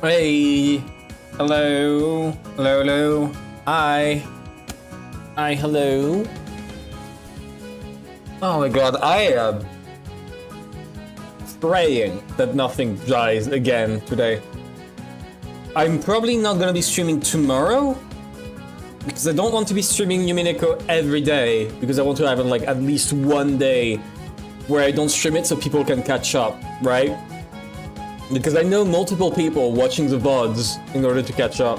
Hey, hello, hello. Hi, hello. Oh my god, I am praying that nothing dies again today. I'm probably not gonna be streaming tomorrow because I don't want to be streaming Umineko every day because I want to have like at least one day where I don't stream it so people can catch up, right? Because I know multiple people watching the VODs in order to catch up.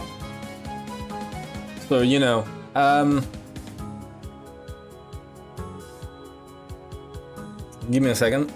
So, you know, give me a second.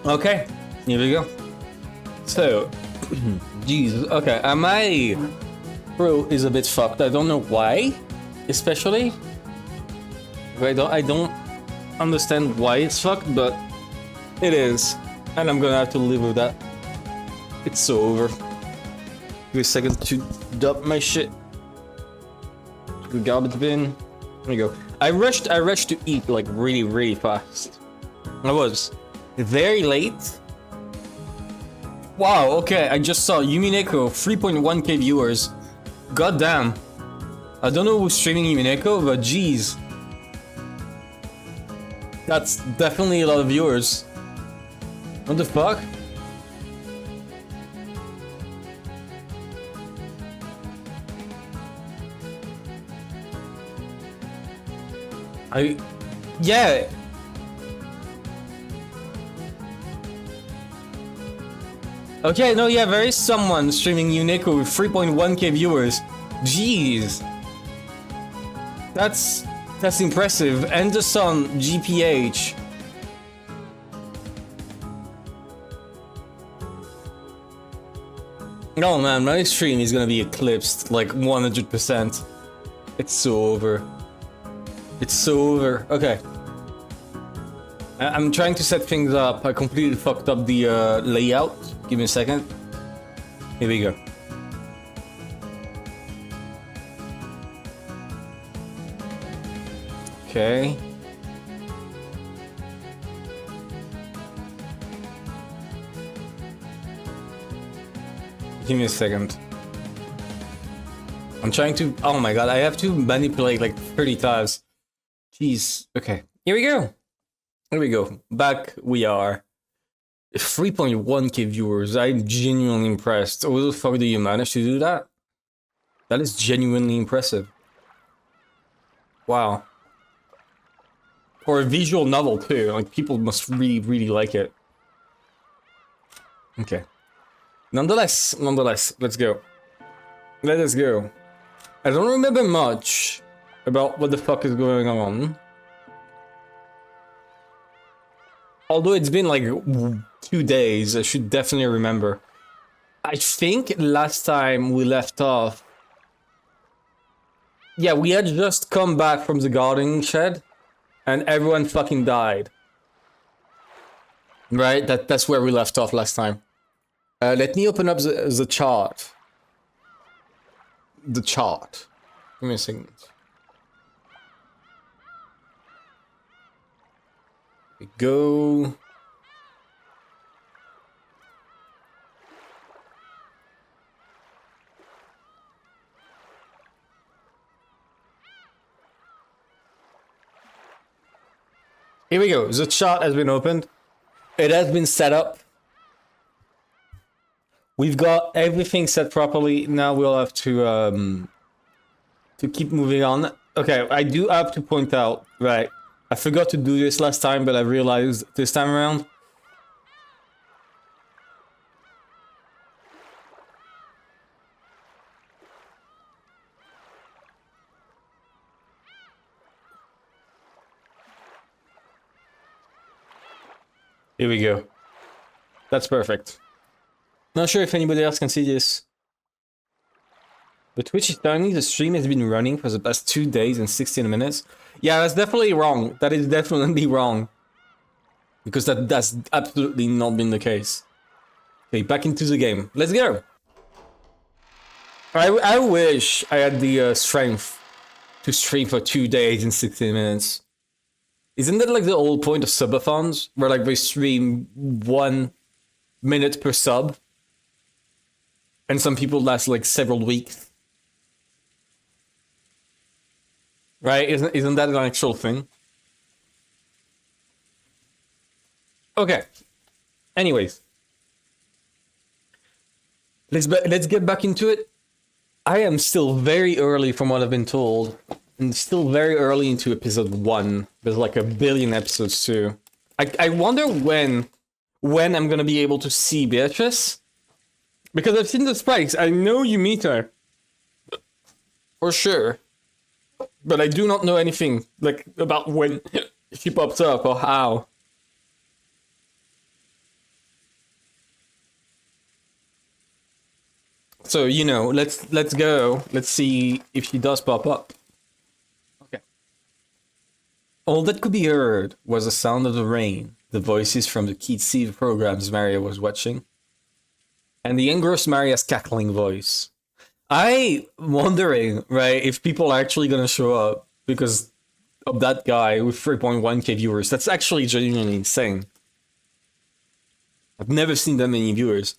Okay, here we go. So, Jesus. Okay, my throat is a bit fucked. I don't know why, especially. I don't understand why it's fucked, but it is, and I'm gonna have to live with that. It's so over. Give me a second to dump my shit to the garbage bin. There we go. I rushed to eat like really fast. I was very late. Wow, okay, I just saw Umineko, 3.1k viewers. God damn. I don't know who's streaming Umineko, but geez. That's definitely a lot of viewers. What the fuck? Yeah. Okay, no, yeah, there is someone streaming Umineko with 3.1k viewers. Jeez. That's impressive. Anderson GPH. Oh man, my stream is gonna be eclipsed like 100%. It's so over. It's so over. Okay. I'm trying to set things up. I completely fucked up the layout. Give me a second. Here we go. Okay. Give me a second. I'm trying to... Oh my god, I have to manipulate like 30 times. Jeez. Okay. Here we go. Here we go. Back we are. 3.1k viewers. I'm genuinely impressed. How the fuck do you manage to do that? That is genuinely impressive. Wow. For a visual novel too. Like people must really like it. Okay. Nonetheless, let's go. Let us go. I don't remember much about what the fuck is going on. Although it's been like 2 days, I should definitely remember. I think last time we left off... Yeah, we had just come back from the gardening shed, and everyone fucking died. Right? That's where we left off last time. Let me open up the chart. The chart. Give me a second. We go. Here we go. The chart has been opened. It has been set up. We've got everything set properly. Now we'll have to keep moving on. Okay, I do have to point out, right? I forgot to do this last time, but I realized this time around. Here we go. That's perfect. Not sure if anybody else can see this. But Twitch is telling me the stream has been running for the past 2 days and 16 minutes. Yeah, that's definitely wrong. That is definitely wrong. Because that's absolutely not been the case. Okay, back into the game. Let's go. I wish I had the strength to stream for 2 days and 16 minutes. Isn't that like the whole point of subathons? Where like they stream 1 minute per sub? And some people last like several weeks. Right? Isn't that an actual thing? Okay. Anyways. Let's get back into it. I am still very early from what I've been told. And still very early into episode 1. There's like a billion episodes too. I wonder when I'm gonna be able to see Beatrice. Because I've seen the spikes. I know you meet her. For sure. But I do not know anything like about when she pops up or how. So, you know, let's go. Let's see if she does pop up. Okay. All that could be heard was the sound of the rain, the voices from the Kids TV programs Maria was watching, and the engrossed Maria's cackling voice. I wondering, right, if people are actually gonna show up because of that guy with 3.1k viewers. That's actually genuinely insane. I've never seen that many viewers.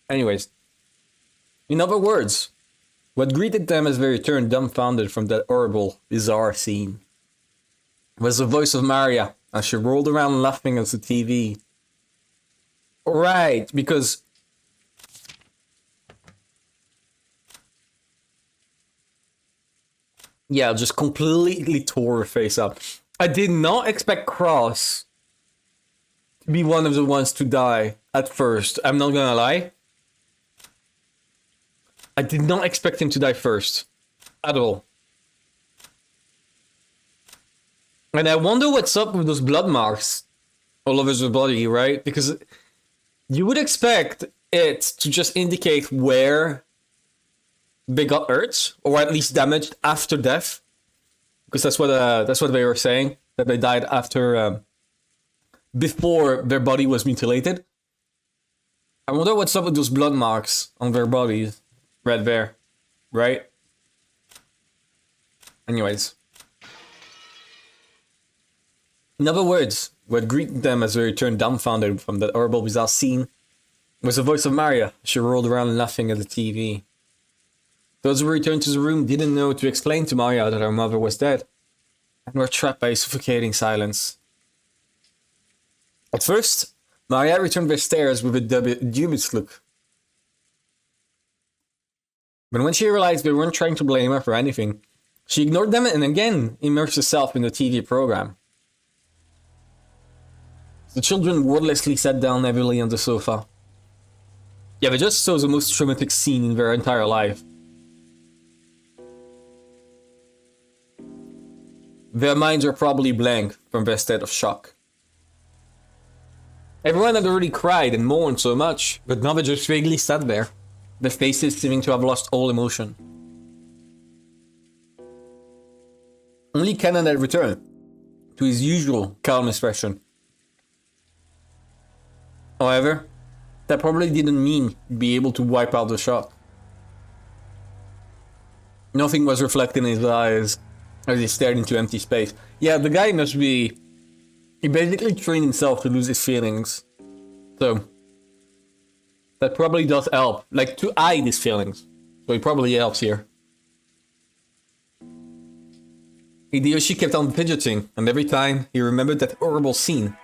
Anyways, in other words, what greeted them as they returned dumbfounded from that horrible, bizarre scene was the voice of Maria as she rolled around laughing at the TV. Right, because yeah, just completely tore her face up. I did not expect Cross to be one of the ones to die at first. I'm not gonna lie. I did not expect him to die first. At all. And I wonder what's up with those blood marks all over the body, right? Because you would expect it to just indicate where they got hurt, or at least damaged after death, because that's what they were saying, that they died after before their body was mutilated. I wonder what's up with those blood marks on their bodies, right there, right? Anyways, in other words, what greeted them as they returned dumbfounded from that horrible, bizarre scene was the voice of Maria. She rolled around laughing at the TV. Those who returned to the room didn't know to explain to Maria that her mother was dead, and were trapped by a suffocating silence. At first, Maria returned their stares with a dubious look. But when she realized they weren't trying to blame her for anything, she ignored them and again immersed herself in the TV program. The children wordlessly sat down heavily on the sofa. Yeah, they just saw the most traumatic scene in their entire life. Their minds were probably blank from their state of shock. Everyone had already cried and mourned so much, but now they just vaguely sat there, their faces seeming to have lost all emotion. Only Kenan had returned to his usual calm expression. However, that probably didn't mean he'd be able to wipe out the shock. Nothing was reflected in his eyes as he stared into empty space. Yeah, the guy must be... He basically trained himself to lose his feelings. So, that probably does help. Like, to hide his feelings. So it probably helps here. Hideyoshi kept on fidgeting, and every time he remembered that horrible scene,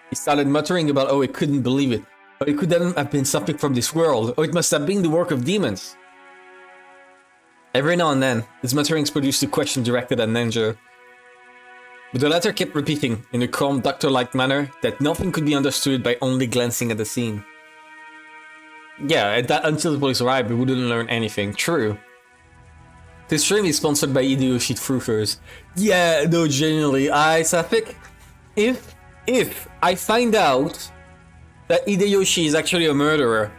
he started muttering about how he couldn't believe it. How it couldn't have been something from this world. How it must have been the work of demons. Every now and then, his mutterings produced a question directed at Nenjo. But the latter kept repeating, in a calm, doctor-like manner, that nothing could be understood by only glancing at the scene. Yeah, until the police arrived, we wouldn't learn anything. True. This stream is sponsored by Hideyoshi Fruiters. Yeah, no, genuinely, Safik, if I find out that Hideyoshi is actually a murderer,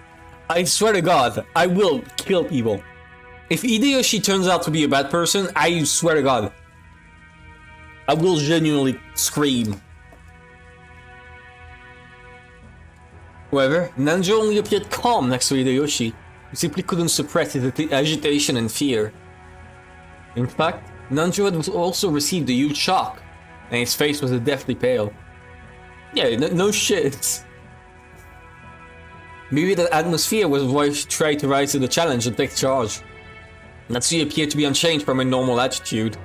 I swear to God, I will kill people. If Hideyoshi turns out to be a bad person, I swear to God, I will genuinely scream. However, Nanjo only appeared calm next to Hideyoshi, who simply couldn't suppress his agitation and fear. In fact, Nanjo had also received a huge shock, and his face was deathly pale. Yeah, no shit. Maybe that atmosphere was why she tried to rise to the challenge and take charge. Natsui appeared to be unchanged from her normal attitude.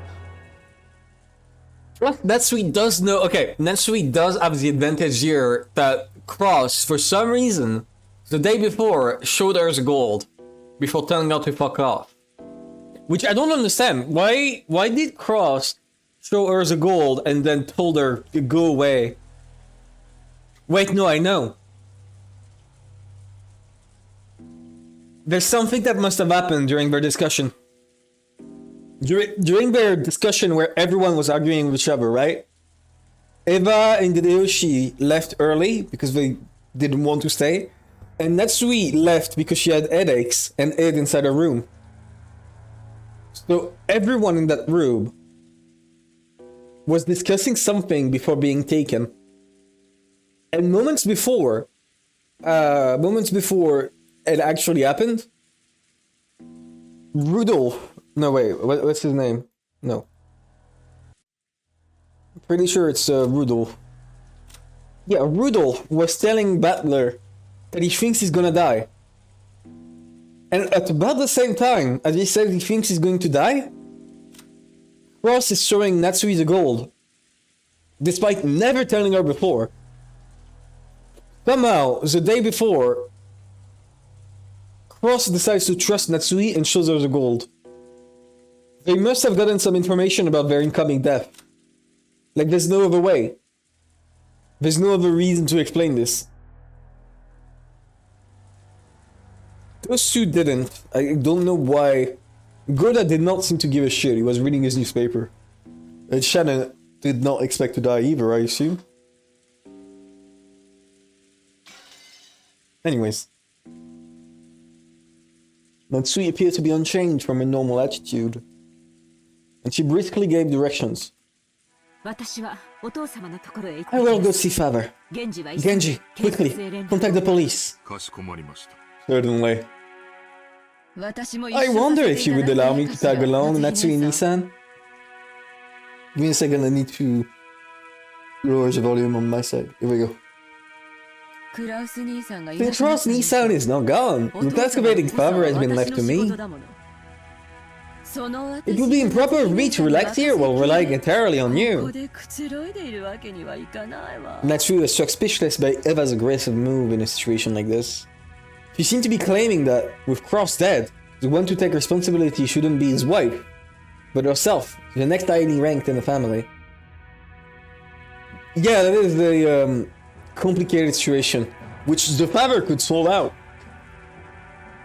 Natsui does know. Okay, Natsui does have the advantage here that Cross, for some reason, the day before, showed her the gold before telling her to fuck off. Which I don't understand. Why did Cross show her the gold and then told her to go away? Wait, no, I know. There's something that must have happened during their discussion. During their discussion where everyone was arguing with each other, right? Eva and Hideyoshi left early because they didn't want to stay. And Natsui left because she had headaches and hid inside her room. So everyone in that room was discussing something before being taken. And moments before it actually happened, Rudolph, no wait, what's his name? No. I'm pretty sure it's Rudolph. Yeah, Rudolph was telling Butler that he thinks he's gonna die. And at about the same time as he said he thinks he's going to die, Cross is showing Natsui the gold, despite never telling her before. Somehow, the day before, Cross decides to trust Natsui and shows her the gold. They must have gotten some information about their incoming death. Like, there's no other way. There's no other reason to explain this. Those two didn't. I don't know why. Goda did not seem to give a shit. He was reading his newspaper. And Shannon did not expect to die either, I assume. Anyways. Natsui appeared to be unchanged from her normal attitude. And she briskly gave directions. I will go see father. Genji, quickly, contact the police. Certainly. I wonder if you would allow me to tag along, Natsui-Nissan. Give me a second, I need to lower the volume on my side. Here we go. The Cross-Nissan is now gone. The excavating father has been left to me. It would be improper of me to relax here while relying entirely on you. Natsui was struck speechless by Eva's aggressive move in a situation like this. She seemed to be claiming that, with Cross dead, the one to take responsibility shouldn't be his wife, but herself, the next highly ranked in the family. Yeah, that is the complicated situation, which the father could solve out.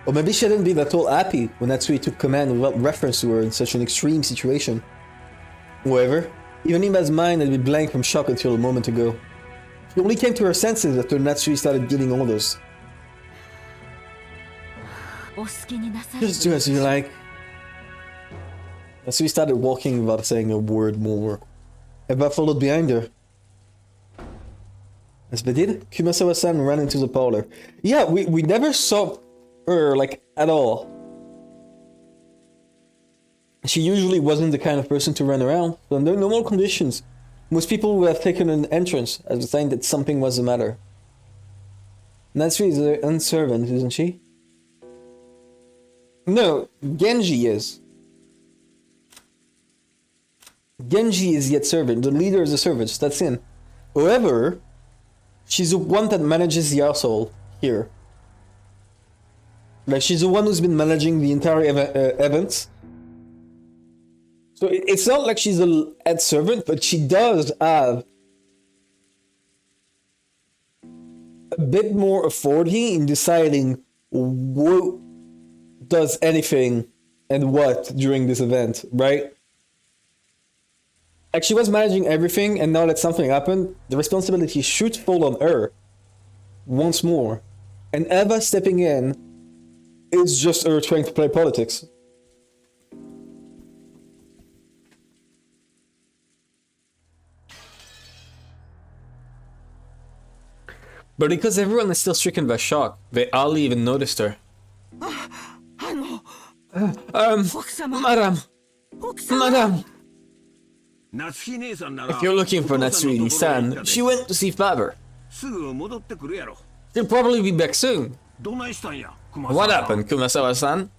Or maybe she didn't be that all happy when Natsui took command without reference to her in such an extreme situation. However, even Ima's mind had been blank from shock until a moment ago. She only came to her senses after Natsui started giving orders. Just do as you like. Natsui started walking without saying a word more. Eva followed behind her. As they did, Kumasawa-san ran into the parlor. Yeah, we never saw her, like, at all. She usually wasn't the kind of person to run around, so under normal conditions, most people would have taken an entrance as a sign that something was the matter. Natsui is an unservant, isn't she? No, Genji is. Genji is yet servant, the leader of the servants, that's in. However, she's the one that manages the household here. Like, she's the one who's been managing the entire events. So it's not like she's a head servant, but she does have a bit more authority in deciding who does anything and what during this event, right? Like, she was managing everything, and now that something happened, the responsibility should fall on her once more. And Eva stepping in It's just her trying to play politics. But because everyone is still stricken by shock, they hardly even noticed her. Madam. If you're looking for Natsuhide-san, she went to see father. She'll probably be back soon. What happened, Kumasawa-san?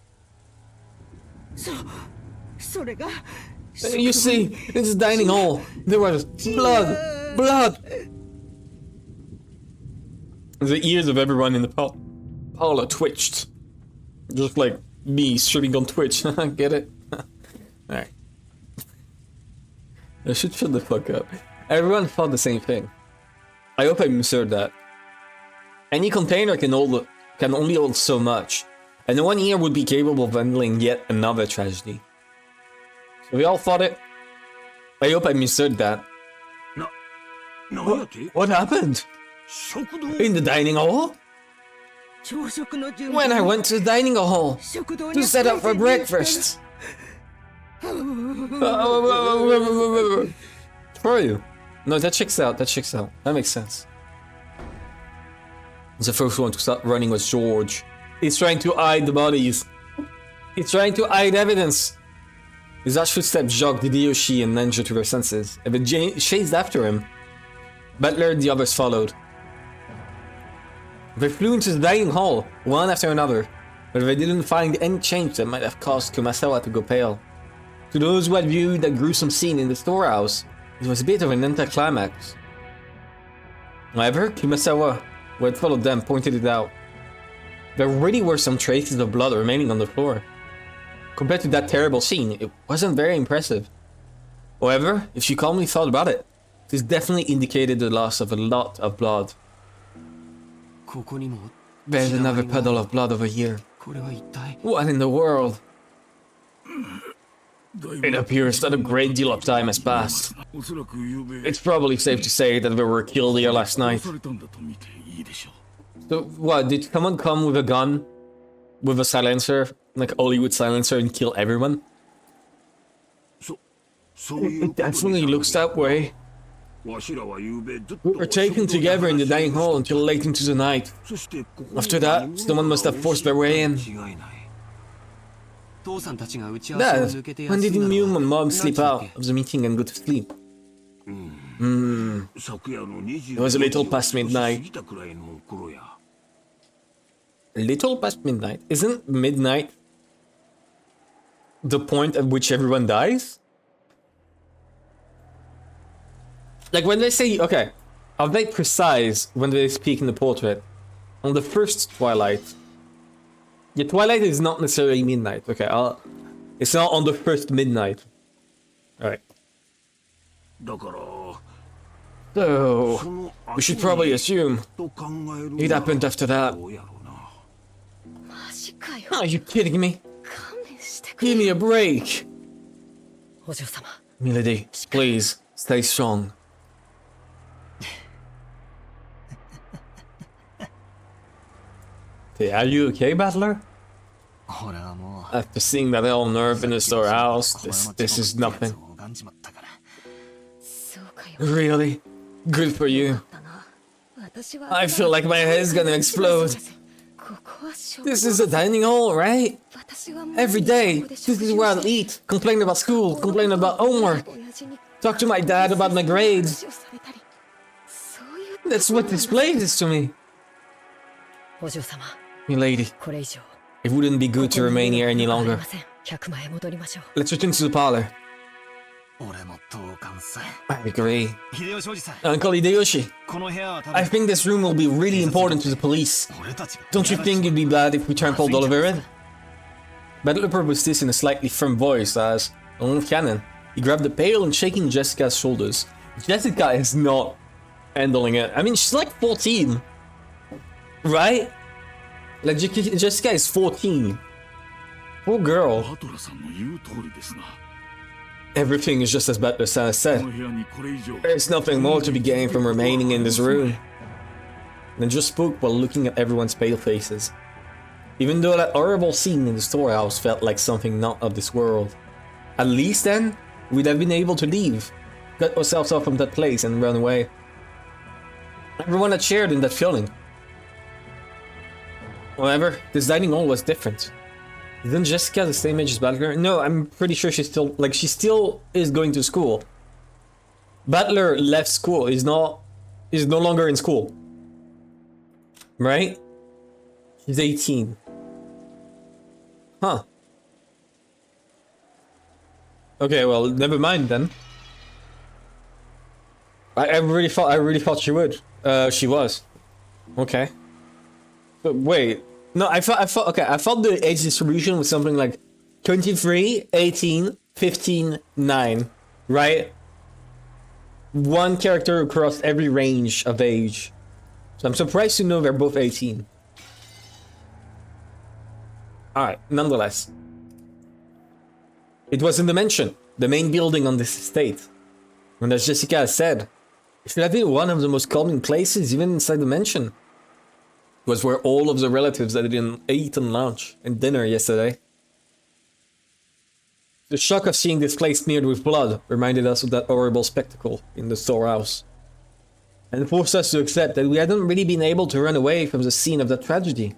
You see, in this dining hall, there was blood. The ears of everyone in the parlor twitched. Just like me streaming on Twitch. Get it? Alright. I should shut the fuck up. Everyone thought the same thing. I hope I misheard that. Any container can only hold so much, and no one here would be capable of handling yet another tragedy. So we all thought it. I hope I misheard that. What happened? In the dining hall? When I went to the dining hall to set up for breakfast. For you. No, that checks out. That makes sense. The first one to start running was George. He's trying to hide the bodies. He's trying to hide evidence. His harsh footsteps jogged Hideyoshi and Ninja to their senses, and they chased after him. Butler and the others followed. They flew into the dining hall, one after another, but they didn't find any change that might have caused Kumasawa to go pale. To those who had viewed that gruesome scene in the storehouse, it was a bit of an anticlimax. However, Kumasawa, who had followed them, pointed it out. There really were some traces of blood remaining on the floor. Compared to that terrible scene, it wasn't very impressive. However, if you calmly thought about it, this definitely indicated the loss of a lot of blood. There's another puddle of blood over here. What in the world? It appears that a great deal of time has passed. It's probably safe to say that we were killed here last night. So what, did someone come with a gun? With a silencer? Like Hollywood silencer and kill everyone? It definitely looks that way. We were taken together in the dining hall until late into the night. After that, someone must have forced their way in. Dad, when did you and Mom sleep out of the meeting and go to sleep? It was a little past midnight. A little past midnight? Isn't midnight the point at which everyone dies? Like when they say, okay, are they precise when they speak in the portrait? On the first twilight. Yeah, twilight is not necessarily midnight. Okay, it's not on the first midnight. Alright. So, we should probably assume it happened after that. Are you kidding me? Give me a break! Milady, please, stay strong. Hey, are you okay, Battler? After seeing that whole nerve in the storehouse, this is nothing. Really? Good for you. I feel like my head is gonna explode. This is a dining hall, right? Every day, this is where I'll eat, complain about school, complain about homework, talk to my dad about my grades. That's what this place is to me. Milady, it wouldn't be good to remain here any longer. Let's return to the parlor. I agree. Uncle Hideyoshi, I think this room will be really important to the police. Don't you think it'd be bad if we turned Paul Oliver in? Battler proposed this in a slightly firm voice as, along with Cannon, he grabbed the pale and shaking Jessica's shoulders. Jessica is not handling it. I mean, she's like 14. Right? Like, Jessica is 14. Poor girl. Everything is just as Butler said. There's nothing more to be gained from remaining in this room. Then just spoke while looking at everyone's pale faces. Even though that horrible scene in the storehouse felt like something not of this world. At least then, we'd have been able to leave, cut ourselves off from that place and run away. Everyone had shared in that feeling. However, this dining hall was different. Isn't Jessica the same age as Butler? No, I'm pretty sure she still is going to school. Butler left school, is no longer in school. Right? She's 18. Huh. Okay, well, never mind then. I really thought she would. She was. Okay. But wait. No, I thought the age distribution was something like 23, 18, 15, 9. Right? One character across every range of age. So I'm surprised to know they're both 18. Alright, nonetheless. It was in the mansion, the main building on this estate. And as Jessica has said, it should have been one of the most calming places even inside the mansion. It was where all of the relatives that had eaten lunch and dinner yesterday. The shock of seeing this place smeared with blood reminded us of that horrible spectacle in the storehouse. And forced us to accept that we hadn't really been able to run away from the scene of that tragedy.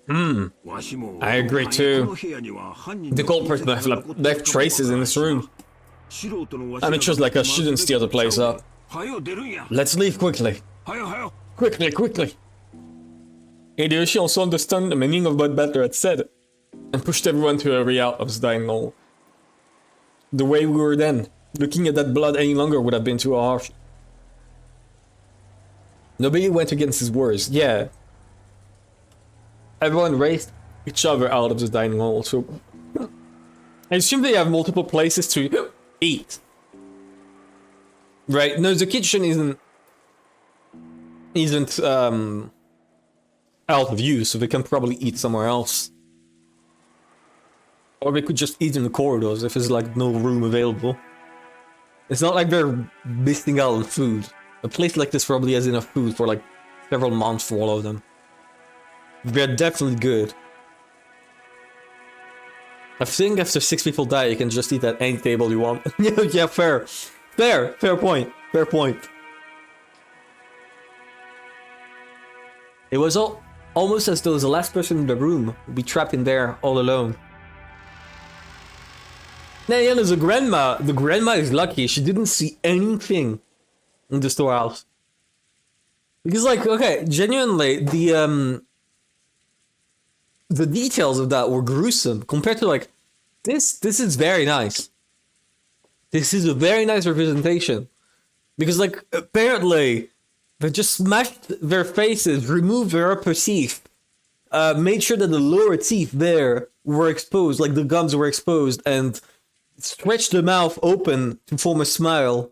I agree too. The culprit left traces in this room. Amateurs like us shouldn't steal the place up. Let's leave quickly. Quickly. Hideyoshi also understood the meaning of what Butler had said, and pushed everyone to hurry out of the dining hall. The way we were then, looking at that blood any longer would have been too harsh. Nobody went against his words, yeah. Everyone raced each other out of the dining hall, so I assume they have multiple places to eat. Right? No, the kitchen isn't out of use, so they can probably eat somewhere else. Or they could just eat in the corridors if there's like no room available. It's not like they're missing out on food. A place like this probably has enough food for like several months for all of them. They're definitely good. I think after 6 people die, you can just eat at any table you want. Yeah, fair point. It was almost as though the last person in the room would be trapped in there all alone. Now, yeah, there's a grandma. The grandma is lucky. She didn't see anything in the storehouse. Because, like, okay, genuinely, the details of that were gruesome compared to, like, this is very nice. This is a very nice representation. Because, like, apparently, they just smashed their faces, removed their upper teeth, made sure that the lower teeth there were exposed, like the gums were exposed, and stretched the mouth open to form a smile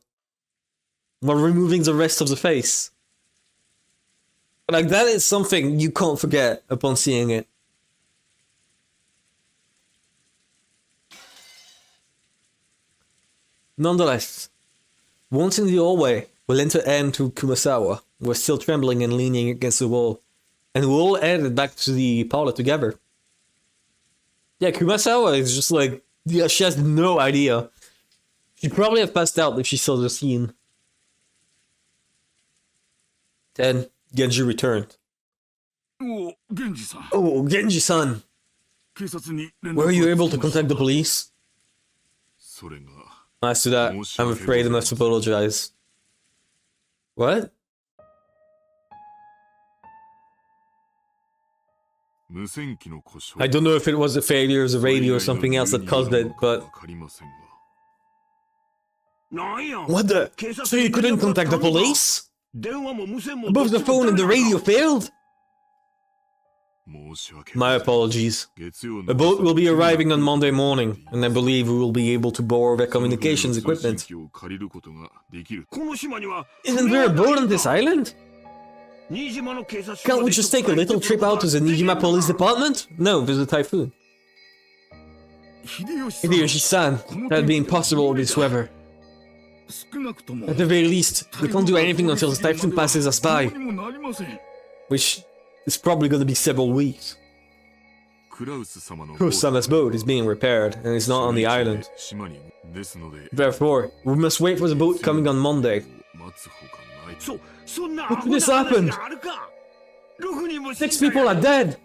while removing the rest of the face. Like, that is something you can't forget upon seeing it. Nonetheless, once in the hallway, we lent a hand to Kumasawa, who was still trembling and leaning against the wall, and we all headed back to the parlor together. Yeah, Kumasawa is just like, yeah, she has no idea. She'd probably have passed out if she saw the scene. Then, Genji returned. Oh, Genji-san. Oh, Genji-san! Were you able to contact the police? As to that, I'm afraid I must apologize. What? I don't know if it was the failure of the radio or something else that caused it, but... What the? So you couldn't contact the police? Both the phone and the radio failed? My apologies. A boat will be arriving on Monday morning, and I believe we will be able to borrow their communications equipment. Isn't there a boat on this island? Can't we just take a little trip out to the Nijima Police Department? No, there's a typhoon. Hideyoshi-san, that'd be impossible with this weather. At the very least, we can't do anything until the typhoon passes us by. Which it's probably gonna be several weeks. Kurosama's boat is being repaired and is not on the island. Therefore, we must wait for the boat coming on Monday. Look, this happened! 6 people are dead!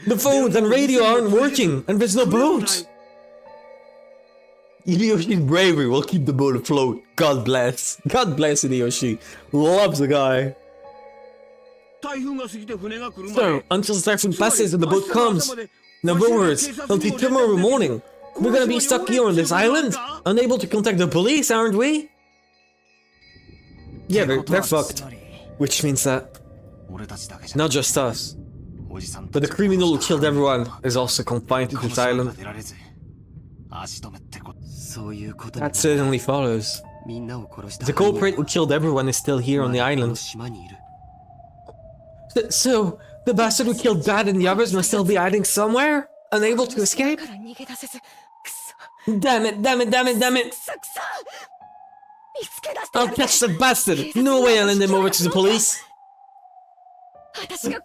The phones and radio aren't working, and there's no boat! Hideyoshi's bravery will keep the boat afloat. God bless. God bless Hideyoshi. Loves the guy. So, until the typhoon passes and the boat comes. In other words, until tomorrow morning, we're gonna be stuck here on this island, unable to contact the police, aren't we? Yeah, they're fucked. Which means that not just us, but the criminal who killed everyone is also confined to this island. That certainly follows. The culprit who killed everyone is still here on the island. So, the bastard who killed Dad and the others must still be hiding somewhere? Unable to escape? Damn it, damn it, damn it, damn it! I'll catch the bastard! No way I'll hand him over to the police!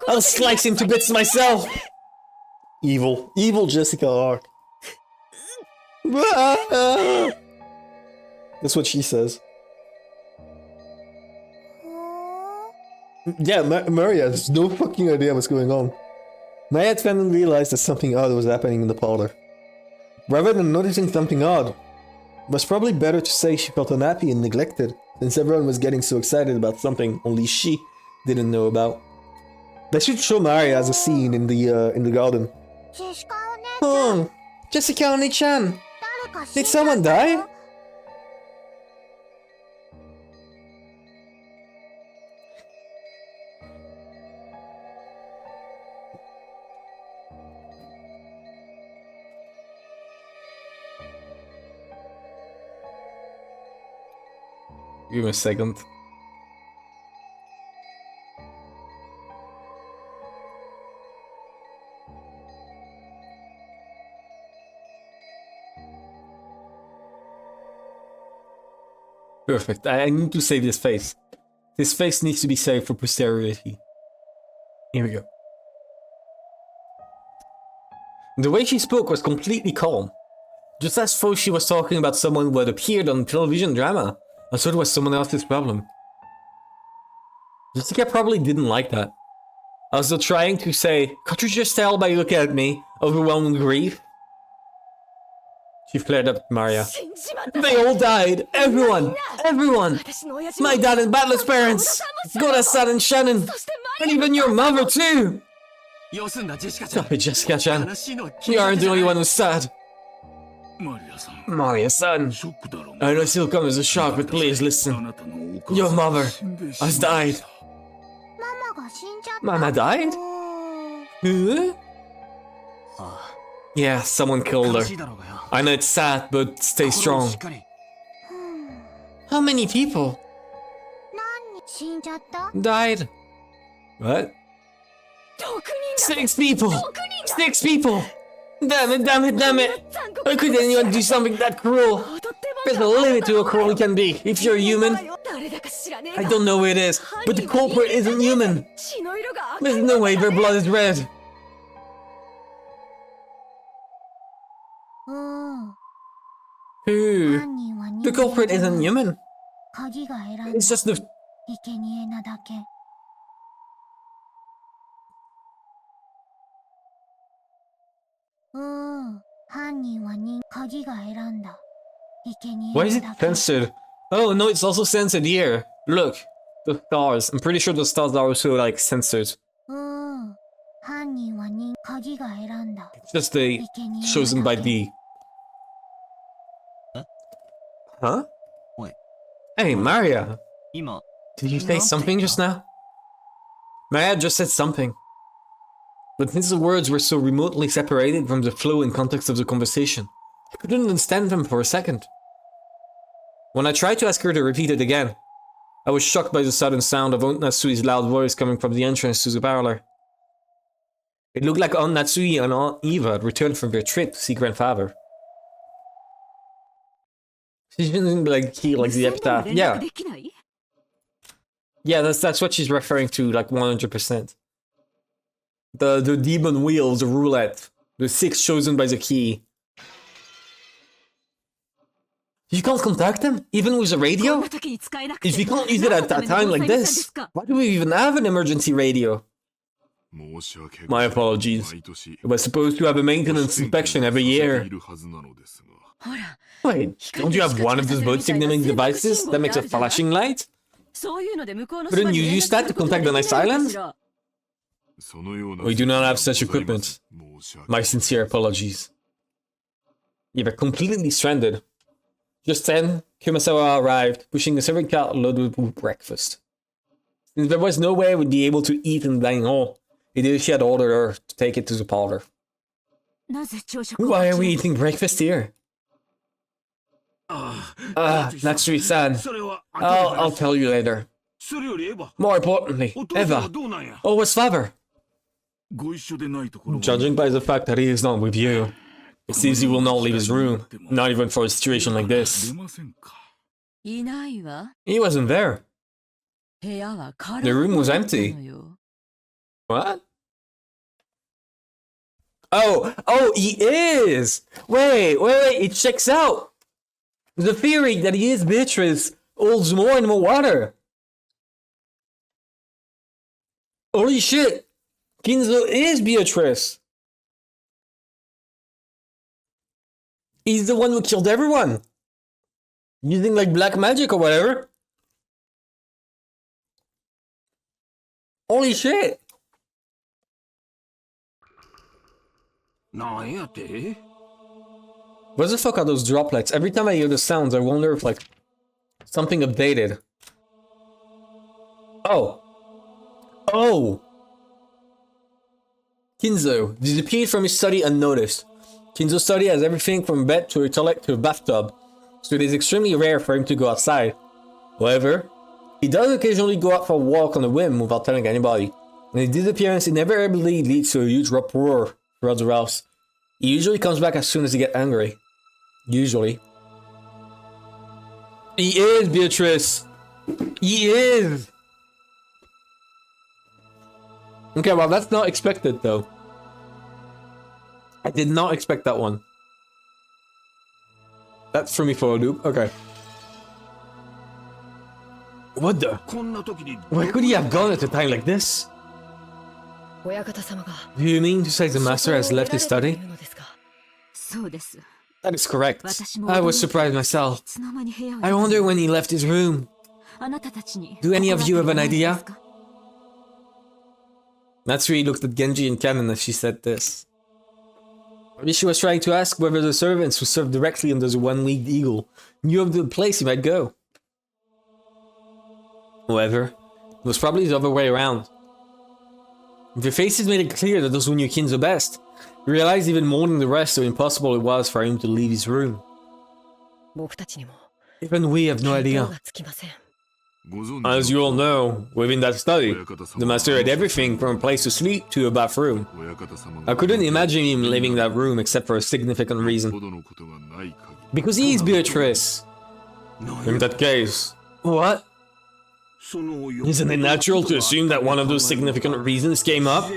I'll slice him to bits myself! Evil. Evil Jessica Ark. That's what she says. Yeah, Maria has no fucking idea what's going on. Maya had finally realized that something odd was happening in the parlor. Rather than noticing something odd, it was probably better to say she felt unhappy and neglected, since everyone was getting so excited about something only she didn't know about. They should show Maria as a scene in the garden. Oh, Jessica Oni-chan! Did someone die? Give me a second. Perfect. I need to save this face. This face needs to be saved for posterity. Here we go. The way she spoke was completely calm. Just as though she was talking about someone who had appeared on television drama. I thought it was someone else's problem. Jessica probably didn't like that. I was still trying to say, can't you just tell by looking at me, overwhelmed with grief? She flared up at Maria. They all died! Everyone! Everyone! My dad and Battler's parents! Goda-san and Shannon! And even your mother too! Stop it, Jessica-chan. You aren't the only one who's sad. Maria-san, I know it'll come as a shock, but please listen. Your mother has died. Mama died? Who? Yeah, someone killed her. I know it's sad, but stay strong. How many people died? What? 6 people! 6 people! Damn it, damn it, damn it! How could anyone do something that cruel? There's a limit to how cruel it can be, if you're human. I don't know who it is, but the culprit isn't human. There's no way their blood is red. Who? The culprit isn't human. It's just the... Why is it censored? Oh no, it's also censored here. Look, the stars. I'm pretty sure the stars are also like censored. It's just the chosen by the... Huh? Hey, Maria! Did you say something just now? Maria just said something. But since the words were so remotely separated from the flow and context of the conversation, I couldn't understand them for a second. When I tried to ask her to repeat it again, I was shocked by the sudden sound of Aunt Natsui's loud voice coming from the entrance to the parlor. It looked like Aunt Natsui and Aunt Eva had returned from their trip to see grandfather. She didn't like hear like the epitaph. Yeah, that's what she's referring to, like 100%. The demon wheels, the roulette. The 6 chosen by the key. You can't contact them? Even with a radio? If you can't use it at a time like this, why do we even have an emergency radio? My apologies. It was supposed to have a maintenance inspection every year. Wait, don't you have one of those boat signaling devices that makes a flashing light? Couldn't you use that to contact the nice island? We do not have such equipment. My sincere apologies. You were completely stranded. Just then, Kumasawa arrived, pushing a serving cart loaded with breakfast. Since there was no way I would be able to eat in the dining hall, Hideyoshi had ordered her to take it to the parlor. Why are we eating breakfast here? Natsui-san. I'll tell you later. More importantly, Eva. Oh, what's father? Judging by the fact that he is not with you, it seems he will not leave his room, not even for a situation like this. He wasn't there. The room was empty. What? Oh, he is! Wait, it checks out! The theory that he is Beatrice holds more and more water. Holy shit! Kinzo is Beatrice! He's the one who killed everyone! Using like black magic or whatever. Holy shit! What the fuck are those droplets? Every time I hear the sounds, I wonder if like something updated. Oh! Kinzo disappeared from his study unnoticed. Kinzo's study has everything from a bed to a toilet to a bathtub, so it is extremely rare for him to go outside. However, he does occasionally go out for a walk on a whim without telling anybody, and his disappearance invariably leads to a huge uproar throughout the house. He usually comes back as soon as he gets angry. Usually. He is, Beatrice! He is! Okay, well that's not expected though. I did not expect that one. That threw me for a loop. Okay. What the? Where could he have gone at a time like this? Do you mean to say the master has left his study? That is correct. I was surprised myself. I wonder when he left his room. Do any of you have an idea? Natsui looked at Genji and Kanon as she said this. Maybe she was trying to ask whether the servants who served directly under the one-winged eagle knew of the place he might go. However, it was probably the other way around. The faces made it clear that those who knew Kinzo best realized even more than the rest how impossible it was for him to leave his room. Even we have no idea. As you all know, within that study, the master had everything from a place to sleep to a bathroom. I couldn't imagine him leaving that room except for a significant reason. Because he is Beatrice. In that case, what? Isn't it natural to assume that one of those significant reasons came up?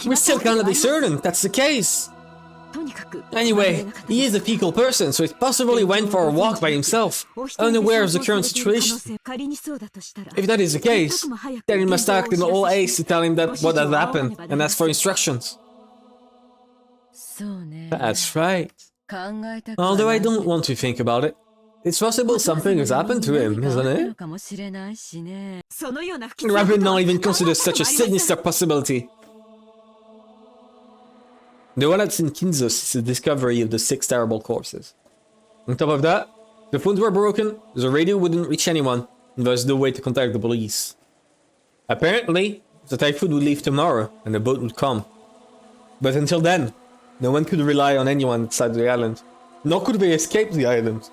We're still kind of certain that's the case. Anyway, he is a feeble person, so it's possible he went for a walk by himself, unaware of the current situation. If that is the case, then he must act in all haste to tell him that what has happened and ask for instructions. That's right. Although I don't want to think about it. It's possible something has happened to him, isn't it? Rather not even consider such a sinister possibility. The one that's in Kinzo is the discovery of the 6 terrible corpses. On top of that, the phones were broken, the radio wouldn't reach anyone, and there was no way to contact the police. Apparently, the typhoon would leave tomorrow, and the boat would come. But until then, no one could rely on anyone outside the island, nor could they escape the island.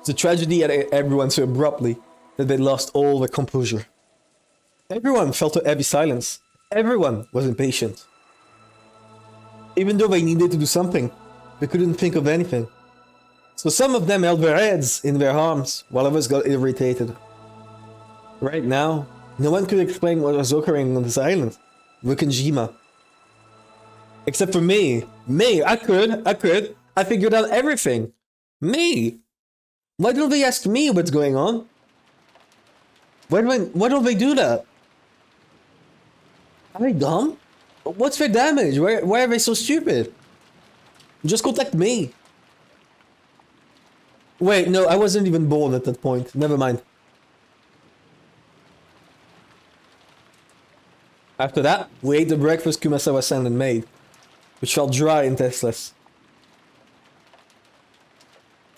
The tragedy hit everyone so abruptly that they lost all their composure. Everyone felt a heavy silence. Everyone was impatient. Even though they needed to do something, they couldn't think of anything. So some of them held their heads in their arms, while others got irritated. Right now, No one could explain what was occurring on this island, Rukkenjima. Except for me. Me, I could. I figured out everything. Me. Why don't they ask me what's going on? Why don't they do that? Are they dumb? What's their damage? Why are they so stupid? Just contact me. Wait, no, I wasn't even born at that point. Never mind. After that, we ate the breakfast Kumasawa-san had made, which felt dry and tasteless.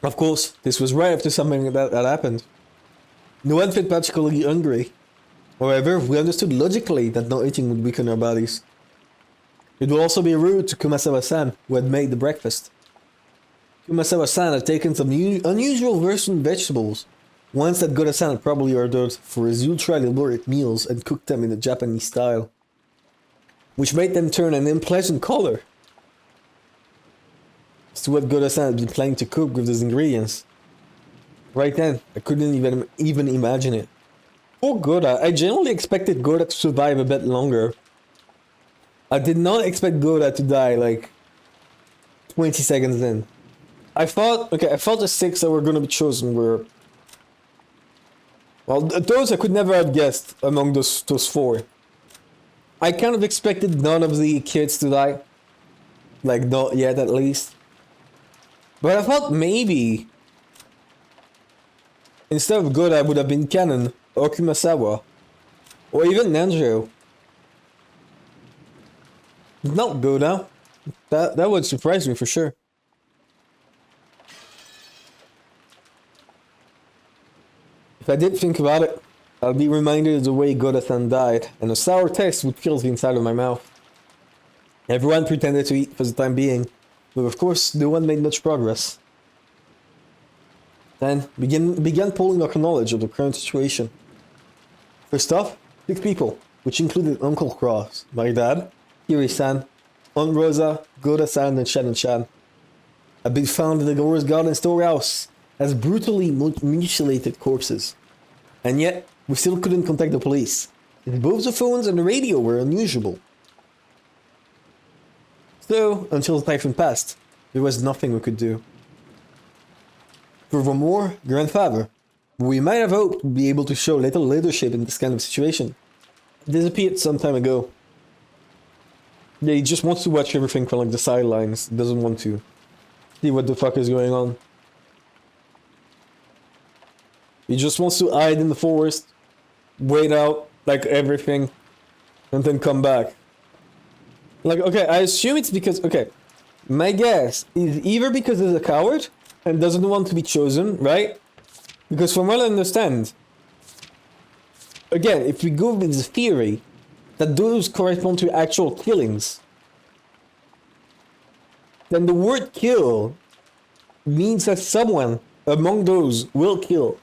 Of course, this was right after something that happened. No one felt particularly hungry. However, we understood logically that not eating would weaken our bodies. It would also be rude to Kumasawa-san, who had made the breakfast. Kumasawa-san had taken some unusual Russian vegetables, ones that Goda-san had probably ordered for his ultra-elaborate meals and cooked them in a Japanese style, which made them turn an unpleasant color. As to what Goda-san had been planning to cook with those ingredients. Right then, I couldn't even imagine it. Poor Goda, I genuinely expected Goda to survive a bit longer. I did not expect Goda to die like 20 seconds in. I thought the 6 that were gonna be chosen were... Well, those I could never have guessed among those 4. I kind of expected none of the kids to die. Like, not yet at least. But I thought maybe... instead of Goda would have been Kanon, or Kumasawa, or even Nanjo. Not Goda. That would surprise me for sure. If I did think about it, I'll be reminded of the way Goda-san died, and a sour taste would fill the inside of my mouth. Everyone pretended to eat for the time being, but of course no one made much progress. Then began pulling our knowledge of the current situation. First off, 6 people, which included Uncle Cross, my dad, Yuri-san, Aunt Rosa, Goda-san, and Shannon-chan, had been found in the Gora's garden storehouse as brutally mutilated corpses. And yet, we still couldn't contact the police, since both the phones and the radio were unusable. So, until the typhoon passed, there was nothing we could do. Furthermore, grandfather, who we might have hoped would be able to show little leadership in this kind of situation, disappeared some time ago. Yeah, he just wants to watch everything from like the sidelines, doesn't want to see what the fuck is going on. He just wants to hide in the forest, wait out like everything, and then come back. Like, okay, I assume it's because, okay, my guess is either because he's a coward and doesn't want to be chosen, right? Because from what I understand, again, if we go with the theory that those correspond to actual killings, then the word kill means that someone among those will kill.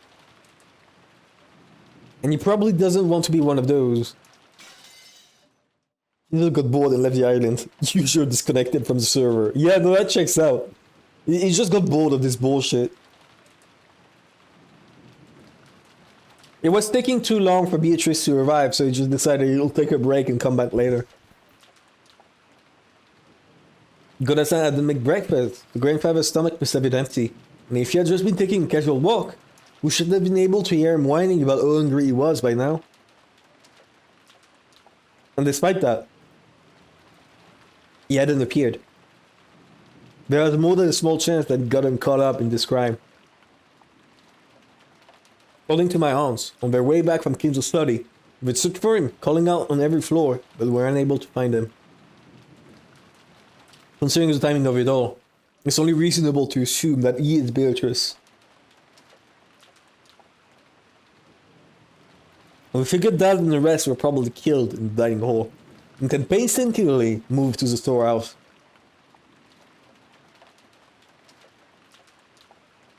And he probably doesn't want to be one of those. He just got bored and left the island. You sure disconnected from the server. Yeah, no, that checks out. He just got bored of this bullshit. It was taking too long for Beatrice to arrive, so he just decided he'll take a break and come back later. Goda-san had to make breakfast. The grandfather's stomach must have been empty. And if he had just been taking a casual walk, we should have been able to hear him whining about how hungry he was by now. And despite that, he hadn't appeared. There was more than a small chance that he got him caught up in this crime. According to my aunts, on their way back from Kinzo's study, we'd searched for him, calling out on every floor, but were unable to find him. Considering the timing of it all, it's only reasonable to assume that he is Beatrice. And we figured that and the rest were probably killed in the dining hall, and then painstakingly moved to the storehouse.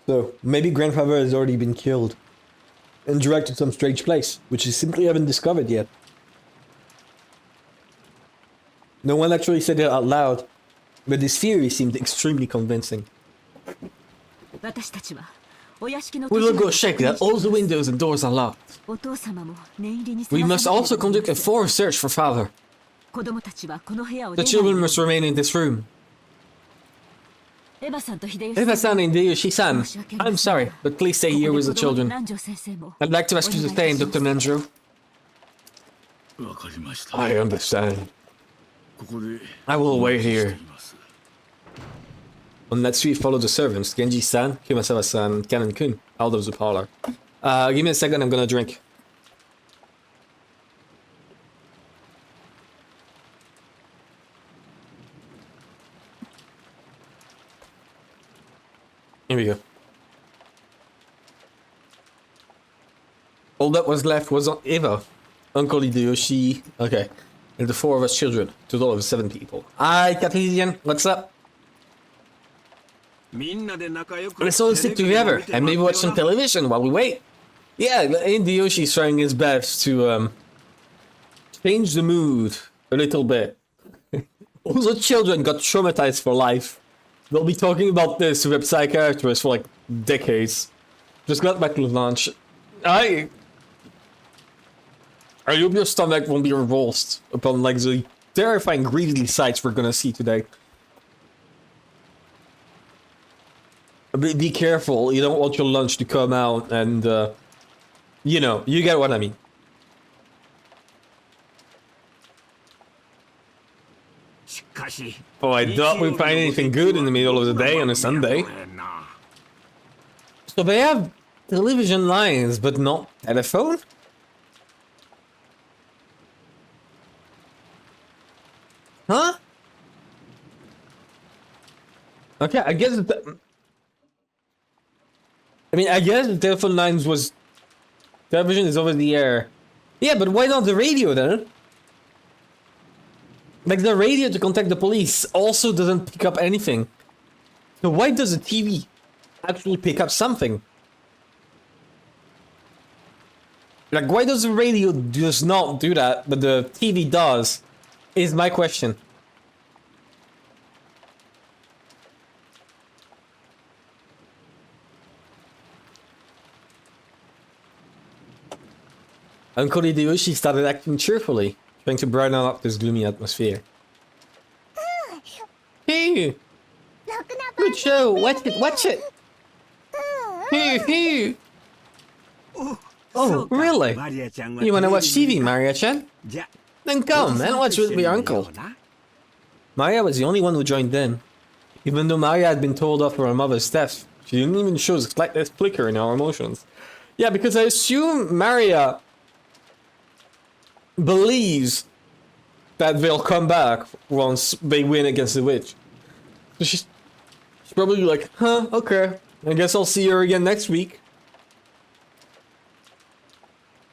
So, maybe grandfather has already been killed, and dragged to some strange place, which he simply haven't discovered yet. No one actually said it out loud, but this theory seemed extremely convincing. 私たちは will go check that all the windows and doors are locked. We must also conduct a thorough search for father. The children must remain in this room. Eva-san and Hideyoshi-san, I'm sorry, but please stay here with the children. I'd like to ask you the same, Dr. Nanjo. I understand. I will wait here. On that street, follow the servants, Genji-san, Kumasawa-san, and Kanon-kun, out of the parlor. Give me a second, I'm gonna drink. Here we go. All that was left was Eva, Uncle Hideyoshi, okay, and the 4 of us children, total of 7 people. Hi, Cartesian, what's up? Let's all sit together and maybe watch some television while we wait. Yeah, Hideyoshi's trying his best to change the mood a little bit. All the children got traumatized for life. They'll be talking about this with a psychiatrist for like decades. Just got back to lunch. I hope your stomach won't be revulsed upon like the terrifying grisly sights we're gonna see today. Be careful, you don't want your lunch to come out and you know, you get what I mean. Oh, I doubt we find anything good in the middle of the day on a Sunday. So they have television lines, but not telephone? Huh? Okay, I guess I guess the telephone lines was... Television is over the air. Yeah, but why not the radio then? Like, the radio to contact the police also doesn't pick up anything. So why does the TV actually pick up something? Like, why does the radio does not do that, but the TV does? Is my question. Uncle Hideyoshi started acting cheerfully, trying to brighten up this gloomy atmosphere. Hey! Good show! Watch it! Watch it! Hey! Oh, really? You wanna watch TV, Maria-chan? Then come and watch with your uncle. Maria was the only one who joined in. Even though Maria had been told off for her mother's death, she didn't even show the slightest flicker in her emotions. Yeah, because I assume Maria believes that they'll come back once they win against the witch. So she's probably like, huh, okay, I guess I'll see her again next week.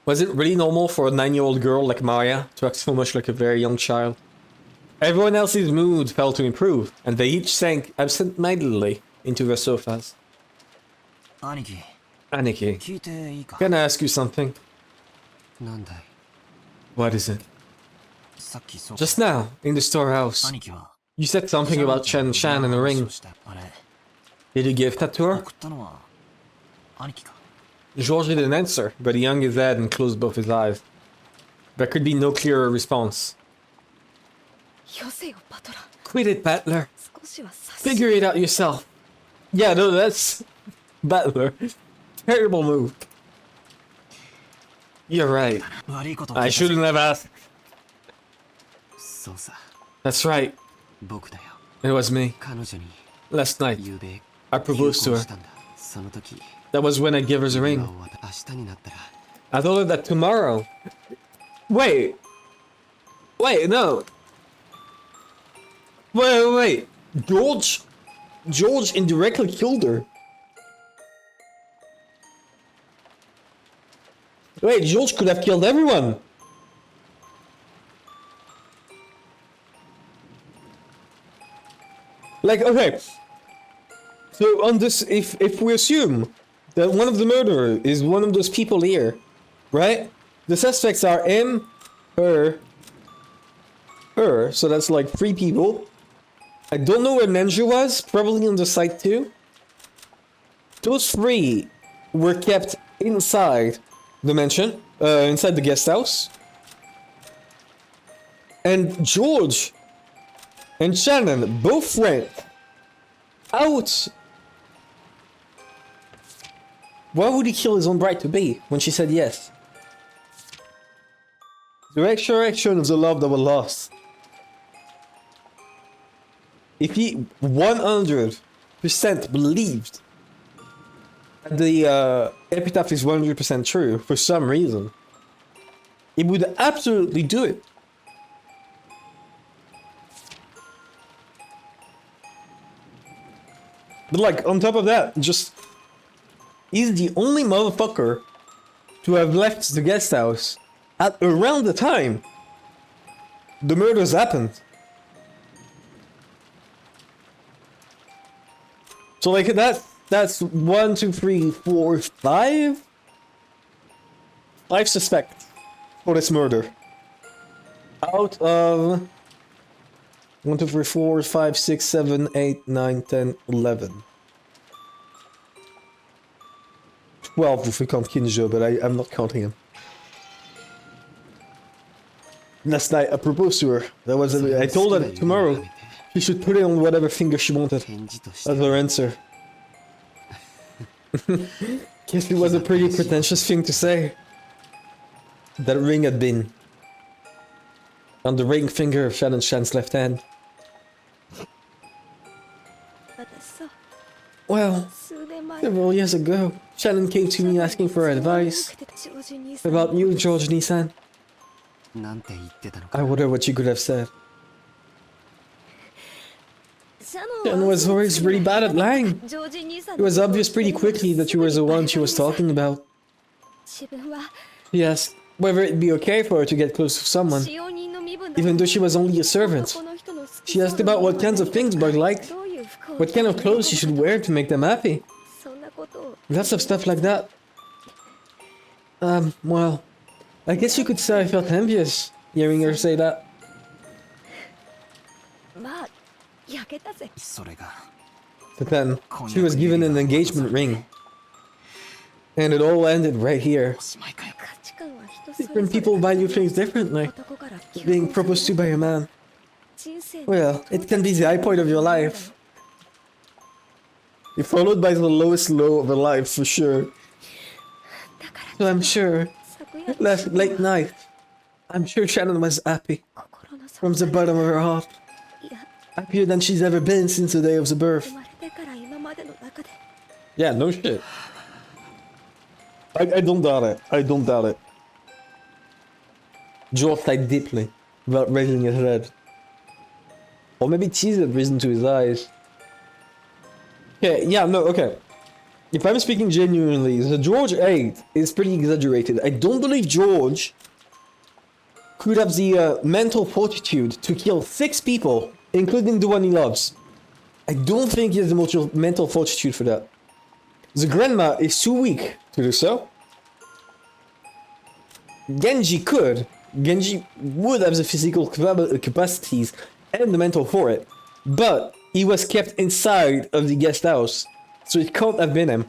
Was it really normal for a 9-year-old girl like Maya to act so much like a very young child? Everyone else's mood failed to improve, and they each sank absent-mindedly into their sofas. Aniki, can I ask you something? What is it? Just now, in the storehouse, you said something about Shan and the ring. Did you give that to her? George didn't answer, but he hung his head and closed both his eyes. There could be no clearer response. Quit it, Battler. Figure it out yourself. Yeah, no, that's... Battler. Terrible move. You're right. I shouldn't have asked. That's right. It was me. Last night, I proposed to her. That was when I gave her the ring. I told her that tomorrow... Wait, no. Wait. George indirectly killed her. Wait, George could have killed everyone. Like, okay. So on this, if we assume that one of the murderers is one of those people here, right? The suspects are him, her, so that's like 3 people. I don't know where Nenju was, probably on the site too. those three were kept inside the mansion, inside the guest house. And George and Shannon both went out. Why would he kill his own bride to be when she said yes? The resurrection of the love that was lost. If he 100% believed that the epitaph is 100% true for some reason, he would absolutely do it. But like, on top of that, just... he's the only motherfucker to have left the guest house at around the time the murders happened. So like, that's 1, 2, 3, 4, 5? 5 suspects for this murder. Out of... 1, 2, 3, 4, 5, 6, 7, 8, 9, 10, 11. 12 if we count Kinjo, but I'm not counting him. Last night I proposed to her. I told her that tomorrow she should put it on whatever finger she wanted as her answer. Guess it was a pretty pretentious thing to say. That ring had been on the ring finger of Shannon Shan's left hand. Well, several years ago, Shannon came to me asking for advice about you, George Nissan. I wonder what you could have said. Shannon was always really bad at lying. It was obvious pretty quickly that you were the one she was talking about. She asked whether it'd be okay for her to get close to someone, even though she was only a servant. She asked about what kinds of things Bug liked, what kind of clothes she should wear to make them happy. Lots of stuff like that. Well, I guess you could say I felt envious hearing her say that. But then, she was given an engagement ring. And it all ended right here. Different people value things differently. Being proposed to by a man. Well, it can be the high point of your life. You're followed by the lowest low of her life, for sure. So I'm sure, last late night, I'm sure Shannon was happy. From the bottom of her heart. Happier than she's ever been since the day of the birth. Yeah, no shit. I don't doubt it. I don't doubt it. George sighed deeply, without raising his head. Or maybe tears had risen to his eyes. Okay, yeah, no, okay. If I'm speaking genuinely, the George 8 is pretty exaggerated. I don't believe George could have the mental fortitude to kill 6 people, including the one he loves. I don't think he has the mental fortitude for that. The grandma is too weak to do so. Genji could. Genji would have the physical capacities and the mental for it. But he was kept inside of the guest house, so it can't have been him.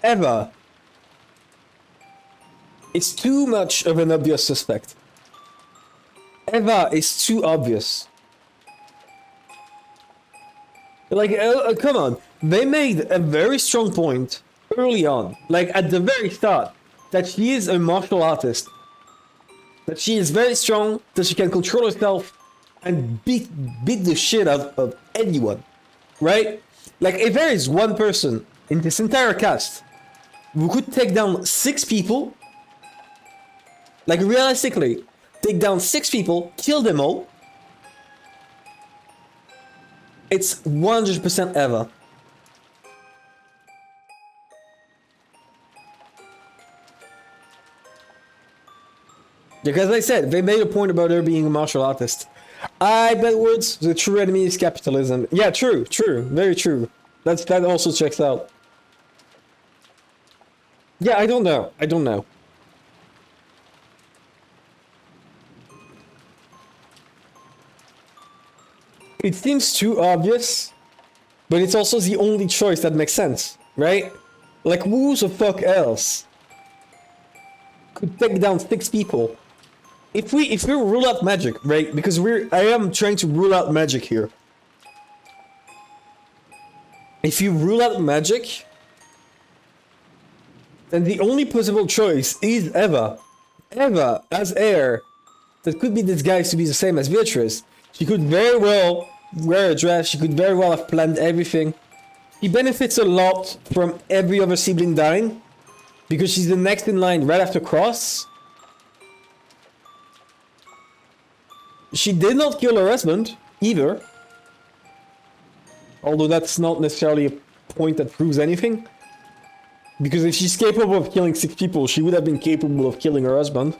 Eva. It's too much of an obvious suspect. Eva is too obvious. Like, come on. They made a very strong point early on, like at the very start, that she is a martial artist. That she is very strong, that she can control herself and beat the shit out of anyone. Right? Like, if there is one person in this entire cast who could take down 6 people, like realistically, take down 6 people, kill them all, it's 100% Eva. Because like I said, they made a point about her being a martial artist. I bet words, the true enemy is capitalism. Yeah, true, very true. That also checks out. Yeah, I don't know. It seems too obvious But it's also the only choice that makes sense, right? Like, who the fuck else could take down 6 people? If we rule out magic, right? Because I am trying to rule out magic here. If you rule out magic, then the only possible choice is Eva as heir. That could be disguised to be the same as Beatrice. She could very well wear a dress. She could very well have planned everything. She benefits a lot from every other sibling dying because she's the next in line right after Cross. She did not kill her husband either. Although that's not necessarily a point that proves anything. Because if she's capable of killing 6 people, she would have been capable of killing her husband.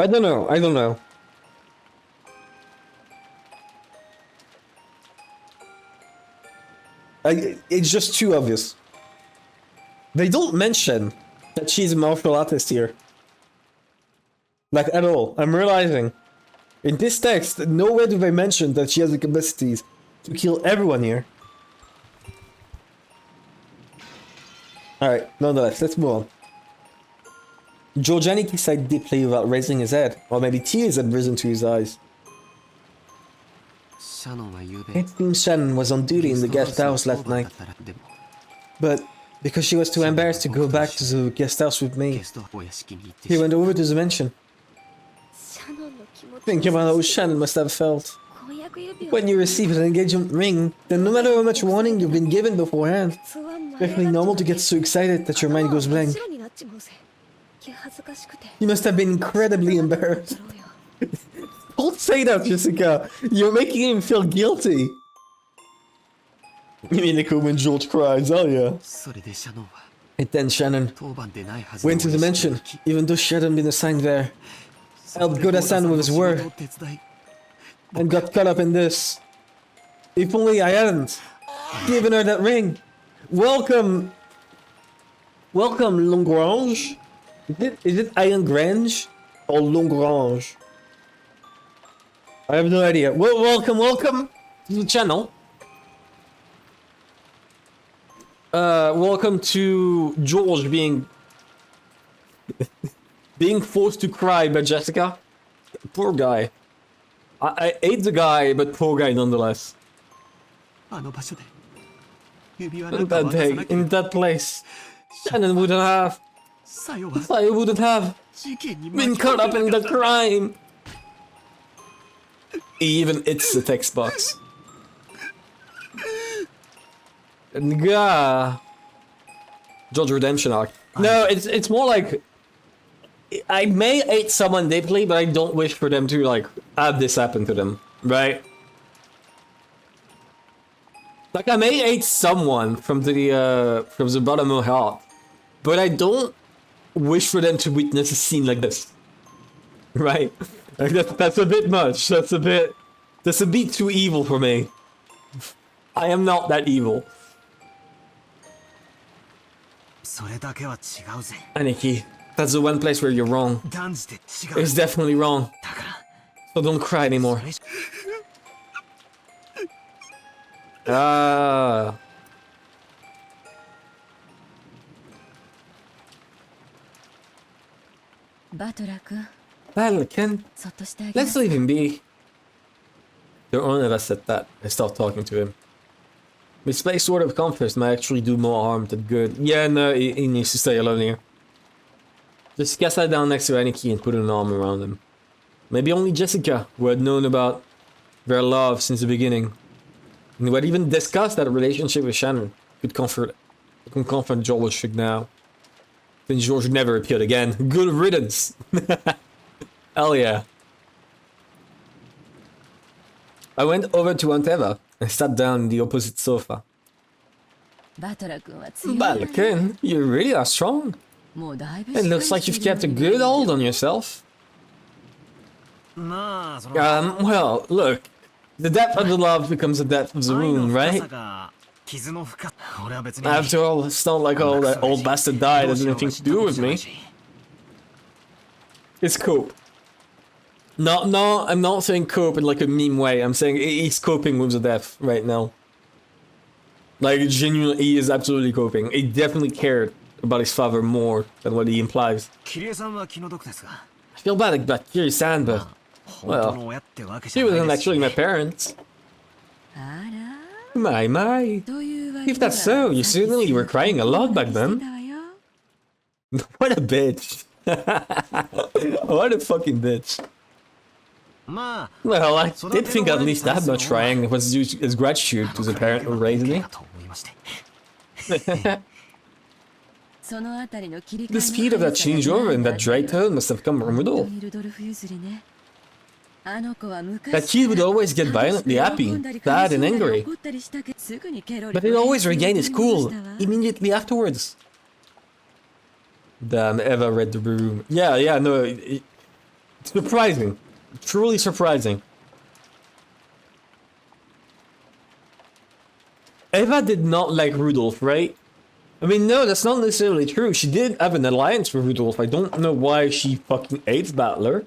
I don't know. It's just too obvious. They don't mention that she's a martial artist here. Like, at all. I'm realizing. In this text, nowhere do they mention that she has the capacities to kill everyone here. Alright, nonetheless, let's move on. Georgianity sighed deeply without raising his head, or maybe tears had risen to his eyes. It seems Shannon was on duty in the guest house last night. But because she was too embarrassed to go back to the guest house with me, he went over to the mansion. Think about how Shannon must have felt. When you receive an engagement ring, then no matter how much warning you've been given beforehand, it's perfectly normal to get so excited that your mind goes blank. You must have been incredibly embarrassed. Don't say that, Jessica. You're making him feel guilty. Umineko when George cries, oh yeah. And then Shannon went to the mansion, even though she hadn't been assigned there. Helped Goda-san with his work, and got caught up in this. If only I hadn't given her that ring. Welcome, Longrange. Is it Iron Grange or Longrange? I have no idea. Well, welcome to the channel. Welcome to George being forced to cry by Jessica. Poor guy. I hate the guy, but poor guy nonetheless. In that day, in that place, Shannon wouldn't have. Sayo wouldn't have been caught up in the crime. He even hits the text box. Gah. George Redemption arc. No, it's more like I may hate someone deeply, but I don't wish for them to like have this happen to them, right? Like I may hate someone from the bottom of my heart, but I don't wish for them to witness a scene like this, right? Like that's a bit much. That's a bit too evil for me. I am not that evil. Aniki, that's the one place where you're wrong. It's definitely wrong. So don't cry anymore. Ah. Battle-kun, let's leave him be. The owner of us said that. I stopped talking to him. Misplaced word of confidence might actually do more harm than good. Yeah, no, he needs to stay alone here. Just get sat down next to Aniki and put an arm around him. Maybe only Jessica, who had known about their love since the beginning, and who had even discussed that relationship with Shannon, could comfort George now. Then George never appeared again. Good riddance! Hell yeah. I went over to Aunt Eva and sat down on the opposite sofa. Battle-kun, you really are strong. It looks like you've kept a good hold on yourself. Well, look. The depth of the love becomes the depth of the wound, right? After all, it's not like all that old bastard died has anything to do with me. It's cool. No, no, I'm not saying cope in like a meme way. I'm saying he's coping with the death right now. Like, genuinely, he is absolutely coping. He definitely cared about his father more than what he implies. I feel bad about Kiri-san, but... well, she wasn't actually my parents. My. If that's so, you certainly were crying a lot back then. What a bitch. What a fucking bitch. Well, I did think at least that much crying was due to his gratitude to the parent who raised me. The speed of that changeover in that dry tone must have come from Rudolph. That kid would always get violently happy, sad and angry. But he'd always regain his cool immediately afterwards. Damn, Eva read the room. Yeah, no, it's surprising. Truly surprising. Eva did not like Rudolph, right? I mean, no, that's not necessarily true. She did have an alliance with Rudolph. I don't know why she fucking hates Battler.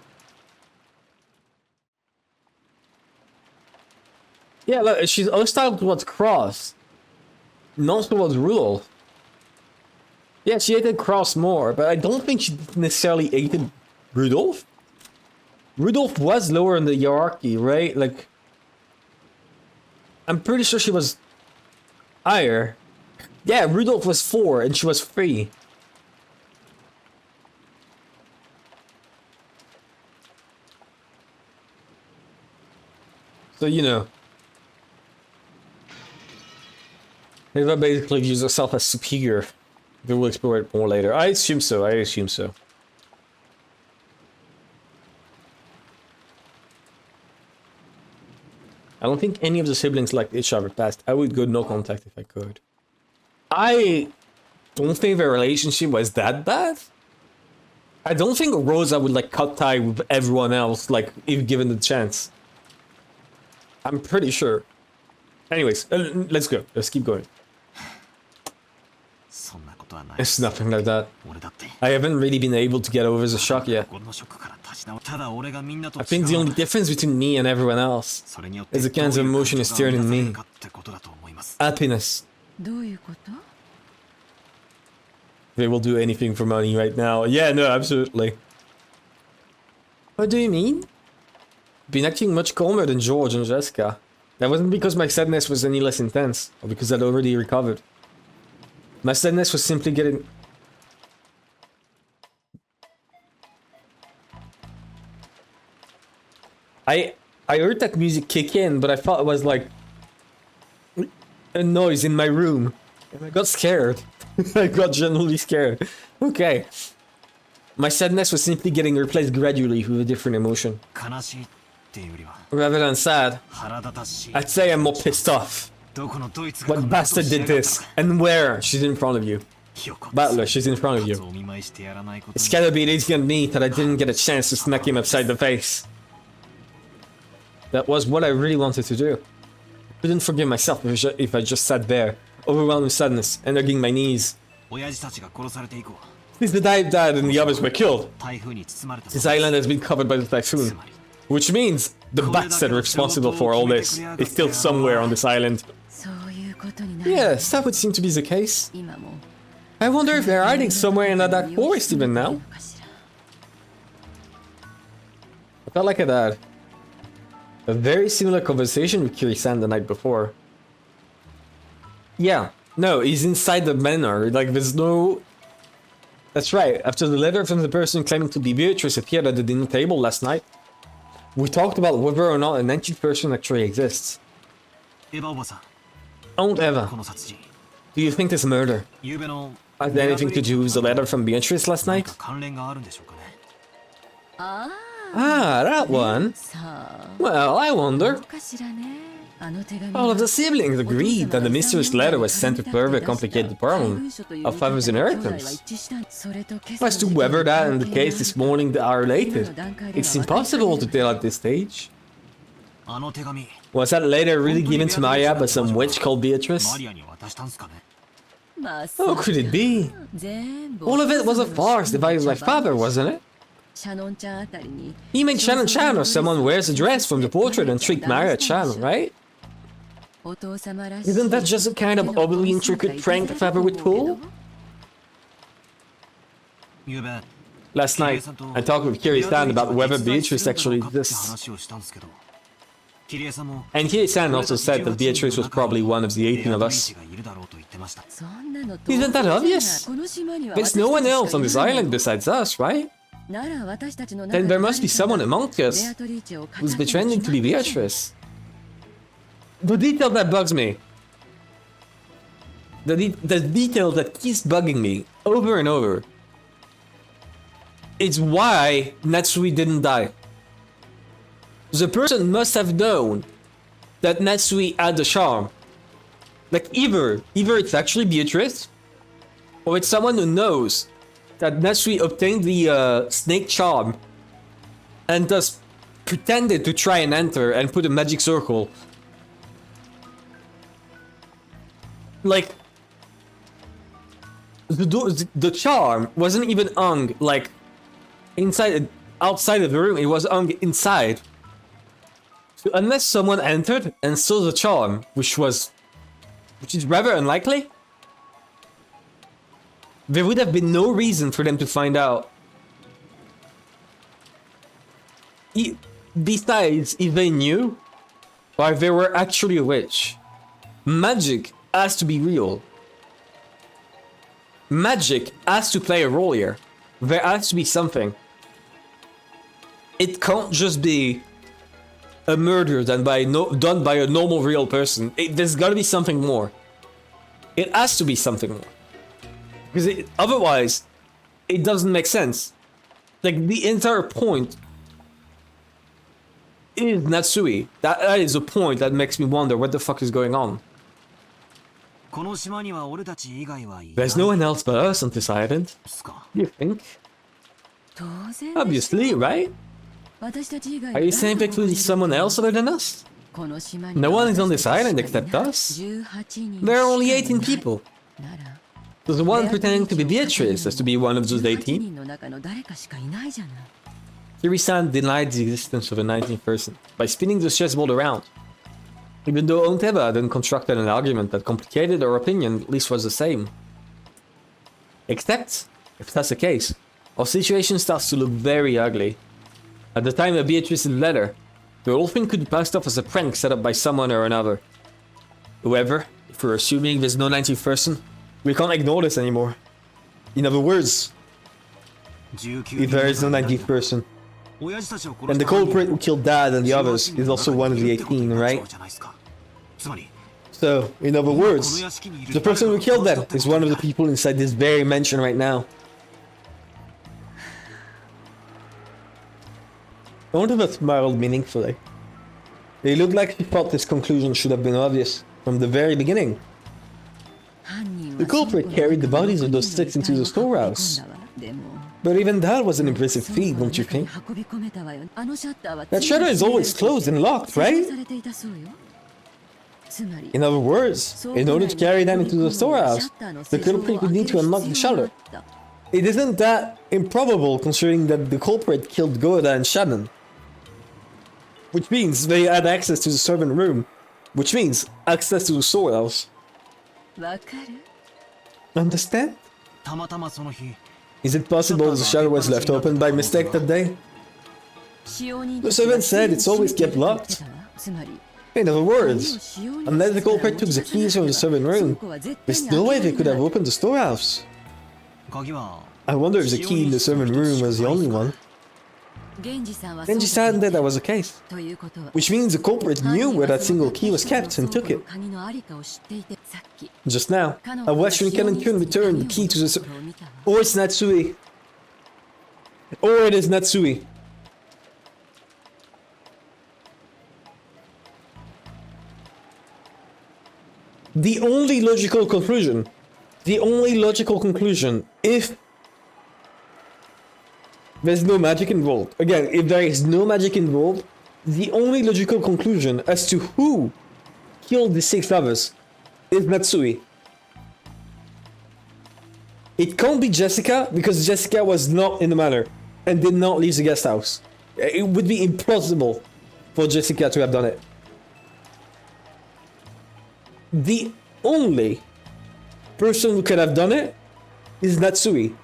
Yeah, look, she's hostile towards Cross. Not towards Rudolph. Yeah, she hated Cross more, but I don't think she necessarily hated Rudolph. Rudolph was lower in the hierarchy, right? Like, I'm pretty sure she was higher. Yeah, Rudolph was 4 and she was 3. So, you know. Eva basically views herself as superior. We will explore it more later. I assume so, I don't think any of the siblings liked each other past. I would go no contact if I could. I don't think their relationship was that bad. I don't think Rosa would like cut tie with everyone else, like, if given the chance. I'm pretty sure. Anyways, let's go. Let's keep going. It's nothing like that. I haven't really been able to get over the shock yet. I think the only difference between me and everyone else is the kinds of emotion is stirred in me. Happiness. They will do anything for money right now. Yeah, no, absolutely. What do you mean? Been acting much calmer than George and Jessica. That wasn't because my sadness was any less intense, or because I'd already recovered. My sadness was simply getting... I heard that music kick in, but I thought it was like... a noise in my room. And I got scared. I got genuinely scared. Okay. My sadness was simply getting replaced gradually with a different emotion. Rather than sad, I'd say I'm more pissed off. What bastard did this? And where? She's in front of you. Battler, she's in front of you. It's gotta be easy on me that I didn't get a chance to smack him upside the face. That was what I really wanted to do. I couldn't forgive myself if I just sat there, overwhelmed with sadness, and hugging my knees. Since the dad and the others were killed, this island has been covered by the typhoon. Which means the bats that are responsible for all this is still somewhere on this island. Yes, that would seem to be the case. I wonder if they're hiding somewhere in that forest even now. I felt like I had a very similar conversation with Kiri-san the night before. Yeah, no, he's inside the manor. Like, there's no... That's right, after the letter from the person claiming to be Beatrice appeared at the dinner table last night, we talked about whether or not an ancient person actually exists. Aunt Eva, do you think this murder had anything to do with the letter from Beatrice last night? Ah, that one. Well, I wonder. All of the siblings agreed that the mysterious letter was sent to further complicate the problem of father's inheritance. As to whether that and the case this morning are related, it's impossible to tell at this stage. Was that letter really given to Maya by some witch called Beatrice? How could it be? All of it was a farce devised by father, wasn't it? He made Shannon-chan, or someone wears a dress from the portrait and tricked Maria-chan, right? Isn't that just a kind of overly intricate prank if ever would pull? Last night, I talked with Kiri-san about whether Beatrice actually exists. And Kiri-san also said that Beatrice was probably one of the 18 of us. Isn't that obvious? There's no one else on this island besides us, right? Then there must be someone among us who's pretending to be Beatrice. The detail that bugs me. The detail that keeps bugging me over and over. It's why Natsui didn't die. The person must have known that Natsui had the charm. Like either it's actually Beatrice, or it's someone who knows that Natsui obtained the snake charm and thus pretended to try and enter and put a magic circle. Like the charm wasn't even hung like outside of the room, it was hung inside. So unless someone entered and saw the charm, which is rather unlikely, there would have been no reason for them to find out. Besides, if they knew, or if they were actually a witch, magic has to be real. Magic has to play a role here. There has to be something. It can't just be a murder done by a normal real person. There's gotta be something more. It has to be something more. Because otherwise, it doesn't make sense. Like, the entire point is Natsui. That is a point that makes me wonder what the fuck is going on. There's no one else but us on this island. You think? Obviously, right? Are you saying there could be someone else other than us? No one is on this island except us. There are only 18 people. So the one pretending to be Beatrice has to be one of those 18? Kiri-san denied the existence of a 19th person by spinning the chessboard around. Even though Onteva then constructed an argument that complicated her opinion, at least was the same. Except, if that's the case, our situation starts to look very ugly. At the time of Beatrice's letter, the whole thing could be passed off as a prank set up by someone or another. However, if we're assuming there's no 19th person, we can't ignore this anymore. In other words, if there is no 19th person, and the culprit who killed Dad and the others is also one of the 18, right? So, in other words, the person who killed them is one of the people inside this very mansion right now. Onteva smiled meaningfully. It looked like she thought this conclusion should have been obvious from the very beginning. The culprit carried the bodies of those 6 into the storehouse. But even that was an impressive feat, don't you think? That shutter is always closed and locked, right? In other words, in order to carry them into the storehouse, the culprit would need to unlock the shutter. It isn't that improbable considering that the culprit killed Goda and Shannon. Which means they had access to the servant room, which means access to the storehouse. Understand? Is it possible the shutter was left open by mistake that day? The servant said it's always kept locked. In other words, unless the culprit took the keys from the servant room, there's no way they could have opened the storehouse. I wonder if the key in the servant room was the only one. Genji-san said that was the case, which means the culprit knew where that single key was kept and took it. Just now, I watched Rinken return the key to the or it's Natsui. Or it is Natsui. The only logical conclusion, if there's no magic involved. Again, if there is no magic involved, the only logical conclusion as to who killed the 6 others is Natsui. It can't be Jessica, because Jessica was not in the matter. and did not leave the guest house. It would be impossible for Jessica to have done it. The only person who could have done it is Natsui.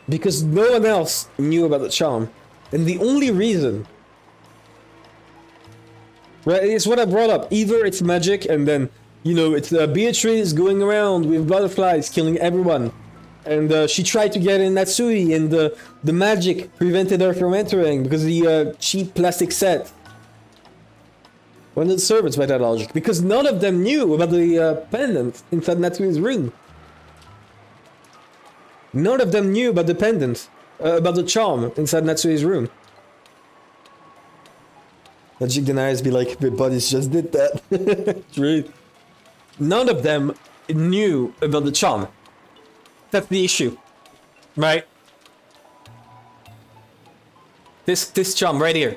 Because no one else knew about the charm. And the only reason... Right, it's what I brought up. Either it's magic and then, you know, it's Beatrice going around with butterflies killing everyone. And she tried to get in Natsui and the magic prevented her from entering because of the cheap plastic set. One of the servants by that logic. Because none of them knew about the pendant inside Natsui's room. None of them knew about the pendant, about the charm inside Natsui's room. Logic deniers be like, my buddies just did that. True. None of them knew about the charm. That's the issue. Right? This charm right here.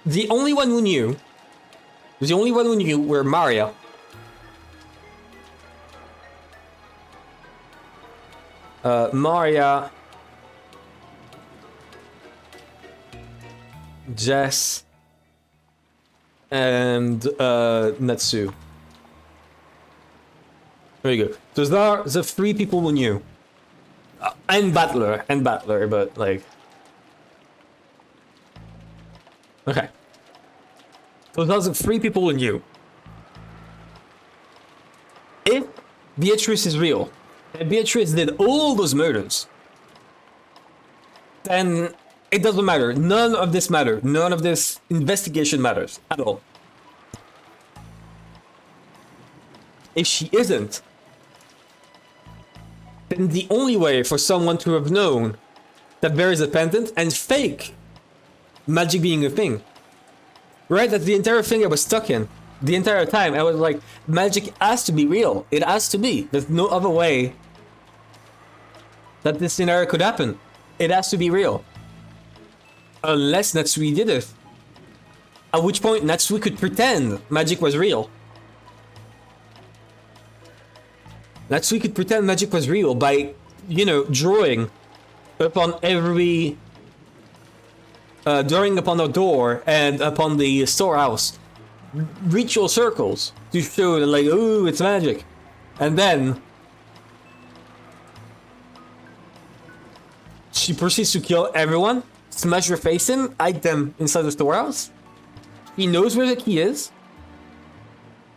The only one who knew were Maria. Maria, Jess, and Natsu. There you go. Those are the three people who knew. And Battler, but like... Okay. Those are the three people who knew. If Beatrice is real, and Beatrice did all those murders, then it doesn't matter. None of this matters. None of this investigation matters at all. If she isn't, then the only way for someone to have known that there is a pendant and fake magic being a thing, right? That's the entire thing I was stuck in. The entire time I was like, magic has to be real. It has to be. There's no other way that this scenario could happen. It has to be real. Unless Natsui did it. At which point Natsui could pretend magic was real. Natsui could pretend magic was real by, you know, drawing upon every... drawing upon the door and upon the storehouse. Ritual circles to show that, like, ooh, it's magic. And then she proceeds to kill everyone, smash their face in, hide them inside the storehouse. He knows where the key is.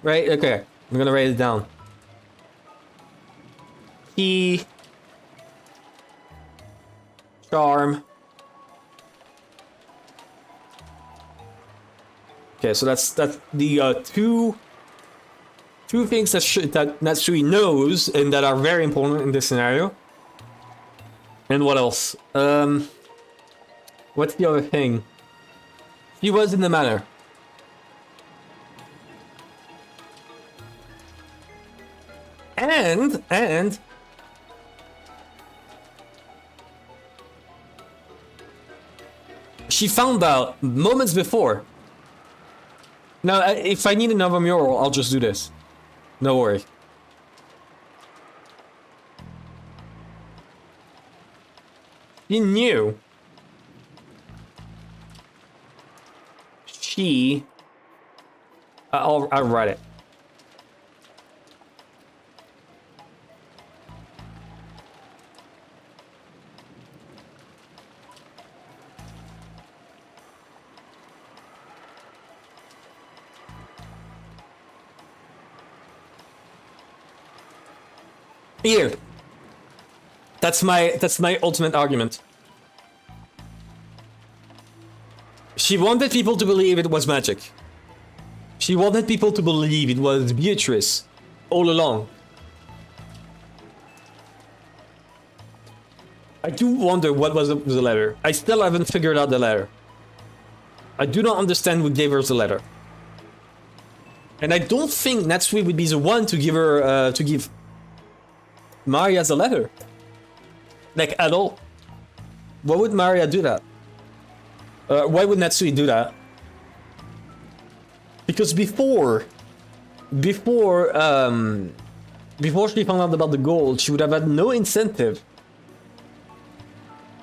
Right? Okay. I'm gonna write it down. Key. Charm. Okay, so that's the two things that Natsui knows and that are very important in this scenario. And what else? What's the other thing? He was in the manor. And she found out moments before. Now, if I need another mural, I'll just do this. No worry. She knew. I'll write it. Here. That's my ultimate argument. She wanted people to believe it was magic. She wanted people to believe it was Beatrice all along. I do wonder what was the letter. I still haven't figured out the letter. I do not understand who gave her the letter. And I don't think Natsui would be the one to give her to give Maria the letter. Like, at all. Why would Maria do that? Why would Natsui do that? Because before before she found out about the gold, she would have had no incentive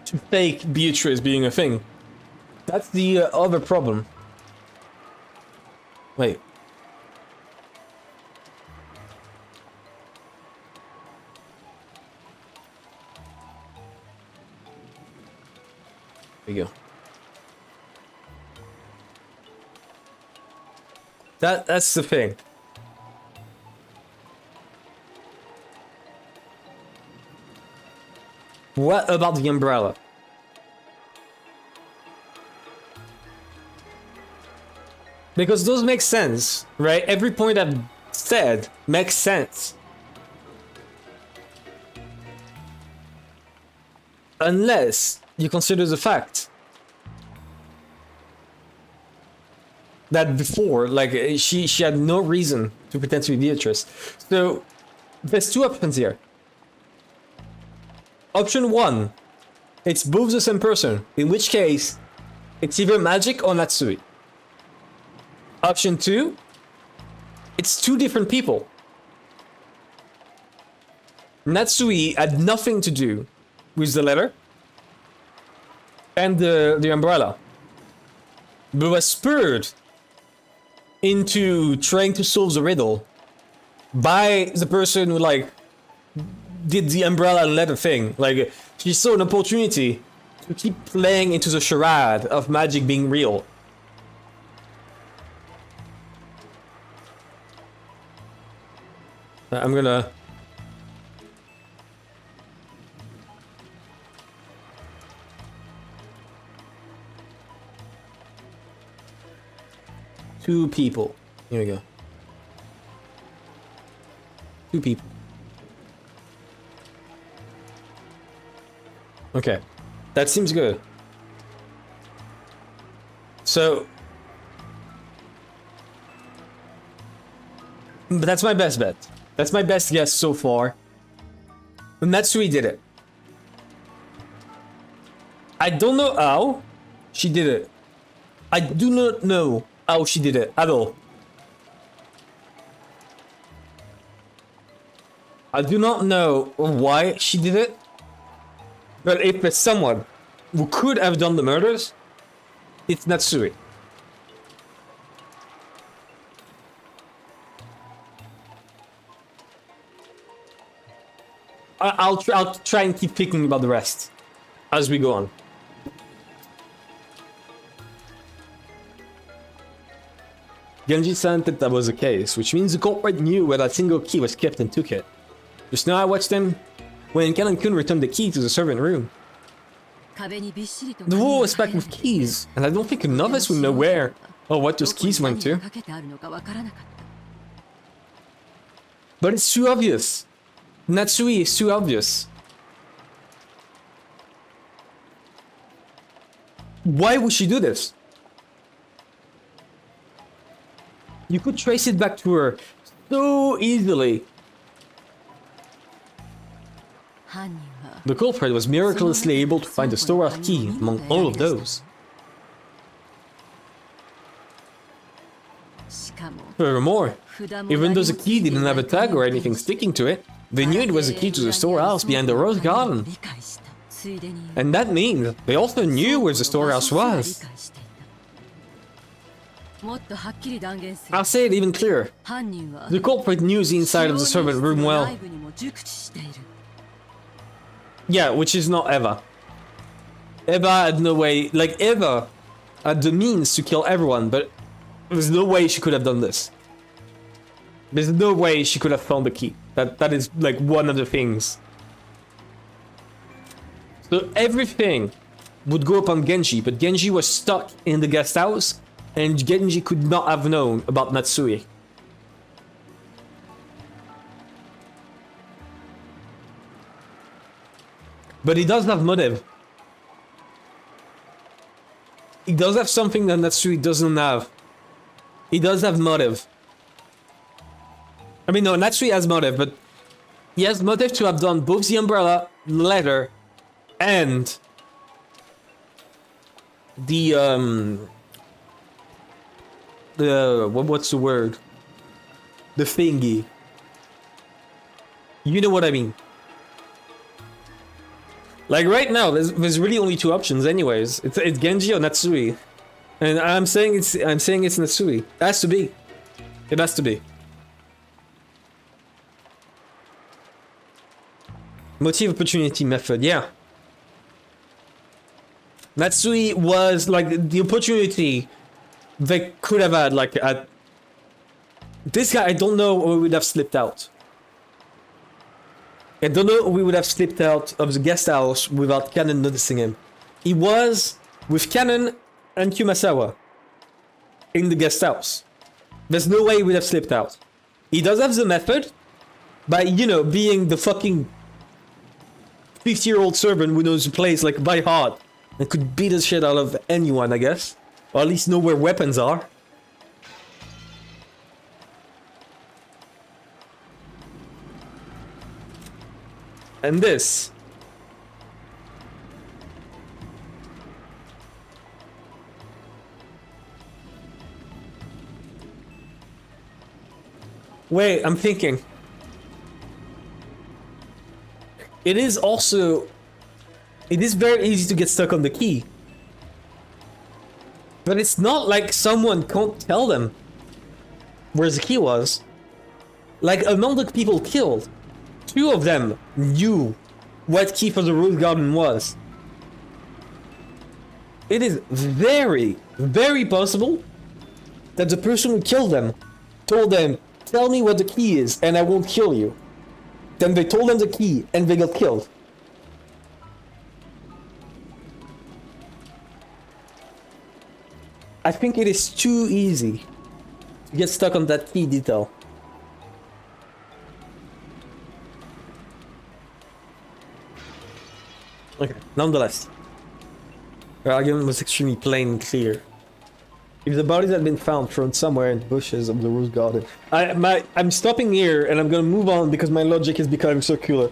to fake Beatrice being a thing. That's the other problem. Wait. There you go. That's the thing. What about the umbrella? Because those make sense, right? Every point I've said makes sense. Unless you consider the fact that before, like, she had no reason to pretend to be Beatrice. So, there's two options here. Option one, it's both the same person, in which case, it's either magic or Natsui. Option two, it's two different people. Natsui had nothing to do with the letter and the umbrella, but was spurred into trying to solve the riddle by the person who, like, did the umbrella and letter thing. Like, she saw an opportunity to keep playing into the charade of magic being real. I'm gonna... Two people. Here we go. Two people. Okay. That seems good. So... But that's my best bet. That's my best guess so far. And Natsui did it. I don't know how she did it. I do not know how she did it at all. I do not know why she did it. But if there's someone who could have done the murders, it's Natsui. I'll try and keep thinking about the rest as we go on. Genji said that was the case, which means the culprit knew where that single key was kept and took it. Just now I watched him when Kenan-kun returned the key to the servant room. The wall was packed with keys, and I don't think a novice would know where or what those keys went to. But it's too obvious. Natsui is too obvious. Why would she do this? You could trace it back to her so easily. The culprit was miraculously able to find the storehouse key among all of those. Furthermore, even though the key didn't have a tag or anything sticking to it, they knew it was the key to the storehouse behind the rose garden. And that means they also knew where the storehouse was. I'll say it even clearer. The culprit knew the inside of the servant room well. Yeah, which is not Eva. Eva had no way, like, Eva had the means to kill everyone, but there's no way she could have done this. There's no way she could have found the key. That is, like, one of the things. So everything would go upon Genji, but Genji was stuck in the guest house, and Genji could not have known about Natsui. But he does have motive. He does have something that Natsui doesn't have. He does have motive. I mean, no, Natsui has motive, but he has motive to have done both the umbrella, letter, and what's the word? The thingy. You know what I mean. Like right now, there's really only two options anyways. It's Genji or Natsui. And I'm saying it's Natsui. It has to be. It has to be. Motive opportunity method, yeah. Natsui was like the opportunity they could have had, like at this guy. I don't know who would have slipped out. I don't know we would have slipped out of the guest house without Kanon noticing him. He was with Kanon and Kumasawa in the guest house. There's no way he would have slipped out. He does have the method by, you know, being the fucking 50-year-old servant who knows the place like by heart and could beat the shit out of anyone, I guess. Or at least know where weapons are. And this. Wait, I'm thinking. It is very easy to get stuck on the key. But it's not like someone can't tell them where the key was. Like among the people killed, 2 of them knew what key for the Rose Garden was. It is very, very possible that the person who killed them told them, "Tell me what the key is and I won't kill you." Then they told them the key and they got killed. I think it is too easy to get stuck on that key detail. Okay, nonetheless. The argument was extremely plain and clear. If the bodies had been found thrown somewhere in the bushes of the Rose Garden... I'm stopping here and I'm gonna move on because my logic is becoming circular.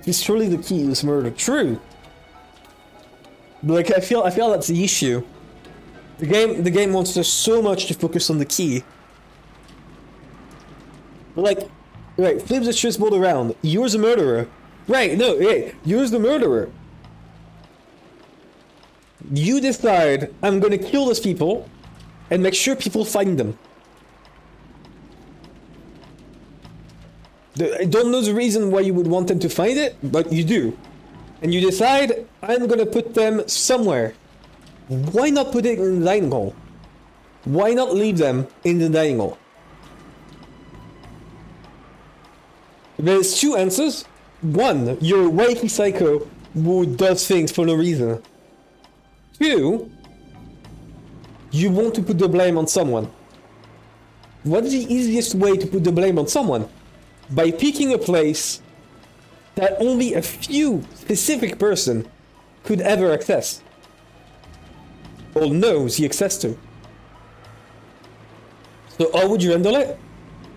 It's surely the key to this murder. True! Like, I feel that's the issue. The game wants us so much to focus on the key. Like, right, flip the chessboard around. You're the murderer. Right, no, hey, you're the murderer. You decide, I'm gonna kill those people and make sure people find them. I don't know the reason why you would want them to find it, but you do. And you decide, I'm gonna put them somewhere. Why not put it in the dining hall? Why not leave them in the dining hall? There's 2 answers. 1, you're a wacky psycho who does things for no reason. 2, you want to put the blame on someone. What's the easiest way to put the blame on someone? By picking a place that only a few specific person could ever access. Or knows the access to. So how would you handle it?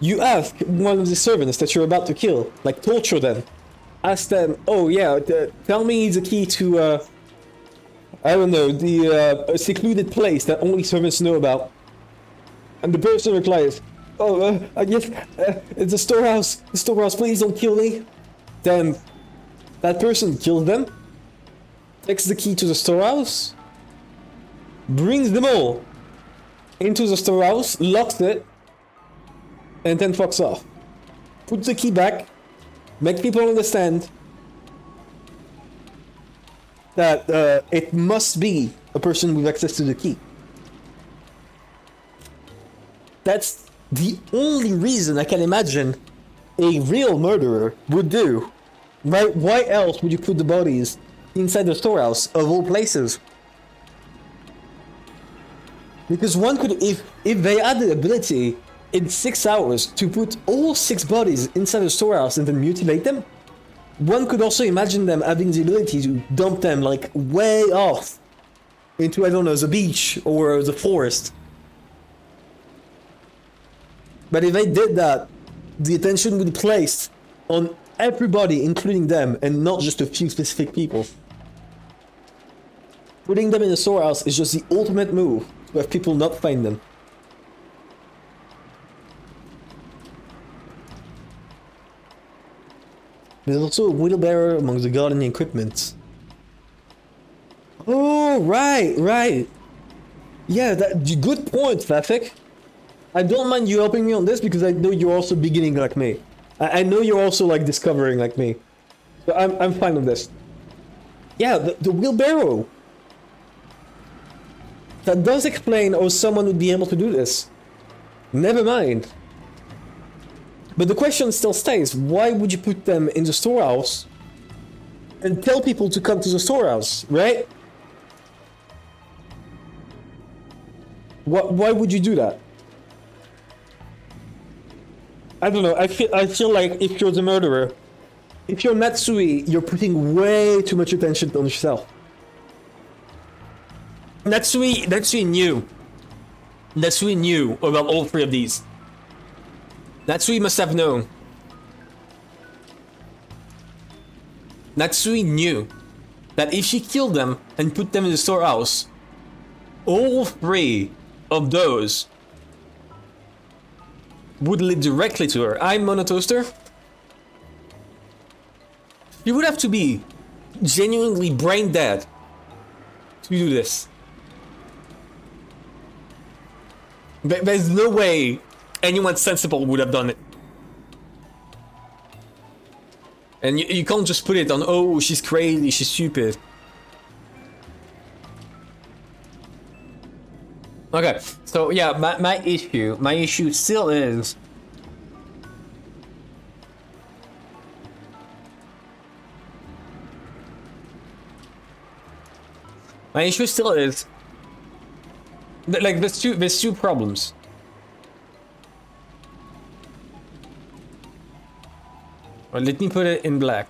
You ask one of the servants that you're about to kill, like torture them. Ask them, oh yeah, tell me the key to, I don't know, the secluded place that only servants know about. And the person replies, oh, I guess, it's a storehouse. The storehouse, please don't kill me. Then, that person kills them, takes the key to the storehouse, brings them all into the storehouse, locks it, and then fucks off. Puts the key back, make people understand that it must be a person with access to the key. That's the only reason I can imagine a real murderer would do. Right? Why else would you put the bodies inside the storehouse of all places? Because one could, if they had the ability in 6 hours to put all 6 bodies inside the storehouse and then mutilate them, one could also imagine them having the ability to dump them like way off into, I don't know, the beach or the forest. But if they did that, the attention would be placed on everybody, including them, and not just a few specific people. Putting them in the storehouse is just the ultimate move to have people not find them. There's also a wheelbarrow among the gardening equipment. Oh, right. Yeah, good point, Vafik. I don't mind you helping me on this because I know you're also beginning like me. I know you're also like discovering like me. So I'm fine with this. Yeah, the wheelbarrow. That does explain how someone would be able to do this. Never mind. But the question still stays, why would you put them in the storehouse and tell people to come to the storehouse, right? Why would you do that? I don't know, I feel like if you're the murderer, if you're Natsui, you're putting way too much attention on yourself. Natsui knew about all three of these. Natsui must have known. Natsui knew that if she killed them and put them in the storehouse, all three of those would lead directly to her. I'm Monotoaster. You would have to be genuinely brain dead to do this. There's no way anyone sensible would have done it. And you can't just put it on, oh, she's crazy, she's stupid. Okay, so yeah, my issue still is... My issue still is... Like, there's two problems. Well, let me put it in black.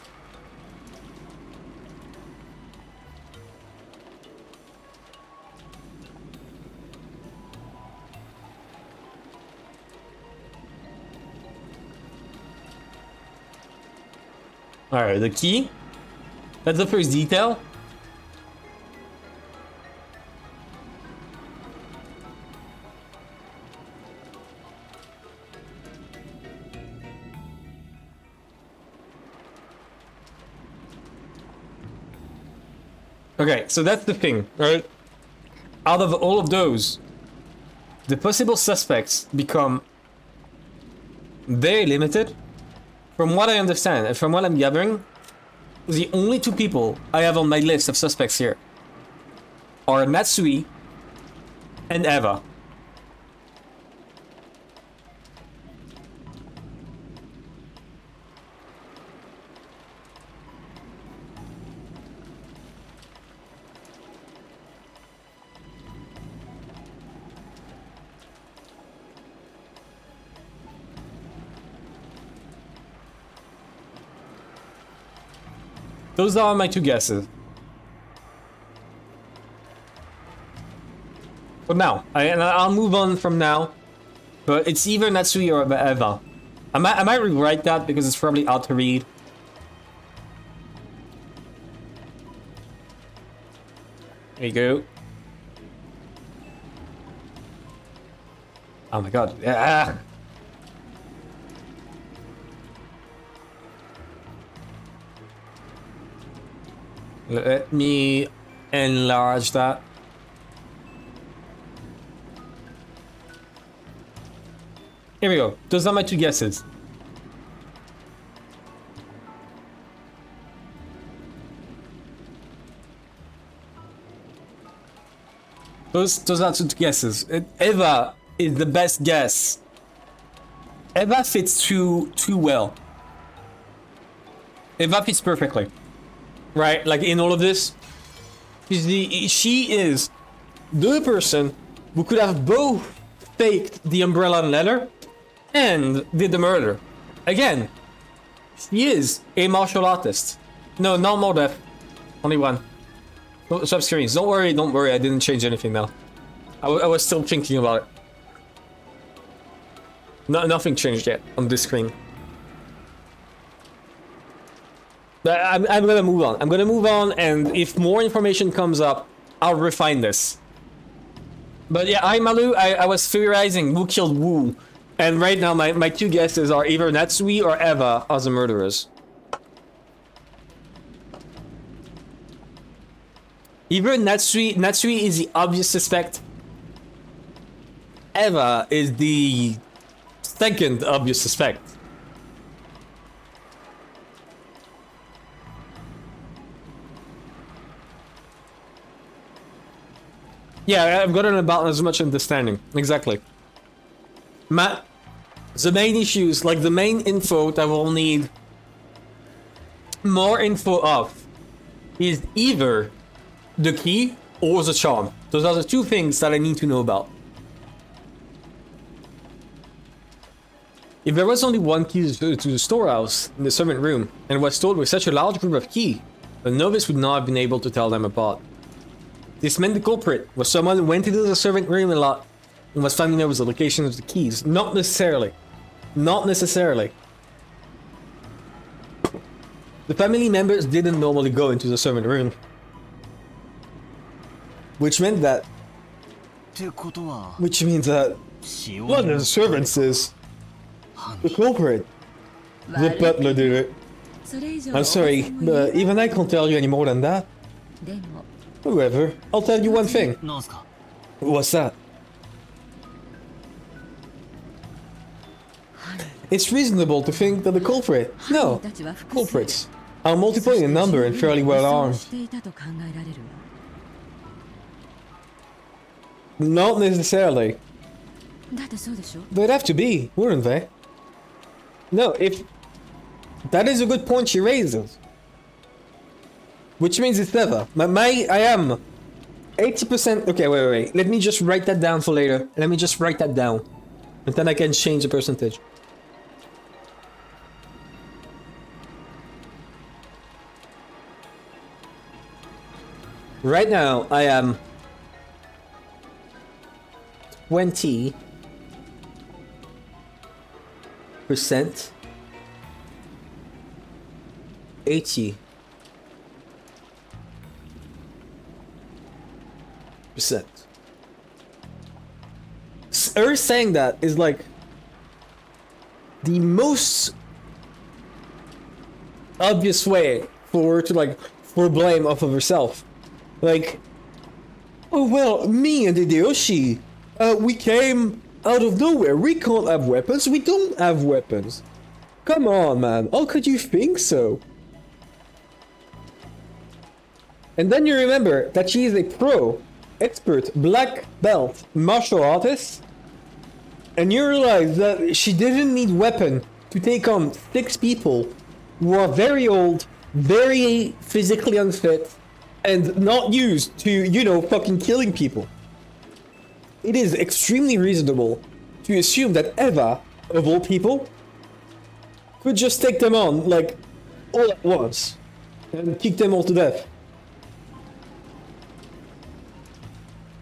Alright, the key. That's the first detail. Okay, so that's the thing, right? Out of all of those, the possible suspects become very limited. From what I understand, and from what I'm gathering, the only two people I have on my list of suspects here are Natsui and Eva. Those are my two guesses. For now, I'll move on from now. But it's either Natsui or Eva. I might rewrite that because it's probably hard to read. There you go. Oh my god. Ah. Let me enlarge that. Here we go. Those are my two guesses. Those are two guesses. Eva is the best guess. Eva fits too well. Eva fits perfectly. Right, like in all of this, she is the person who could have both faked the umbrella letter and did the murder. Again, she is a martial artist. No, not more death. Only one. Stop screaming. Don't worry, I didn't change anything now. I was still thinking about it. Nothing changed yet on this screen. I'm gonna move on. I'm gonna move on, and if more information comes up, I'll refine this. But yeah, Malu, I was theorizing who killed Wu, and right now my two guesses are either Natsui or Eva as the murderers. Either Natsui is the obvious suspect. Eva is the second obvious suspect. Yeah, I've gotten about as much understanding. Exactly. The main issues, like the main info that we'll need more info of, is either the key or the charm. Those are the two things that I need to know about. If there was only one key to the storehouse in the servant room, and was stored with such a large group of keys, a novice would not have been able to tell them apart. This meant the culprit was someone who went into the servant room a lot and was familiar with the location of the keys. Not necessarily. Not necessarily. The family members didn't normally go into the servant room. Which meant that... Which means that... one of the servants is... the culprit. The butler did it. I'm sorry, but even I can't tell you any more than that. However, I'll tell you one thing. What's that? It's reasonable to think that the culprit, no, culprits, are multiple in number and fairly well armed. Not necessarily. They'd have to be, wouldn't they? No, if... that is a good point she raises. Which means it's never. I am 80%... Okay, wait. Let me just write that down for later. Let me just write that down. And then I can change the percentage. Right now, I am 20% 80%. Her saying that is like the most obvious way for her to like for blame off of herself. Like, oh well, me and Hideyoshi, we came out of nowhere. We can't have weapons. We don't have weapons. Come on, man. How could you think so? And then you remember that she is a pro, expert, black belt martial artist. And you realize that she didn't need weapon to take on 6 people who are very old, very physically unfit, and not used to, you know, fucking killing people. It is extremely reasonable to assume that Eva, of all people, could just take them on, like, all at once, and kick them all to death.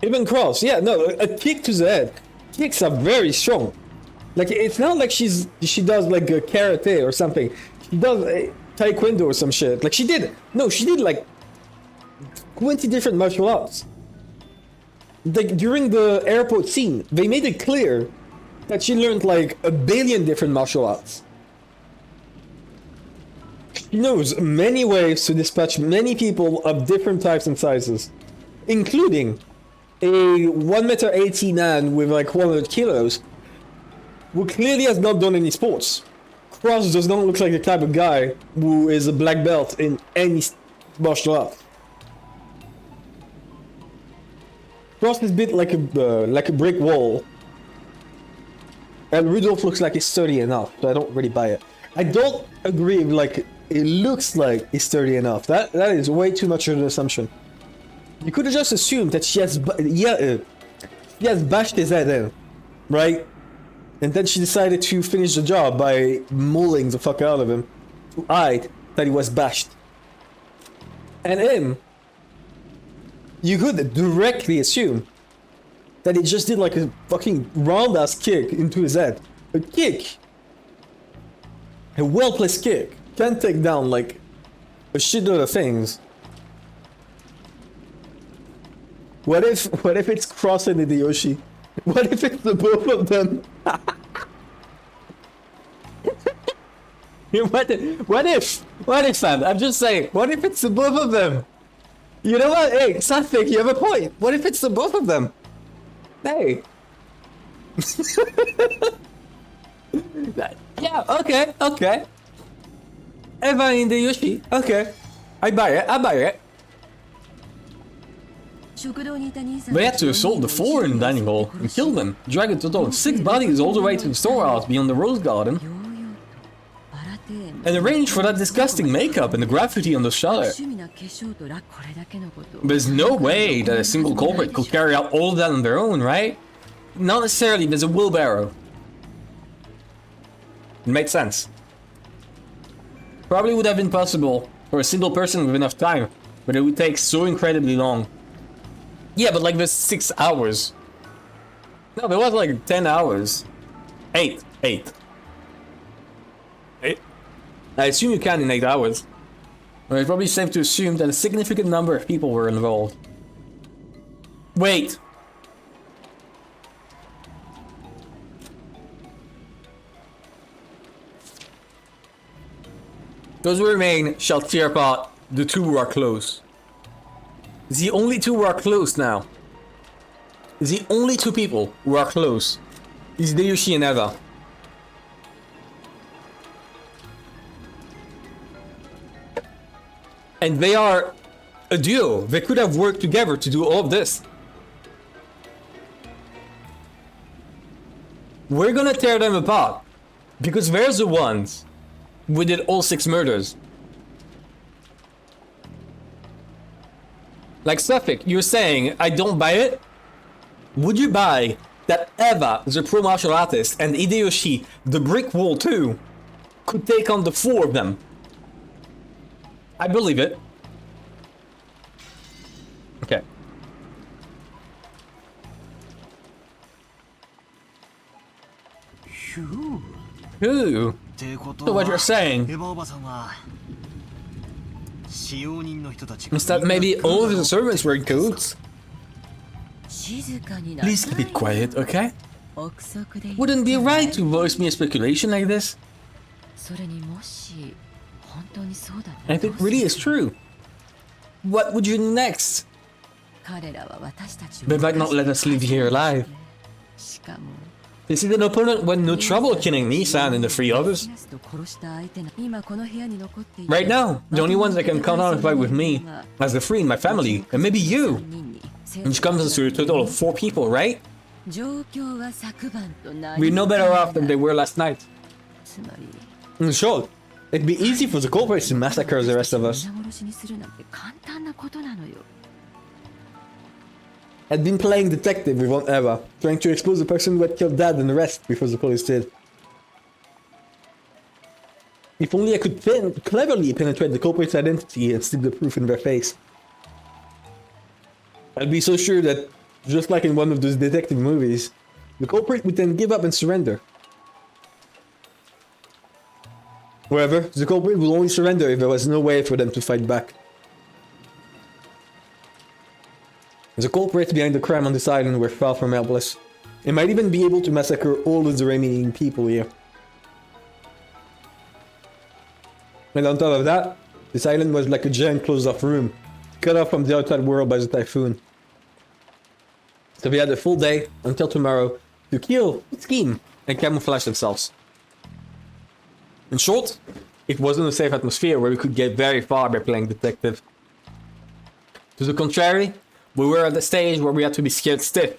Even Cross, yeah, no, a kick to the head. Kicks are very strong. Like, it's not like she does like a karate or something. She does a taekwondo or some shit. Like she did like 20 different martial arts. Like during the airport scene, they made it clear that she learned like a billion different martial arts. She knows many ways to dispatch many people of different types and sizes, including a 1m80 man with like 100 kilos who clearly has not done any sports. Cross does not look like the type of guy who is a black belt in any martial art. Cross is a bit like a brick wall, and Rudolph looks like he's sturdy enough, so I don't really buy it. I don't agree with like it looks like he's sturdy enough. That is way too much of an assumption. You could have just assumed that she has bashed his head in, right? And then she decided to finish the job by mauling the fuck out of him to hide that he was bashed. And him, you could directly assume that he just did like a fucking round-ass kick into his head. A kick! A well-placed kick can take down like a shitload of things. What if it's Cross and Hideyoshi? What if it's the both of them? What if, fam? I'm just saying, what if it's the both of them? You know what? Hey, Safik, you have a point. What if it's the both of them? Hey. Yeah, okay, okay. Eva and Yoshi, okay. I buy it. They had to assault the four in the dining hall and kill them, drag a total of 6 bodies all the way to the storehouse beyond the rose garden, and arrange for that disgusting makeup and the graffiti on the shutter. There's no way that a single culprit could carry out all of that on their own, right? Not necessarily, there's a wheelbarrow. It makes sense. Probably would have been possible for a single person with enough time, but it would take so incredibly long. Yeah, but like there's 6 hours. No, there was like 10 hours. 8. I assume you can in 8 hours. But it's probably safe to assume that a significant number of people were involved. Wait. Those who remain shall tear apart the 2 who are close. The only 2 who are close now. The only 2 people who are close is Hideyoshi and Eva. And they are a duo. They could have worked together to do all of this. We're gonna tear them apart. Because they're the ones who did all 6 murders. Like Suffolk, you're saying, I don't buy it? Would you buy that Eva, the pro martial artist, and Hideyoshi, the brick wall too, could take on the 4 of them? I believe it. Okay. Who? So what you're saying is that maybe all of the servants were in cahoots? Please keep it quiet, okay? Wouldn't it be right to voice me a speculation like this? And if it really is true, what would you do next? They might not let us leave here alive. This is an opponent with no trouble killing Nissan and the 3 others. Right now, the only ones that can count on to fight with me are the 3 in my family, and maybe you. Which comes to a total of 4 people, right? We're no better off than they were last night. In short, it'd be easy for the culprits to massacre the rest of us. I'd been playing detective with Aunt Eva, trying to expose the person who had killed Dad and the rest before the police did. If only I could cleverly penetrate the culprit's identity and stick the proof in their face. I'd be so sure that, just like in one of those detective movies, the culprit would then give up and surrender. However, the culprit will only surrender if there was no way for them to fight back. The culprits behind the crime on this island were far from helpless. They might even be able to massacre all of the remaining people here. And on top of that, this island was like a giant closed-off room, cut off from the outside world by the typhoon. So we had a full day until tomorrow to kill, scheme, and camouflage themselves. In short, it wasn't a safe atmosphere where we could get very far by playing detective. To the contrary, we were at the stage where we had to be scared stiff,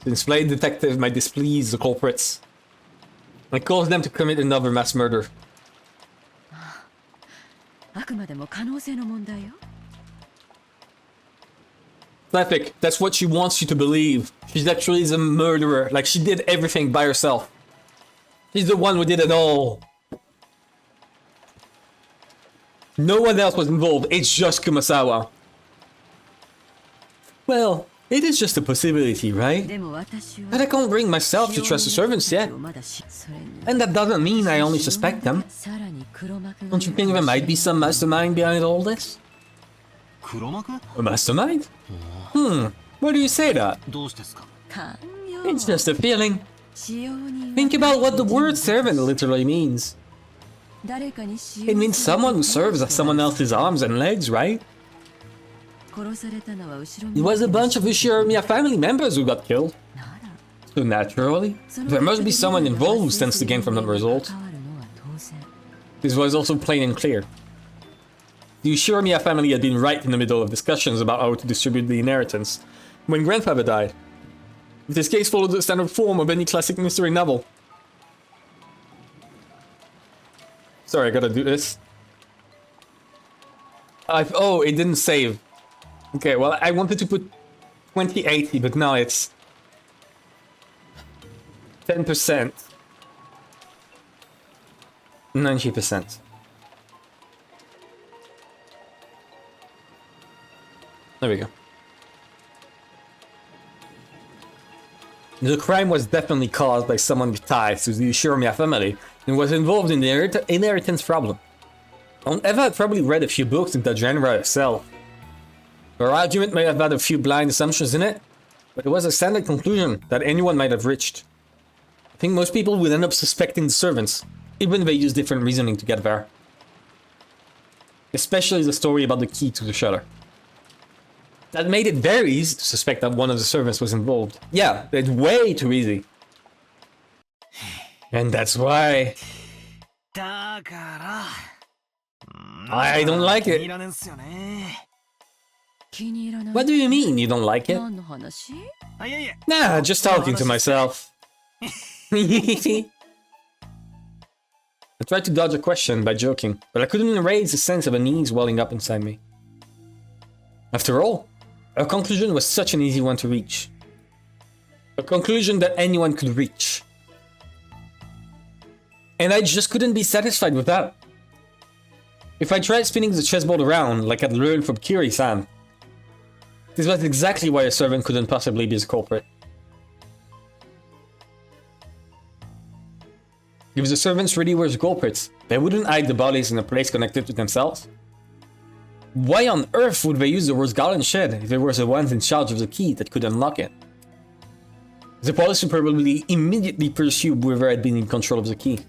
since playing detective might displease the culprits and cause them to commit another mass murder. Epic, that's what she wants you to believe. She's actually the murderer, like she did everything by herself. She's the one who did it all. No one else was involved, it's just Kumasawa. Well, it is just a possibility, right? But I can't bring myself to trust the servants yet. And that doesn't mean I only suspect them. Don't you think there might be some mastermind behind all this? A mastermind? Why do you say that? It's just a feeling. Think about what the word servant literally means. It means someone who serves as someone else's arms and legs, right? It was a bunch of Ushiramiya family members who got killed. So naturally, there must be someone involved who stands to gain from the result. This was also plain and clear. The Ushiramiya family had been right in the middle of discussions about how to distribute the inheritance when grandfather died. This case followed the standard form of any classic mystery novel. Sorry, I gotta do this. Oh, it didn't save. Okay, well, I wanted to put 2080, but now it's 10%. 90%. There we go. The crime was definitely caused by someone with ties to the Ushiramiya family and was involved in the inheritance problem. Eva had probably read a few books in that genre herself. Her argument may have had a few blind assumptions in it, but it was a standard conclusion that anyone might have reached. I think most people would end up suspecting the servants, even if they use different reasoning to get there. Especially the story about the key to the shutter. That made it very easy to suspect that one of the servants was involved. Yeah, it's way too easy. And that's why... I don't like it. What do you mean you don't like it? Nah, just talking to myself. I tried to dodge a question by joking, but I couldn't erase the sense of unease welling up inside me. After all, our conclusion was such an easy one to reach. A conclusion that anyone could reach. And I just couldn't be satisfied with that. If I tried spinning the chessboard around, like I'd learned from Kiri-san, this was exactly why a servant couldn't possibly be the culprit. If the servants really were the culprits, they wouldn't hide the bodies in a place connected to themselves. Why on earth would they use the Rose Garden shed if they were the ones in charge of the key that could unlock it? The police would probably immediately pursue whoever had been in control of the key.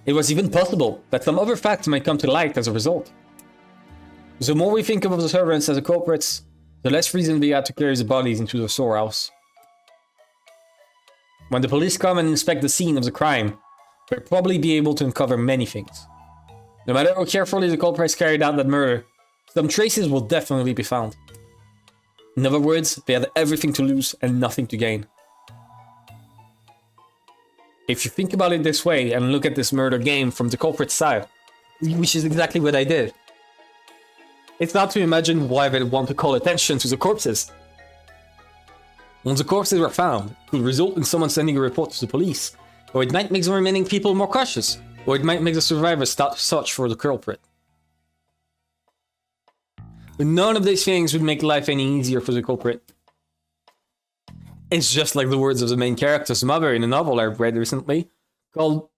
It was even possible that some other facts might come to light as a result. The more we think of the servants as the culprits, the less reason we had to carry the bodies into the storehouse. When the police come and inspect the scene of the crime, they'll probably be able to uncover many things. No matter how carefully the culprits carried out that murder, some traces will definitely be found. In other words, they had everything to lose and nothing to gain. If you think about it this way and look at this murder game from the culprit's side, which is exactly what I did, it's not to imagine why they'd want to call attention to the corpses. Once the corpses were found, it could result in someone sending a report to the police, or it might make the remaining people more cautious, or it might make the survivors start to search for the culprit. But none of these things would make life any easier for the culprit. It's just like the words of the main character's mother in a novel I read recently, called...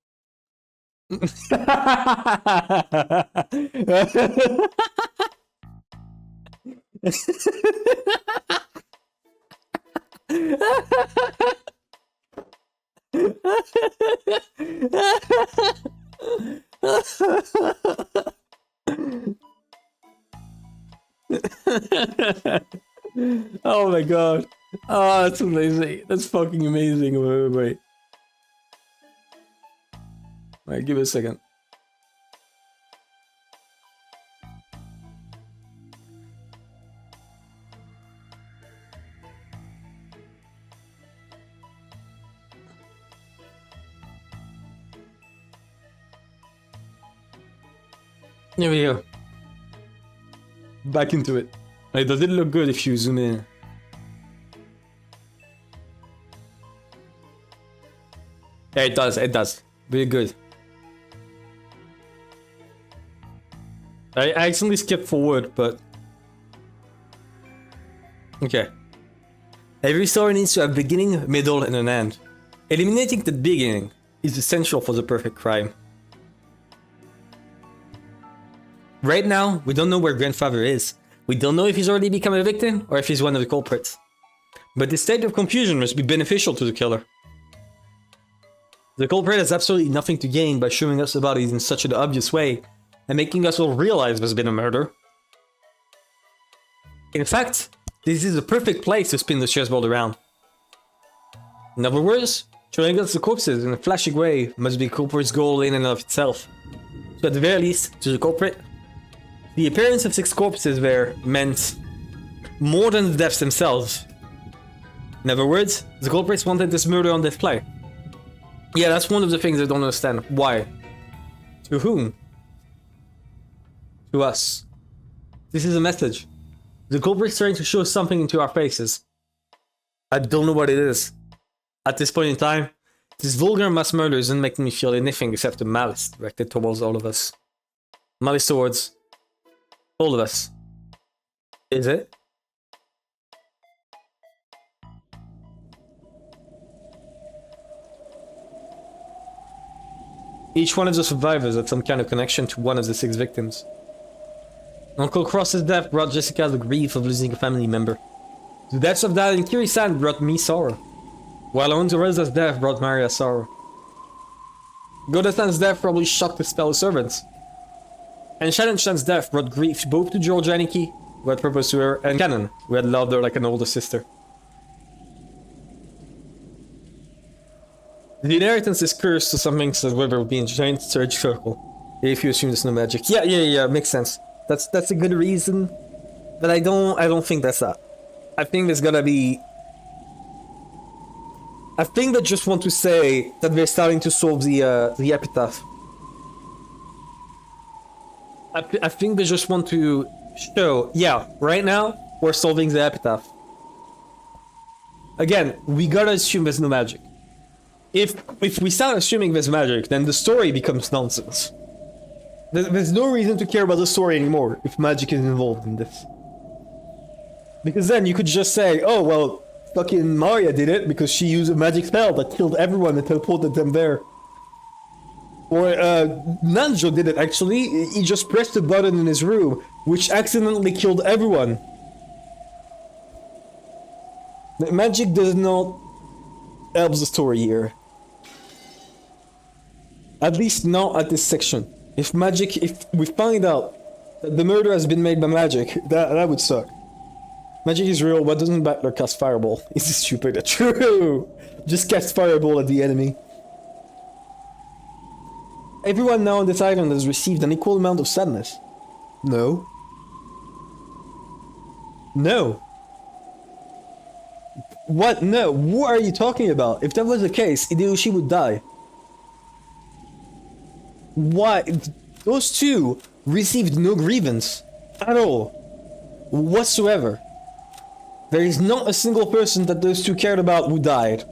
Oh my god. Oh, that's amazing. That's fucking amazing. Wait. Alright, give it a second. There we go. Back into it. Like, does it look good if you zoom in? Yeah, it does. Very good. I accidentally skipped forward, but... Okay. Every story needs to have a beginning, middle, and an end. Eliminating the beginning is essential for the perfect crime. Right now, we don't know where grandfather is. We don't know if he's already become a victim or if he's one of the culprits. But this state of confusion must be beneficial to the killer. The culprit has absolutely nothing to gain by showing us the bodies in such an obvious way and making us all realize there's been a murder. In fact, this is a perfect place to spin the chessboard around. In other words, showing us the corpses in a flashy way must be the culprit's goal in and of itself. So at the very least, to the culprit, the appearance of 6 corpses there meant more than the deaths themselves. In other words, the culprits wanted this murder on display. Yeah, that's one of the things I don't understand. Why? To whom? To us. This is a message. The culprit's trying to show something into our faces. I don't know what it is. At this point in time, this vulgar mass murder isn't making me feel anything except the malice directed towards all of us. Malice towards all of us. Is it? Each one of the survivors had some kind of connection to one of the 6 victims. Uncle Cross's death brought Jessica the grief of losing a family member. The deaths of Dad and Kiri-san brought me sorrow, while Aunt Teresa's death brought Maria sorrow. Goda-san's death probably shocked his fellow servants. And Shannon-chan's death brought grief both to George Aniki, who had proposed to her, and Cannon, who had loved her like an older sister. The inheritance is cursed to some things that whether it would be in a giant search circle, if you assume there's no magic. Yeah, makes sense. That's a good reason, but I don't think that's that. I think there's gonna be. I think they just want to say that they're starting to solve the epitaph. I think they just want to show, yeah, right now we're solving the epitaph. Again, we gotta assume there's no magic. If we start assuming there's magic, then the story becomes nonsense. There's no reason to care about the story anymore if magic is involved in this. Because then you could just say, oh well, fucking Maria did it because she used a magic spell that killed everyone and teleported them there. Or Nanjo did it actually, he just pressed a button in his room, which accidentally killed everyone. Magic does not help the story here. At least not at this section. If we find out that the murder has been made by magic, that would suck. Magic is real, but doesn't Battler cast Fireball? Is this stupid? True! Just cast Fireball at the enemy. Everyone now on this island has received an equal amount of sadness. No. No. What? No. What are you talking about? If that was the case, Hideyoshi would die. Why? Those 2 received no grievance. At all. Whatsoever. There is not a single person that those 2 cared about who died.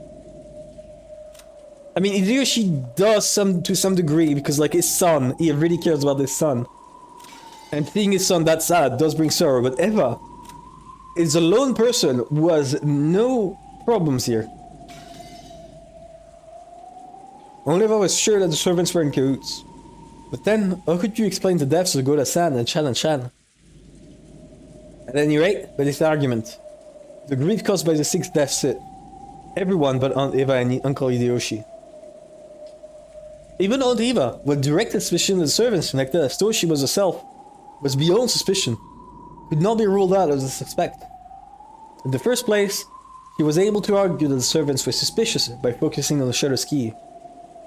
I mean, Hideyoshi does to some degree, because like his son, he really cares about his son. And seeing his son that sad does bring sorrow, but Eva is a lone person who has no problems here. Only if I was sure that the servants were in cahoots. But then, how could you explain the deaths of Goda-san and Shan? At any rate, by this argument, the grief caused by the 6 deaths hit everyone but Aunt Eva and Uncle Hideyoshi. Even Aunt Eva, with direct suspicion of the servants connected as though she was herself, was beyond suspicion, could not be ruled out as a suspect. In the first place, she was able to argue that the servants were suspicious by focusing on the Shadow's key.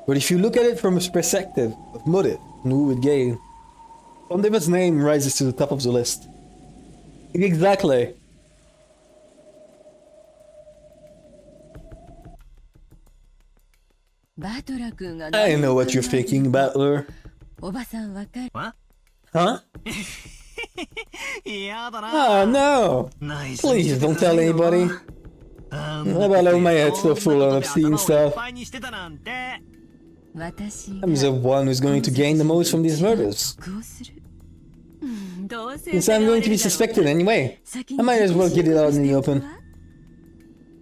But if you look at it from a perspective of motive and who would gain, Aunt Eva's name rises to the top of the list. Exactly. I know what you're thinking, Battler. What? Huh? Oh no! Please don't tell anybody. About all my head's so full of obscene stuff. I'm the one who's going to gain the most from these murders. Since I'm going to be suspected anyway, I might as well get it out in the open.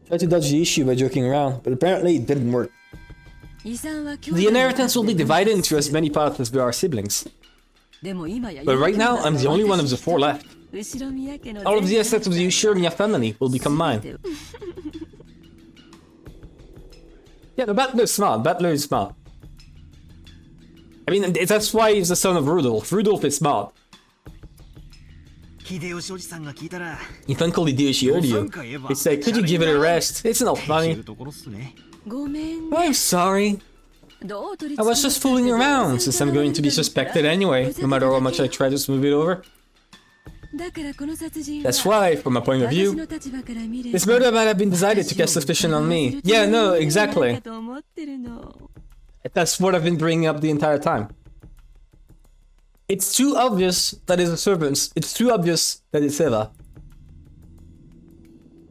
Tried to dodge the issue by joking around, but apparently it didn't work. The inheritance will be divided into as many parts as there are siblings. But right now, I'm the only one of the 4 left. All of the assets of the Ushirmiya family will become mine. Yeah, the Battler's smart. Battler is smart. I mean, that's why he's the son of Rudolph. Rudolph is smart. If Uncle Hideyoshi heard you, he'd say, could you give it a rest? It's not funny. I'm sorry. I was just fooling around, since I'm going to be suspected anyway, no matter how much I try to smooth it over. That's why, from my point of view, this murder might have been decided to cast suspicion on me. Yeah, no, exactly. That's what I've been bringing up the entire time. It's too obvious that it's a servant. It's too obvious that it's Eva.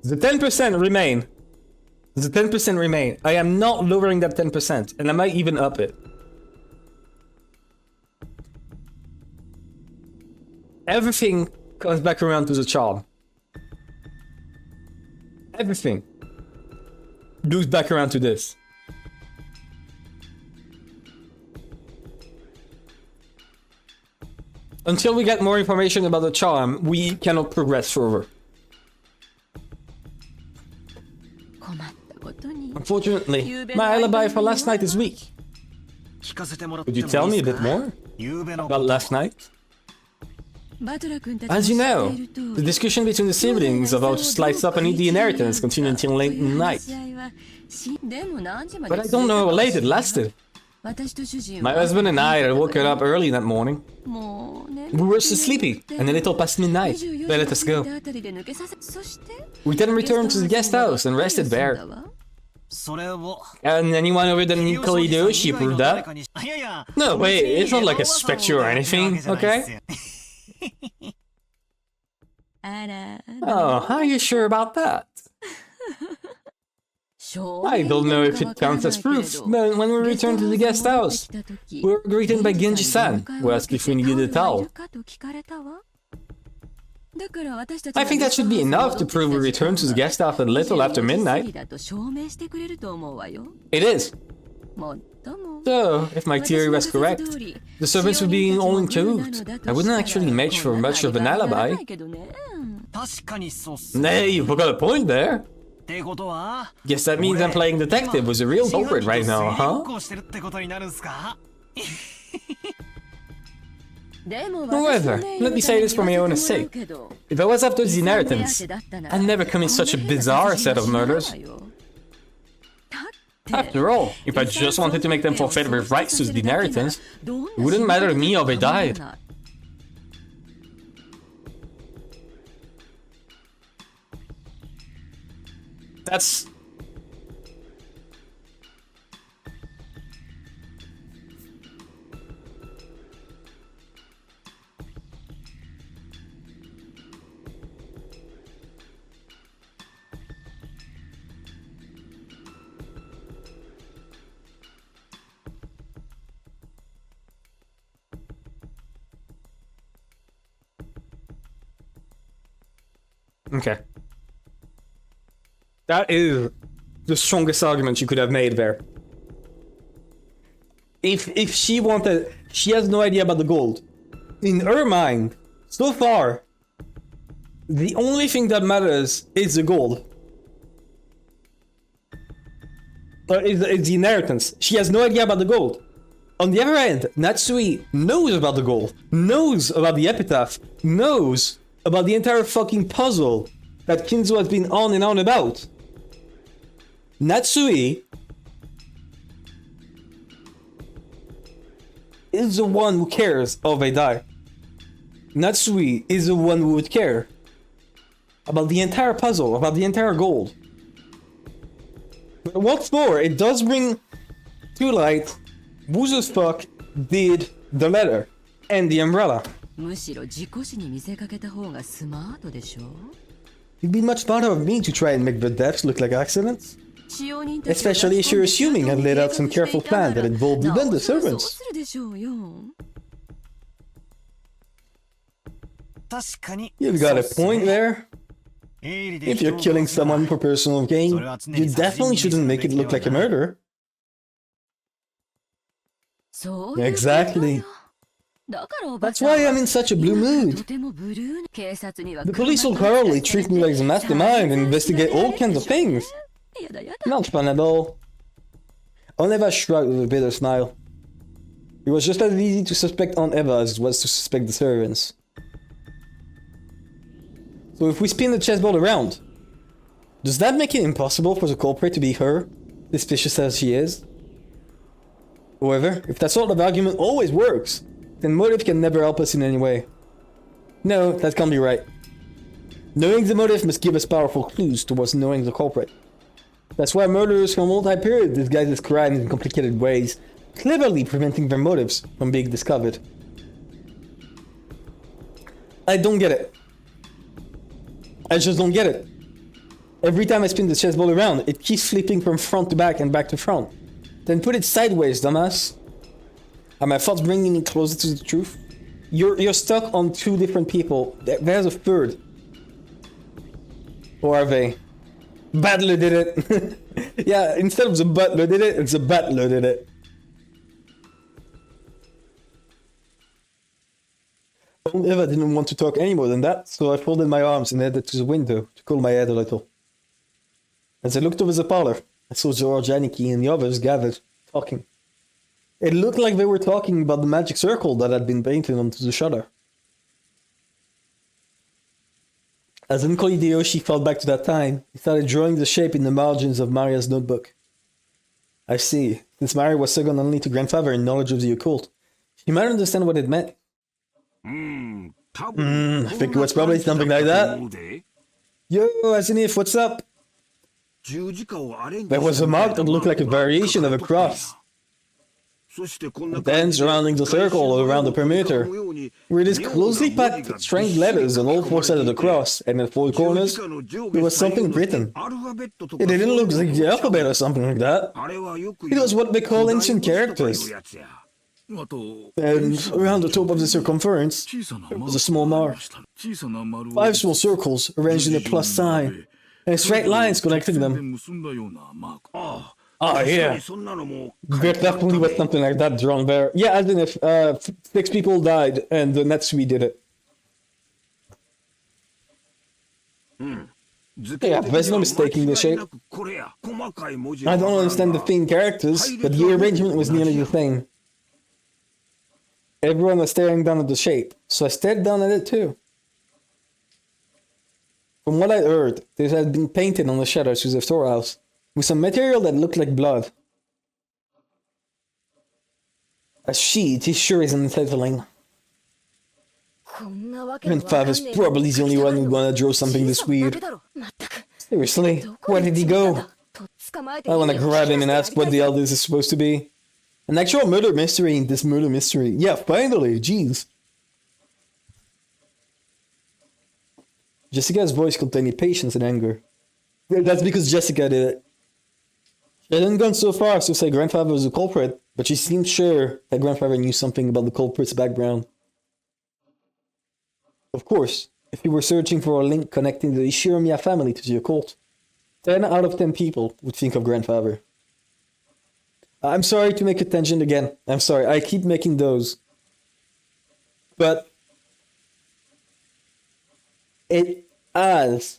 The 10% remain. The 10% remain. I am not lowering that 10%, and I might even up it. Everything comes back around to the charm. Everything goes back around to this. Until we get more information about the charm, we cannot progress further. Unfortunately, my alibi for last night is weak. Could you tell me a bit more about last night? As you know, the discussion between the siblings of how to slice up and eat the inheritance continued until late in the night. But I don't know how late it lasted. My husband and I had woken up early that morning. We were so sleepy, and a little past midnight, they let us go. We then returned to the guest house and rested there. And anyone other than Uncle Hideyoshi proved that? No, wait, it's not like a spectre or anything, okay? Oh, are you sure about that? I don't know if it counts as proof, but when we returned to the guest house, we were greeted by Genji-san, who asked if we needed a towel. I think that should be enough to prove we returned to the guest house a little after midnight. It is. So, if my theory was correct, the servants would be all in cahoots. I wouldn't actually make for much of an alibi. Nay, you forgot a point there. Guess that means I'm playing detective with a real culprit right now, huh? However, let me say this for my own sake. If I was after the inheritance, I'd never commit such a bizarre set of murders. After all, if I just wanted to make them forfeit their rights to the inheritance, it wouldn't matter to me how they died. That's... Okay. That is the strongest argument you could have made there. If she wanted... She has no idea about the gold. In her mind, so far, the only thing that matters is the gold. Is the inheritance. She has no idea about the gold. On the other hand, Natsui knows about the gold, knows about the epitaph, knows about the entire fucking puzzle that Kinzo has been on and on about. Natsui is the one who cares how they die. Natsui is the one who would care about the entire puzzle, about the entire gold. But what's more, it does bring to light who the fuck did the letter and the umbrella. It'd be much better of me to try and make the deaths look like accidents. Especially if you're assuming I'd laid out some careful plan that involved even the servants. You've got a point there. If you're killing someone for personal gain, you definitely shouldn't make it look like a murder. Exactly. That's why I'm in such a blue mood. The police will probably treat me like the mastermind and investigate all kinds of things. Not fun at all. Eva shrugged with a bitter smile. It was just as easy to suspect Aunt Eva as it was to suspect the servants. So if we spin the chessboard around, does that make it impossible for the culprit to be her, suspicious as she is? However, if that sort of argument always works, then motive can never help us in any way. No, that can't be right. Knowing the motive must give us powerful clues towards knowing the culprit. That's why murderers from old time period disguise their crimes in complicated ways, cleverly preventing their motives from being discovered. I don't get it. I just don't get it. Every time I spin the chessboard around, it keeps flipping from front to back and back to front. Then put it sideways, dumbass. Are my thoughts bringing me closer to the truth? You're stuck on two different people. There's a third. Or are they? Battler did it. Yeah, instead of the butler did it, it's the battler did it. Eva didn't want to talk any more than that, so I folded my arms and headed to the window to cool my head a little. As I looked over the parlor, I saw George, Aniki, and the others gathered, talking. It looked like they were talking about the magic circle that had been painted onto the shutter. As Uncle Hideyoshi felt back to that time, he started drawing the shape in the margins of Maria's notebook. I see. Since Maria was second only to grandfather in knowledge of the occult, she might understand what it meant. I think it was probably something like that. Yo, Asinif, what's up? There was a mark that looked like a variation of a cross. Then surrounding the circle around the perimeter were these closely packed strange letters on all four sides of the cross, and at four corners there was something written. It didn't look like the alphabet or something like that. It was what they call ancient characters. And around the top of the circumference there was a small mark. 5 small circles arranged in a plus sign, and straight lines connecting them. Oh yeah, there definitely was something like that drawn there. Yeah, as in if 6 people died and the Natsui did it. Yeah, there's no mistaking the shape. I don't understand the theme characters, but the arrangement was nearly the same. Everyone was staring down at the shape, so I stared down at it too. From what I heard, this had been painted on the shutters to the storehouse, with some material that looked like blood. A sheet, it sure is unsettling. Grandfather's probably the only one who's gonna draw something this weird. Seriously, where did he go? I wanna grab him and ask what the hell this is supposed to be. An actual murder mystery in this murder mystery. Yeah, finally, jeez. Jessica's voice contained patience and anger. That's because Jessica did it. She hadn't gone so far as to say grandfather was the culprit, but she seemed sure that grandfather knew something about the culprit's background. Of course, if you were searching for a link connecting the Ishinomiya family to the occult, 10 out of 10 people would think of grandfather. I'm sorry to make a tangent again. I'm sorry, I keep making those. But it has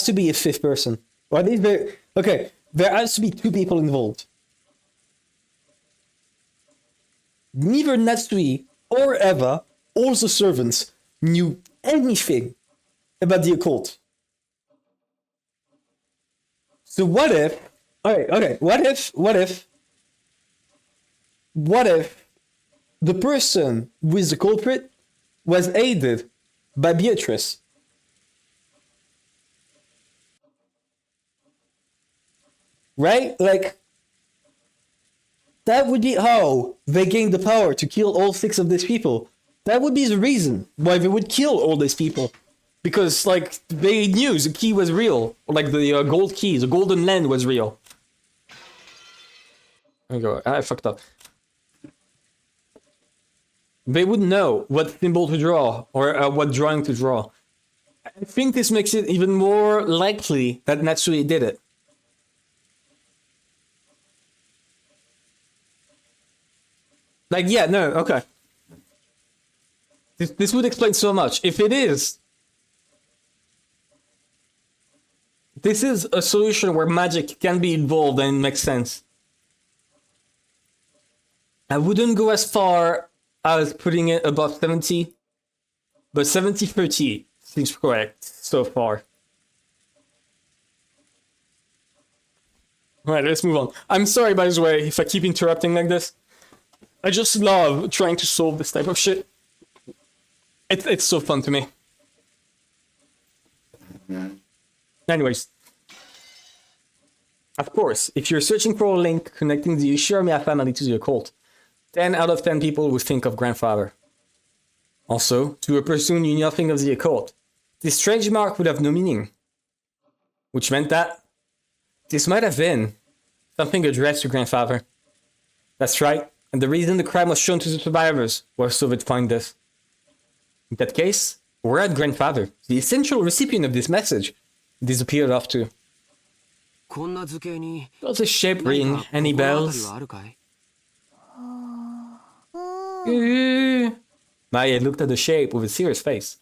to be a 5th person. Or at least okay, there has to be 2 people involved. Neither Natsui or Eva or the servants knew anything about the occult. So what if... Okay, what if the person who is the culprit was aided by Beatrice? Right? Like, that would be how they gained the power to kill all 6 of these people. That would be the reason why they would kill all these people. Because, like, they knew the key was real. Like, the gold key, the golden land was real. There you go. I fucked up. They would know what symbol to draw, or what drawing to draw. I think this makes it even more likely that Natsui did it. Like, yeah, no, okay. This would explain so much. If it is... This is a solution where magic can be involved and makes sense. I wouldn't go as far as putting it above 70, but 70-30 seems correct so far. Alright, let's move on. I'm sorry, by the way, if I keep interrupting like this. I just love trying to solve this type of shit. It's so fun to me. Anyways. Of course, if you're searching for a link connecting the Ishiramiya family to the occult, 10 out of 10 people would think of grandfather. Also, to a person who knew nothing of the occult, this strange mark would have no meaning. Which meant that this might have been something addressed to grandfather. That's right, and the reason the crime was shown to the survivors was so they'd find this. In that case, where had grandfather, the essential recipient of this message, disappeared off to? Does the shape ring any bells? Maya looked at the shape with a serious face.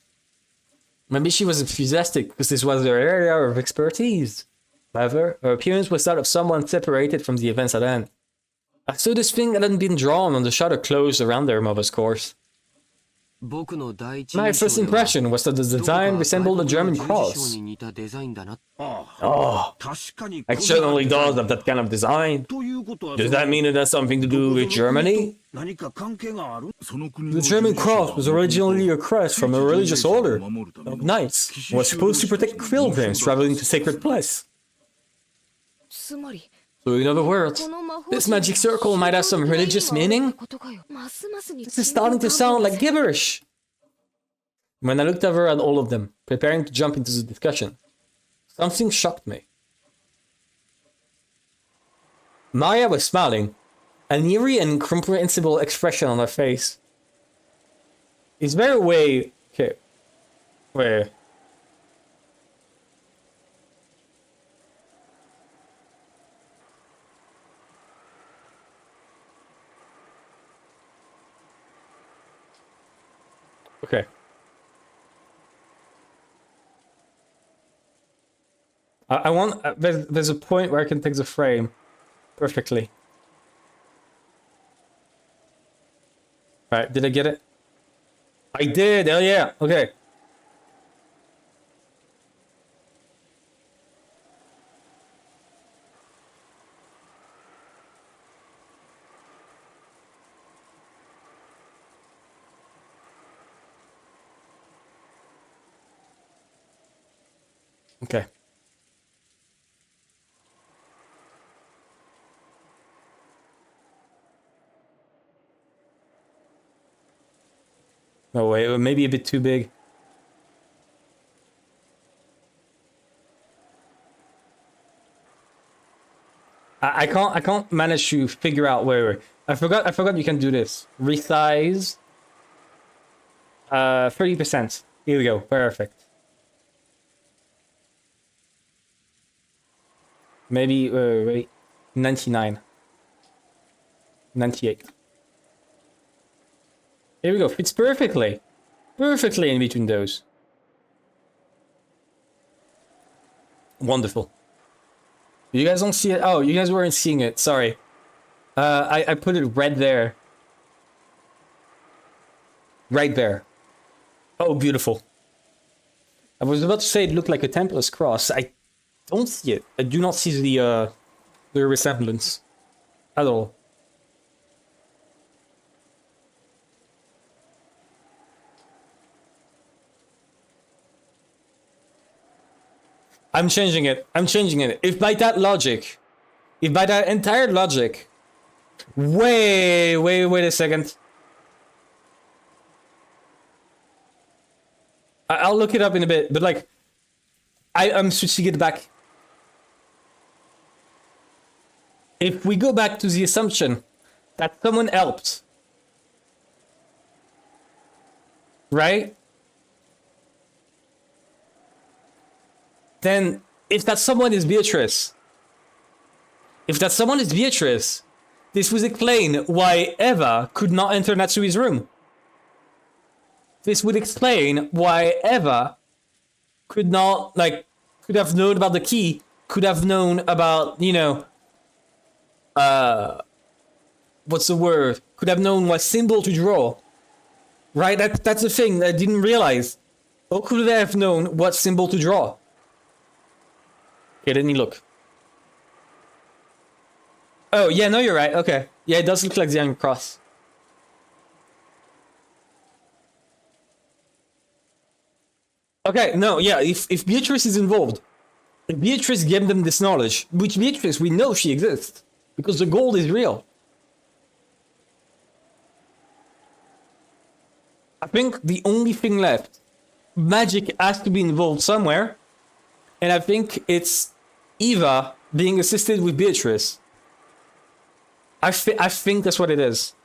Maybe she was enthusiastic because this was her area of expertise. However, her appearance was that of someone separated from the events at hand. As though this thing hadn't been drawn on the shutter closed around their mother's course. My first impression was that the design resembled a German cross. Oh, it certainly does have that kind of design. Does that mean it has something to do with Germany? The German cross was originally a crest from a religious order of knights. It was supposed to protect pilgrims traveling to sacred places. So in other words, this magic circle might have some religious meaning? This is starting to sound like gibberish. When I looked over at all of them, preparing to jump into the discussion, something shocked me. Maria was smiling, an eerie and incomprehensible expression on her face. Is there a way... Okay. Where? Okay. I want... there's a point where I can take the frame perfectly. Alright, did I get it? I did! Hell yeah! Okay. Okay. No, wait, maybe a bit too big. I can't manage to figure out where. I forgot you can do this. Resize. 30%. Here we go. Perfect. Maybe wait. 99. 98. Here we go, fits perfectly. Perfectly in between those. Wonderful. You guys don't see it? Oh, you guys weren't seeing it, sorry. I put it right there. Right there. Oh, beautiful. I was about to say it looked like a Templar's cross. I don't see it. I do not see the resemblance. At all. I'm changing it. I'm changing it. If by that logic, if by that entire logic, wait a second. I'll look it up in a bit, but like, I'm switching it back. If we go back to the assumption that someone helped, right? Then, if that someone is Beatrice, this would explain why Eva could not enter Natsui's room. This would explain why Eva could not, like, could have known about the key, could have known about, you know, what's the word? Could have known what symbol to draw. Right? That's the thing I didn't realize. How could they have known what symbol to draw? Okay, let me look. Oh, yeah, no, you're right. Okay. Yeah, it does look like the Iron Cross. Okay, no, yeah, if Beatrice is involved, if Beatrice gave them this knowledge, which Beatrice, we know she exists, because the gold is real. I think the only thing left, magic has to be involved somewhere, and I think it's Eva being assisted with Beatrice. I think that's what it is.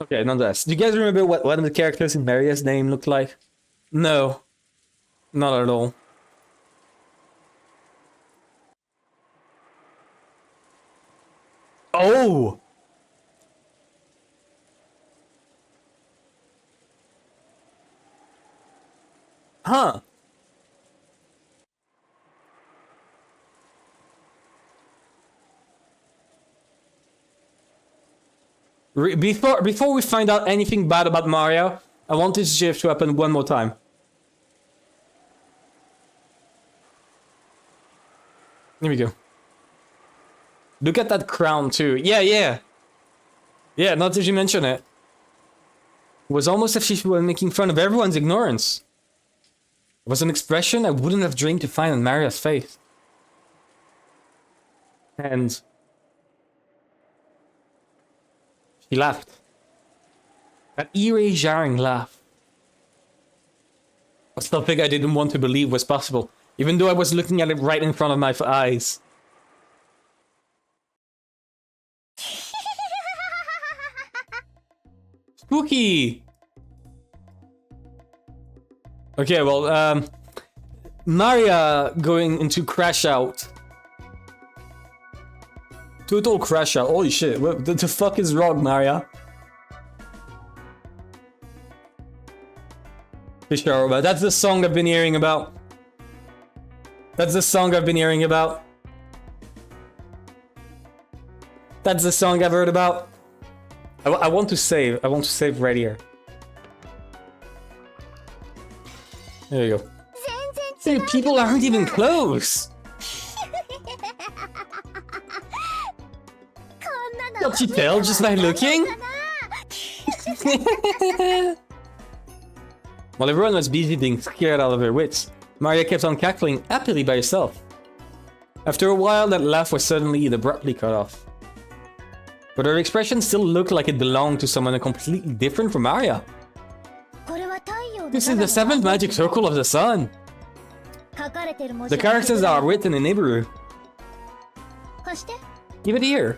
Okay, nonetheless. Do you guys remember what one of the characters in Maria's name looked like? No. Not at all. Oh! Huh. Before we find out anything bad about Mario, I want this shift to happen one more time. Here we go. Look at that crown too. Yeah. Yeah, not that you mention it. It was almost as if she was making fun of everyone's ignorance. It was an expression I wouldn't have dreamed to find on Maria's face. And she laughed. That eerie, jarring laugh. Something I didn't want to believe was possible, even though I was looking at it right in front of my eyes. Spooky! Okay, well, Maria going into crash out. Total crash out. Holy shit, what the fuck is wrong, Maria? Fisharova, that's the song I've been hearing about. That's the song I've been hearing about. That's the song I've heard about. I want to save. I want to save right here. There you go. Hey, people aren't even close. Can't you tell just by looking? While everyone was busy being scared out of their wits, Maria kept on cackling happily by herself. After a while, that laugh was suddenly and abruptly cut off. But her expression still looked like it belonged to someone completely different from Maria. This is the 7th magic circle of the sun. The characters are written in Hebrew. Give it here.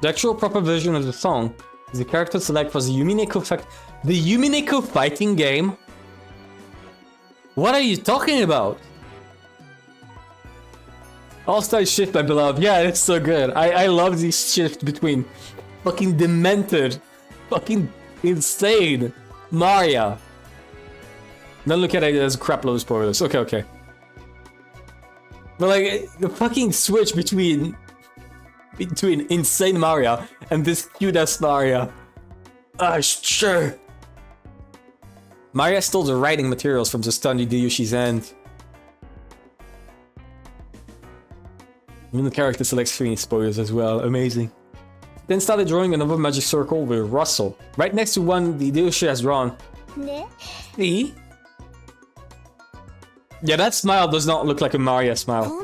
The actual proper version of the song is the character select for the Umineko fighting game? What are you talking about? All-Star Shift, my beloved. Yeah, it's so good. I love this shift between fucking demented, fucking insane Maria. Don't look at it as crap load of spoilers. Okay. But like, the fucking switch between insane Maria and this cute-ass Maria. Sure. Maria stole the writing materials from the Stundy Yoshi's end. Even the character selects 3 spoilers as well. Amazing. Then started drawing another magic circle with Russell, right next to one the Yoshi has drawn. See? Yeah, that smile does not look like a Maria smile.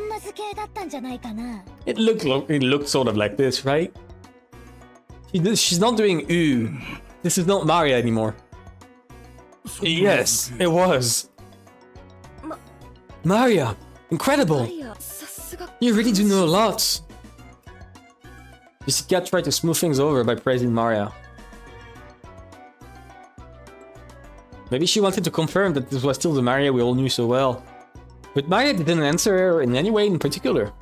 It looked sort of like this, right? She's not doing ooh. This is not Maria anymore. Yes, it was. Maria! Incredible! You really do know a lot. Jessica tried to smooth things over by praising Maria. Maybe she wanted to confirm that this was still the Maria we all knew so well. But Maria didn't answer her in any way in particular.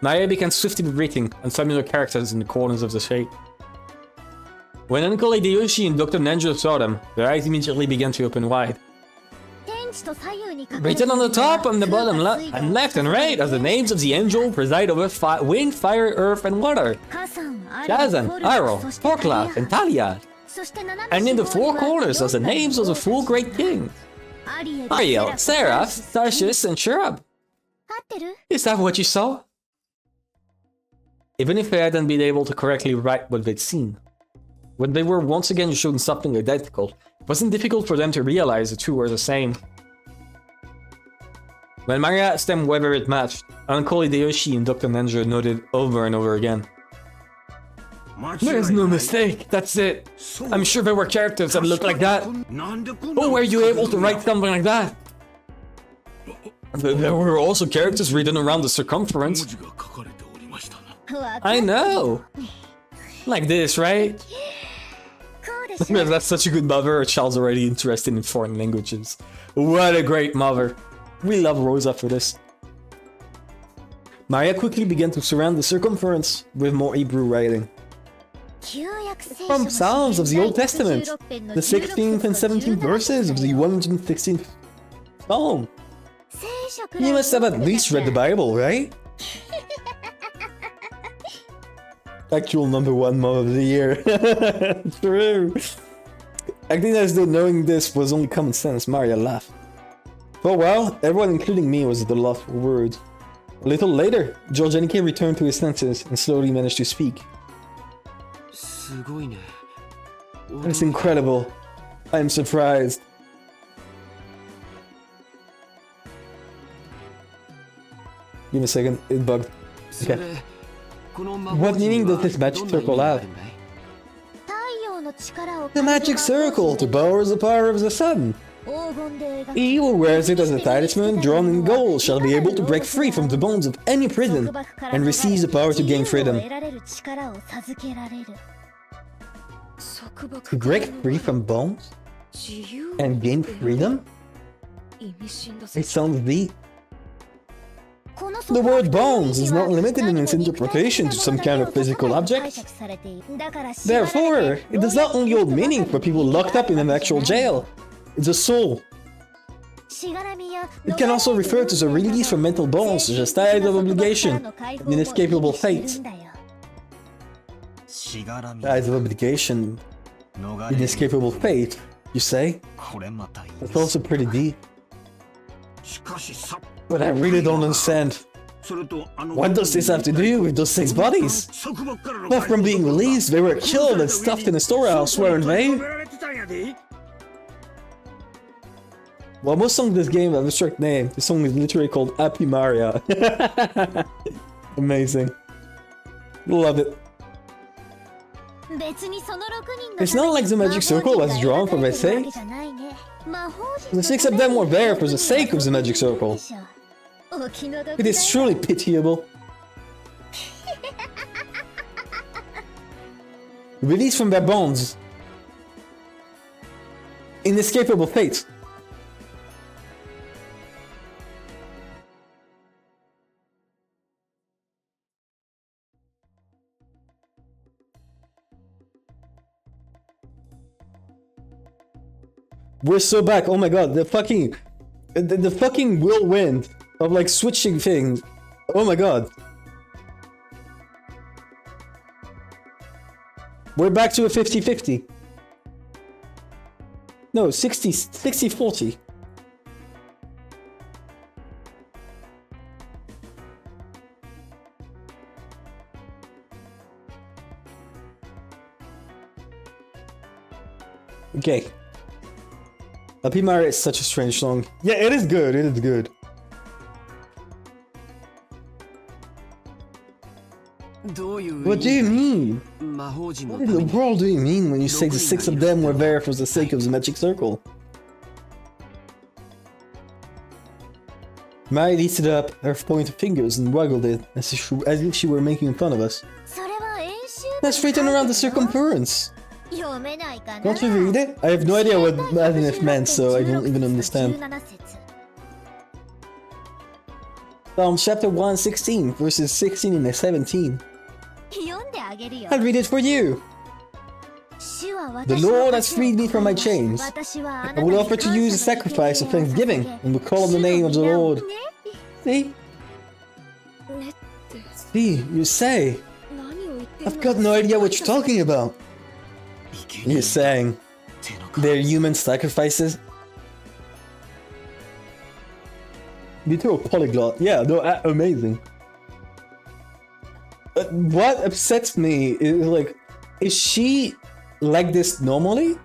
Maria began swiftly breathing unfamiliar characters in the corners of the shape. When Uncle Hideyoshi and Dr. Nanjo saw them, their eyes immediately began to open wide. Written on the top, on the bottom, and left and right are the names of the angel who preside over wind, fire, earth, and water. Kazan, Aro, Forklath, and Talia. And in the four corners are the names of the four great kings: Ariel, Seraph, Tarshish, and Cherub. Is that what you saw? Even if they hadn't been able to correctly write what they'd seen, when they were once again shown something identical, it wasn't difficult for them to realize the two were the same. When Maria asked them whether it matched, Uncle Hideyoshi and Dr. Nenjo nodded over and over again. There's no mistake, that's it. I'm sure there were characters that looked like that. Oh, were you able to write something like that? There were also characters written around the circumference. I know! Like this, right? That's such a good mother, her child's already interested in foreign languages. What a great mother. We love Rosa for this. Maria quickly began to surround the circumference with more Hebrew writing. From Psalms of the Old Testament, the 16th and 17th verses of the 116th Psalm. You must have at least read the Bible, right? Actual #1 mom of the year. True. Acting as though knowing this was only common sense, Maria laughed. For a while, everyone including me was at a loss for words. A little later, Georgianike returned to his senses and slowly managed to speak. It's incredible. I am surprised. Give me a second, it bugged. Okay. What meaning does this magic circle have? The magic circle to borrow the power of the sun. He who wears it as a talisman drawn in gold shall be able to break free from the bonds of any prison and receive the power to gain freedom. To break free from bonds? And gain freedom? It sounds deep. The word bonds is not limited in its interpretation to some kind of physical object. Therefore, it does not only hold meaning for people locked up in an actual jail. It's a soul. It can also refer to the release from mental bonds such as ties of obligation and inescapable fate. Ties of obligation, inescapable fate, you say? That's also pretty deep. But I really don't understand. What does this have to do with those 6 bodies? Well, from being released, they were killed and stuffed in a storehouse, weren't they? Well, most songs in this game have a strict name. This song is literally called Happy Maria. Amazing. Love it. It's not like the magic circle was drawn for their sake. The 6 of them were there for the sake of the magic circle. It is truly pitiable. Released from their bonds. Inescapable fate. We're so back. Oh my god, the fucking whirlwind of like switching things. Oh my god. We're back to a 50-50. No, 60-40. Okay. Happy Maria is such a strange song. Yeah, it is good, it is good. What do you mean? What in the world do you mean when you say the 6 of them were there for the sake of the magic circle? Maria lifted up her pointed fingers and waggled it as if she were making fun of us. That's written around the circumference. Don't you read it? I have no idea what Madness meant, so I don't even understand. Psalm chapter 116, verses 16 and 17. I'll read it for you. The Lord has freed me from my chains. I will offer to you the sacrifice of thanksgiving and will call on the name of the Lord. See? See, you say. I've got no idea what you're talking about. You're saying they're human sacrifices? Literal polyglot. Yeah, no, amazing. What upsets me is like, is she like this normally?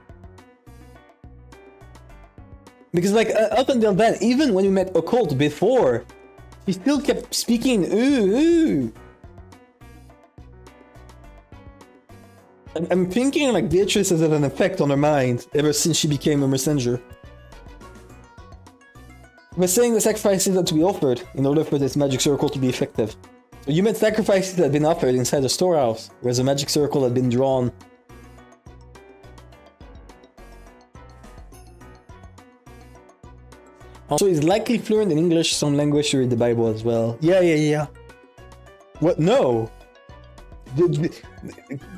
Because like up until then, even when we met Occult before, she still kept speaking ooh. I'm thinking like Beatrice has had an effect on her mind ever since she became a messenger. We're saying the sacrifices had to be offered in order for this magic circle to be effective. So human sacrifices had been offered inside the storehouse, whereas a magic circle had been drawn. Also, he's likely fluent in English, some language to read the Bible as well. Yeah. What? No!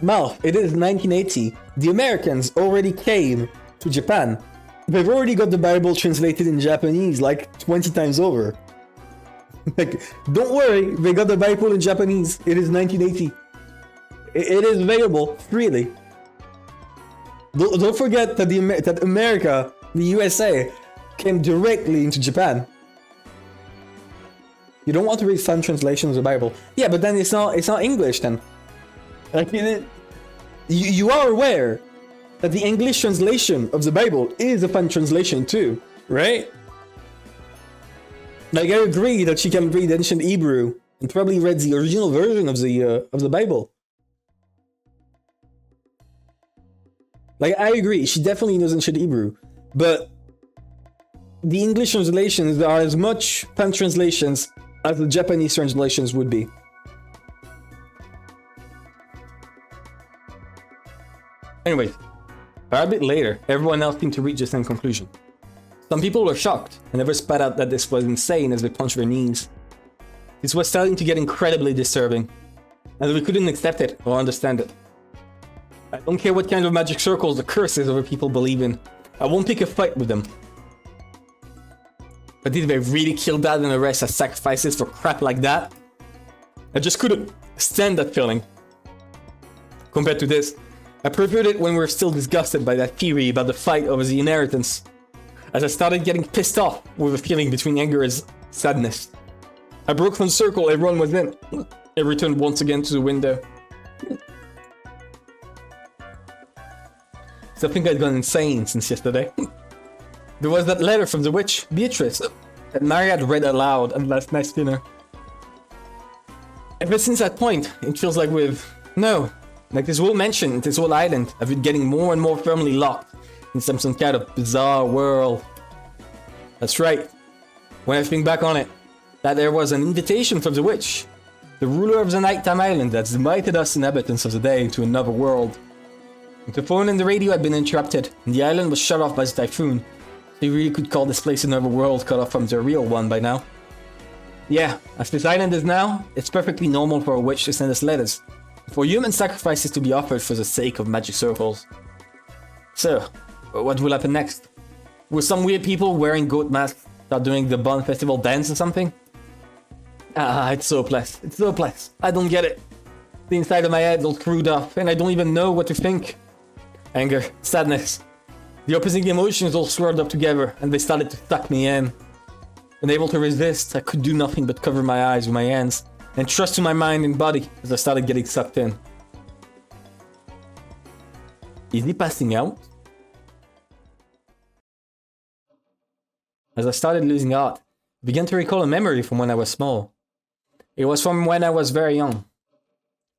Mouth, it is 1980. The Americans already came to Japan. They've already got the Bible translated in Japanese like 20 times over. Like, don't worry, they got the Bible in Japanese. It is 1980. It is available freely. Don't forget that that America, the USA, came directly into Japan. You don't want to read fan translations of the Bible. Yeah, but then it's not English then. Like, you are aware that the English translation of the Bible is a fan translation too, right? Like, I agree that she can read ancient Hebrew and probably read the original version of the Bible. Like, I agree, she definitely knows ancient Hebrew, but the English translations are as much fan translations as the Japanese translations would be. Anyway, a bit later, everyone else seemed to reach the same conclusion. Some people were shocked and never spat out that this was insane as they punched their knees. This was starting to get incredibly disturbing, and we couldn't accept it or understand it. I don't care what kind of magic circles or curses other people believe in. I won't pick a fight with them. But did they really kill Dad and the rest as sacrifices for crap like that? I just couldn't stand that feeling. Compared to this, I preferred it when we were still disgusted by that theory about the fight over the inheritance. As I started getting pissed off with a feeling between anger and sadness. I broke from the circle everyone was in and returned once again to the window. So I think I'd gone insane since yesterday. There was that letter from the witch, Beatrice, that Mary had read aloud at last night's dinner. Ever since that point, it feels like like this whole mansion, this whole island, I've been getting more and more firmly locked in some kind of bizarre world. That's right. When I think back on it, that there was an invitation from the witch, the ruler of the nighttime island that's invited us inhabitants of the day to another world. The phone and the radio had been interrupted, and the island was shut off by the typhoon. So you really could call this place another world cut off from the real one by now. Yeah, as this island is now, it's perfectly normal for a witch to send us letters, for human sacrifices to be offered for the sake of magic circles. So, what will happen next? Will some weird people wearing goat masks start doing the Bon Festival dance or something? It's so hopeless. It's so hopeless. I don't get it. The inside of my head's all screwed up, and I don't even know what to think. Anger, sadness. The opposing emotions all swirled up together, and they started to suck me in. Unable to resist, I could do nothing but cover my eyes with my hands, and trust to my mind and body as I started getting sucked in. Is he passing out? As I started losing heart, I began to recall a memory from when I was small. It was from when I was very young.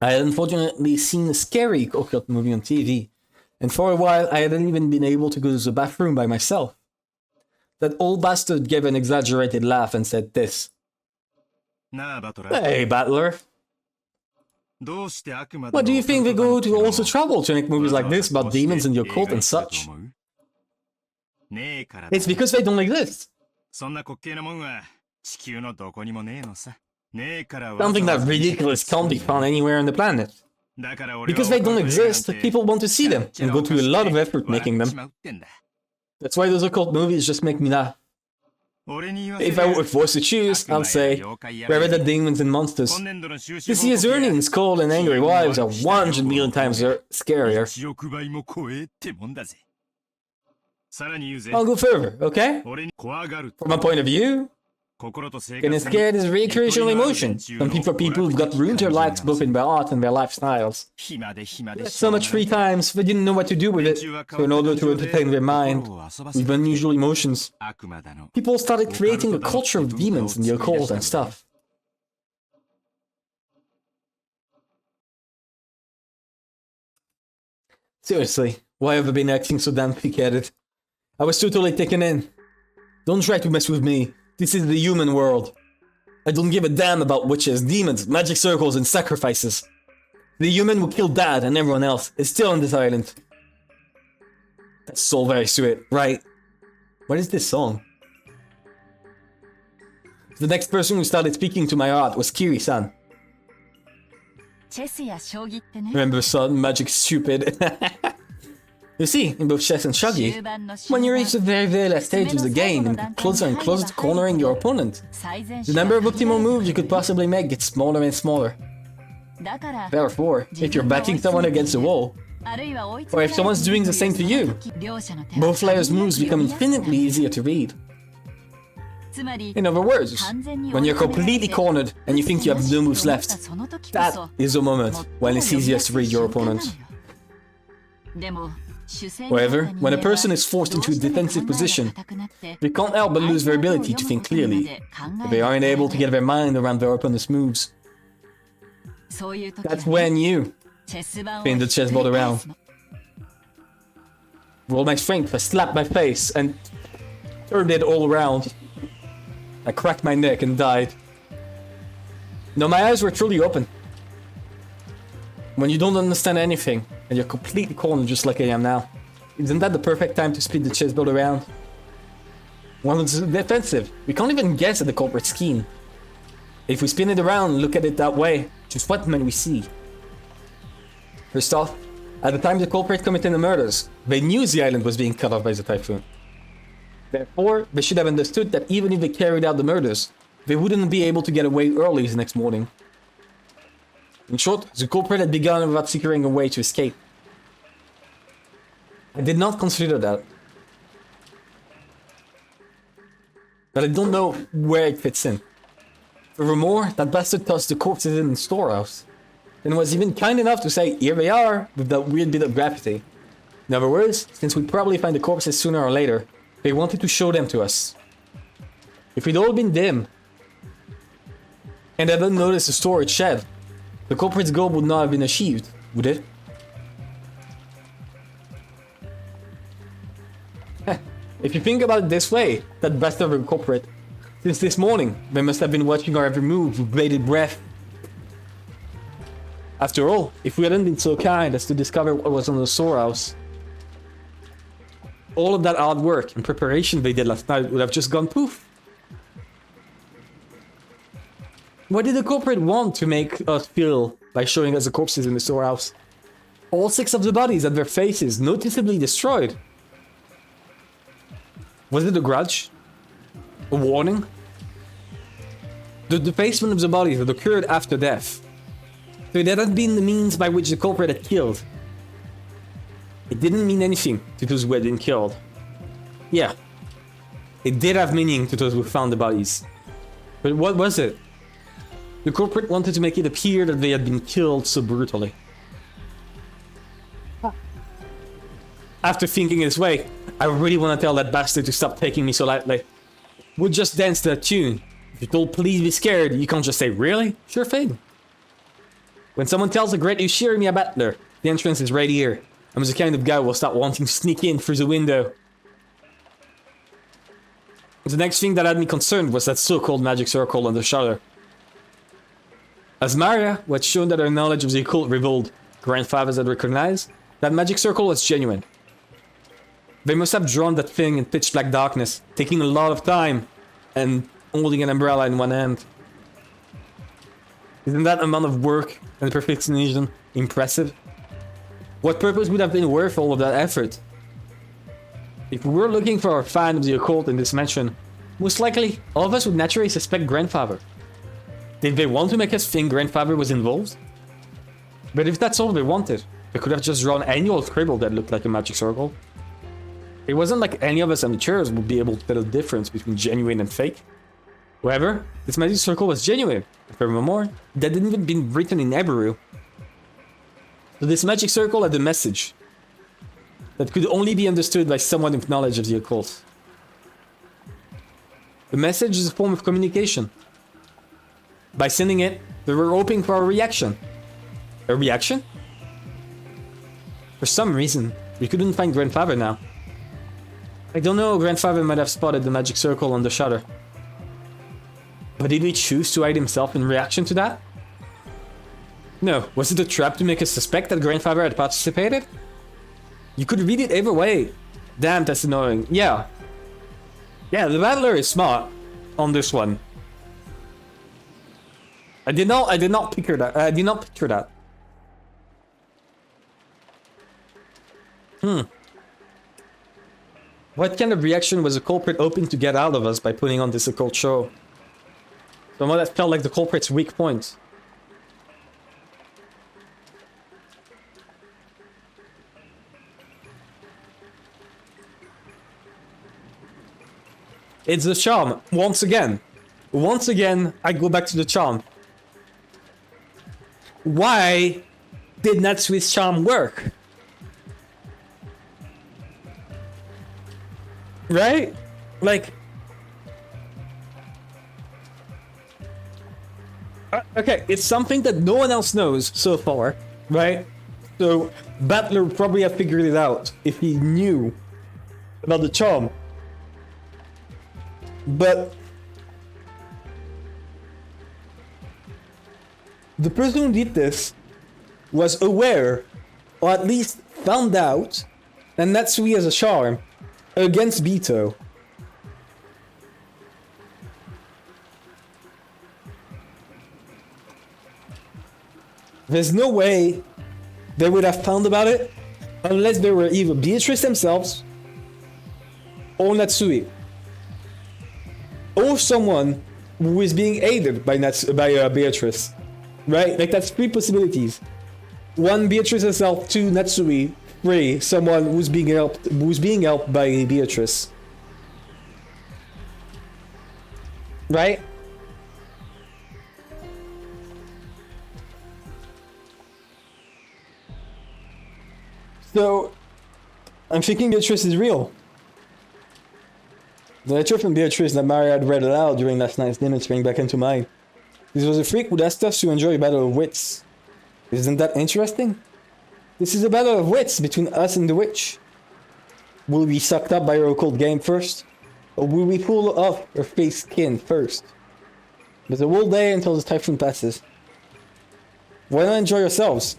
I had unfortunately seen a scary occult movie on TV, and for a while I hadn't even been able to go to the bathroom by myself. That old bastard gave an exaggerated laugh and said this. Hey, Battler. What do you think they go to also trouble to make movies like this about demons and the occult and such? It's because they don't exist. Something that ridiculous can't be found anywhere on the planet. Because they don't exist, people want to see them and go through a lot of effort making them. That's why those occult movies just make me laugh. If I were forced to choose, I'll say, where are the demons and monsters? This year's earnings, cold and angry wives are 100 million times scarier. I'll go further, okay? From my point of view, getting scared is a recreational emotion. Some people are people who've got ruined their lives both in their art and their lifestyles. They had so much free time, so they didn't know what to do with it. So in order to entertain their mind with unusual emotions, people started creating a culture of demons in the occult and stuff. Seriously, why have I been acting so damn thick-headed? I was totally taken in. Don't try to mess with me. This is the human world. I don't give a damn about witches, demons, magic circles, and sacrifices. The human who killed Dad and everyone else is still on this island. That's all very sweet, right? What is this song? The next person who started speaking to my heart was Kiri-san. Remember, son, magic's stupid. You see, in both chess and shogi, when you reach the very, very last stage of the game and get closer and closer to cornering your opponent, the number of optimal moves you could possibly make gets smaller and smaller. Therefore, if you're backing someone against the wall, or if someone's doing the same to you, both players' moves become infinitely easier to read. In other words, when you're completely cornered and you think you have no moves left, that is the moment when it's easiest to read your opponent. However, when a person is forced into a defensive position, they can't help but lose their ability to think clearly. They aren't able to get their mind around their opponent's moves. That's when you spin the chessboard around. With all my strength, I slapped my face and turned it all around. I cracked my neck and died. No, my eyes were truly open. When you don't understand anything, and you're completely cornered just like I am now, isn't that the perfect time to spin the chessboard around? When it's defensive, we can't even guess at the culprit's scheme. If we spin it around and look at it that way, just what might we see? First off, at the time the culprit committed the murders, they knew the island was being cut off by the typhoon. Therefore, they should have understood that even if they carried out the murders, they wouldn't be able to get away early the next morning. In short, the culprit had begun without securing a way to escape. I did not consider that. But I don't know where it fits in. Furthermore, that bastard tossed the corpses in the storehouse, and was even kind enough to say, here they are, with that weird bit of graffiti. In other words, since we'd probably find the corpses sooner or later, they wanted to show them to us. If we'd all been dim, and hadn't noticed the storage shed, the culprit's goal would not have been achieved, would it? If you think about it this way, that bastard of a culprit, since this morning, they must have been watching our every move with bated breath. After all, if we hadn't been so kind as to discover what was on the storehouse, all of that hard work and preparation they did last night would have just gone poof. What did the culprit want to make us feel by showing us the corpses in the storehouse? All 6 of the bodies had their faces noticeably destroyed. Was it a grudge? A warning? The defacement of the bodies had occurred after death. So that had been the means by which the culprit had killed. It didn't mean anything to those who had been killed. Yeah, it did have meaning to those who found the bodies. But what was it? The culprit wanted to make it appear that they had been killed so brutally. After thinking this way, I really want to tell that bastard to stop taking me so lightly. We'll just dance to that tune. If you're told please be scared, you can't just say really? Sure thing. When someone tells a great you share me a battler, the entrance is right here. I'm the kind of guy who will start wanting to sneak in through the window. The next thing that had me concerned was that so-called magic circle on the shutter. As Maria, who had shown that her knowledge of the occult revealed grandfathers had recognized, that magic circle was genuine. They must have drawn that thing in pitch black darkness, taking a lot of time, and holding an umbrella in one hand. Isn't that amount of work and perfectionism impressive? What purpose would have been worth all of that effort? If we were looking for a fan of the occult in this dimension, Most likely, all of us would naturally suspect grandfather. Did they want to make us think grandfather was involved? But if that's all they wanted, they could have just drawn any old scribble that looked like a magic circle. It wasn't like any of us amateurs would be able to tell the difference between genuine and fake. However, this magic circle was genuine, and furthermore, that hadn't even been written in Hebrew. So this magic circle had a message that could only be understood by someone with knowledge of the occult. The message is a form of communication. By sending it, they were hoping for a reaction. A reaction? For some reason, we couldn't find grandfather now. I don't know, grandfather might have spotted the magic circle on the shutter. But did he choose to hide himself in reaction to that? No, was it a trap to make us suspect that grandfather had participated? You could read it either way. Damn, that's annoying. Yeah. Yeah, the battler is smart on this one. I did not picture that. I did not picture that. What kind of reaction was the culprit hoping to get out of us by putting on this occult show? Someone that felt like the culprit's weak point. It's the charm, once again. Once again, I go back to the charm. Why did Natsui's charm work? Right? Like... okay, it's something that no one else knows so far, right? So, Battler would probably have figured it out if he knew about the charm. But... the person who did this was aware, or at least found out, that Natsui has a charm against Bito. There's no way they would have found about it unless they were either Beatrice themselves or Natsui. Or someone who is being aided by Beatrice. Right? Like, that's three possibilities. One, Beatrice herself. Two, Natsui. Three, someone who's being helped by Beatrice. Right? So, I'm thinking Beatrice is real. The letter from Beatrice that Maria had read aloud during last night's dinner sprang back into mind. This was a freak who asked us to enjoy a battle of wits. Isn't that interesting? This is a battle of wits between us and the witch. Will we be sucked up by her occult game first? Or will we pull off her face skin first? There's a whole day until the typhoon passes. Why not enjoy yourselves?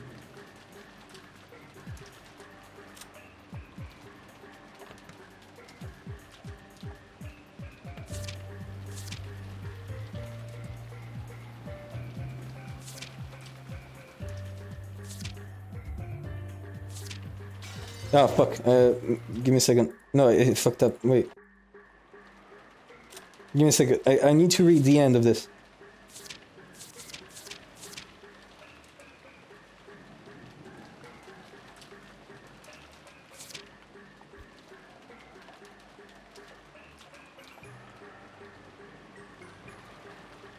Oh, fuck. Give me a second. No, it fucked up. Wait. Give me a second. I need to read the end of this.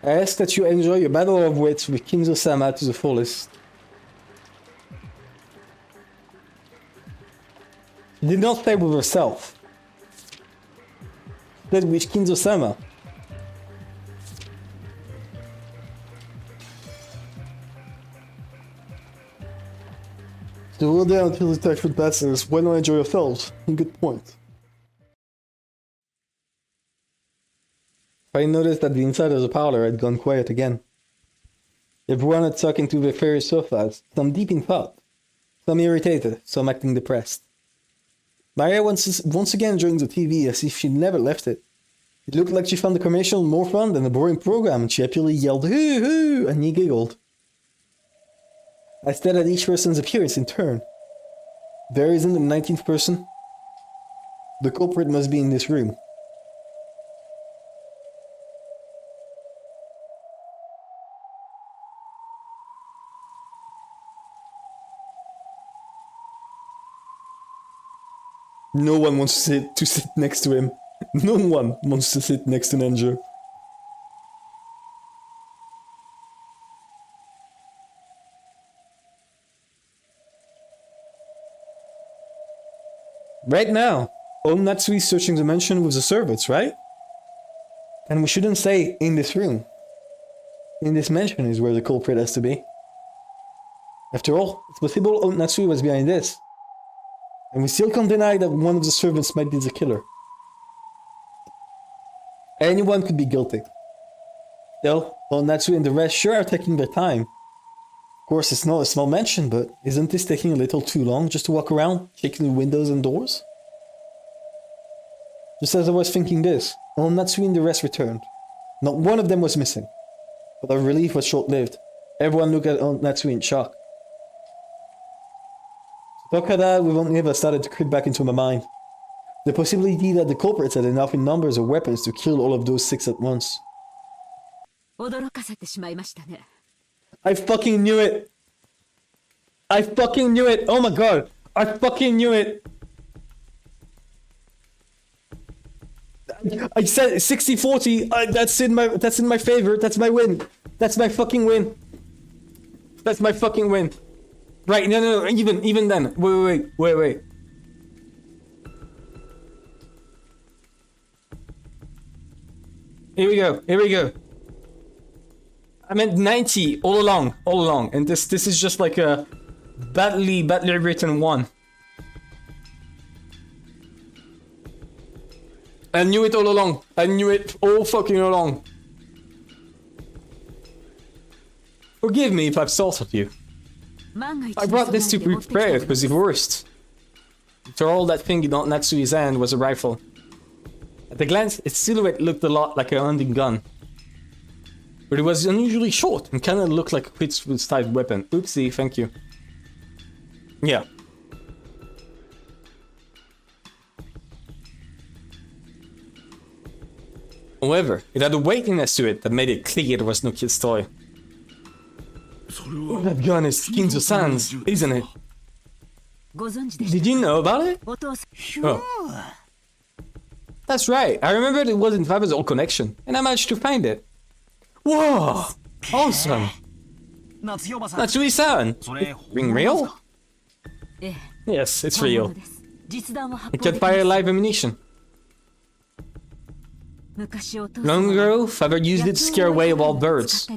I ask that you enjoy your battle of wits with Kinzo-sama to the fullest. She did not play with herself. That with Kinzo-sama. So we'll down until the typhoon passes. Why not enjoy yourselves? Good point. I noticed that the inside of the parlor had gone quiet again. Everyone had sunk into their various sofas, some deep in thought, some irritated, some acting depressed. Maria once again joined the TV as if she'd never left it. It looked like she found the commercial more fun than the boring program, and she happily yelled, "Hoo hoo!" and he giggled. I stared at each person's appearance in turn. There isn't the 19th person. The culprit must be in this room. No one wants to sit next to him. No one wants to sit next to Nenjo. Right now, Natsui is searching the mansion with the servants, right? And we shouldn't say in this room. In this mansion is where the culprit has to be. After all, it's possible Natsui was behind this. And we still can't deny that one of the servants might be the killer. Anyone could be guilty. Still, Natsui and the rest sure are taking their time. Of course, it's not a small mansion, but isn't this taking a little too long just to walk around, checking the windows and doors? Just as I was thinking this, Natsui and the rest returned. Not one of them was missing. But our relief was short-lived. Everyone looked at Natsui in shock. To talk about that, we've only ever started to creep back into my mind. The possibility that the culprits had enough in numbers of weapons to kill all of those 6 at once. I fucking knew it! I fucking knew it! Oh my god! I fucking knew it! I said 60-40. That's in my favor. That's my win. That's my fucking win. That's my fucking win. Right? No. Even then. Wait. Here we go. I meant 90 all along, and this is just like a badly written one. I knew it all along. I knew it all fucking along. Forgive me if I've salted you. I brought this to prepare for the worst. After all, that thing in Natsui's hand was a rifle. At a glance, its silhouette looked a lot like a hunting gun. But it was unusually short and kinda looked like a quick-sized weapon. Oopsie, thank you. Yeah. However, it had a weightiness to it that made it clear it was no kid's toy. Oh, that gun is Kinzo-san's, isn't it? Did you know about it? Oh. That's right, I remembered it was in Faber's old connection, and I managed to find it. Whoa! Awesome! Natsui-san! Being real? Yes, it's real. It can fire live ammunition. Long ago, Faber used it to scare away wild birds.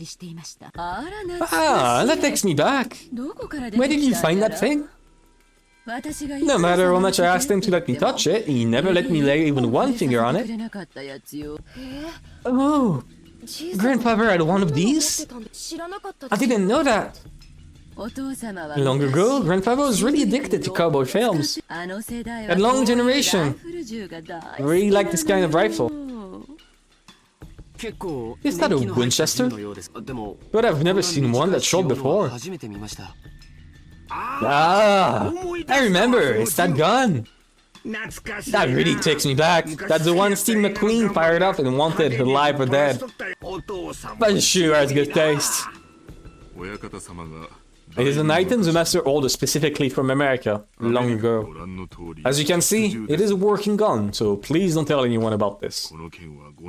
Ah, that takes me back. Where did you find that thing? No matter how much I asked him to let me touch it, he never let me lay even one finger on it. Oh, grandfather had one of these? I didn't know that. Long ago, grandfather was really addicted to cowboy films. That long generation. I really like this kind of rifle. Is that a Winchester? But I've never seen one that shot before. Ah, I remember, it's that gun. That really takes me back. That's the one Steve McQueen fired up and wanted alive or dead. But it sure has good taste. It is an item the master ordered specifically from America, long ago. As you can see, it is a working gun, so please don't tell anyone about this.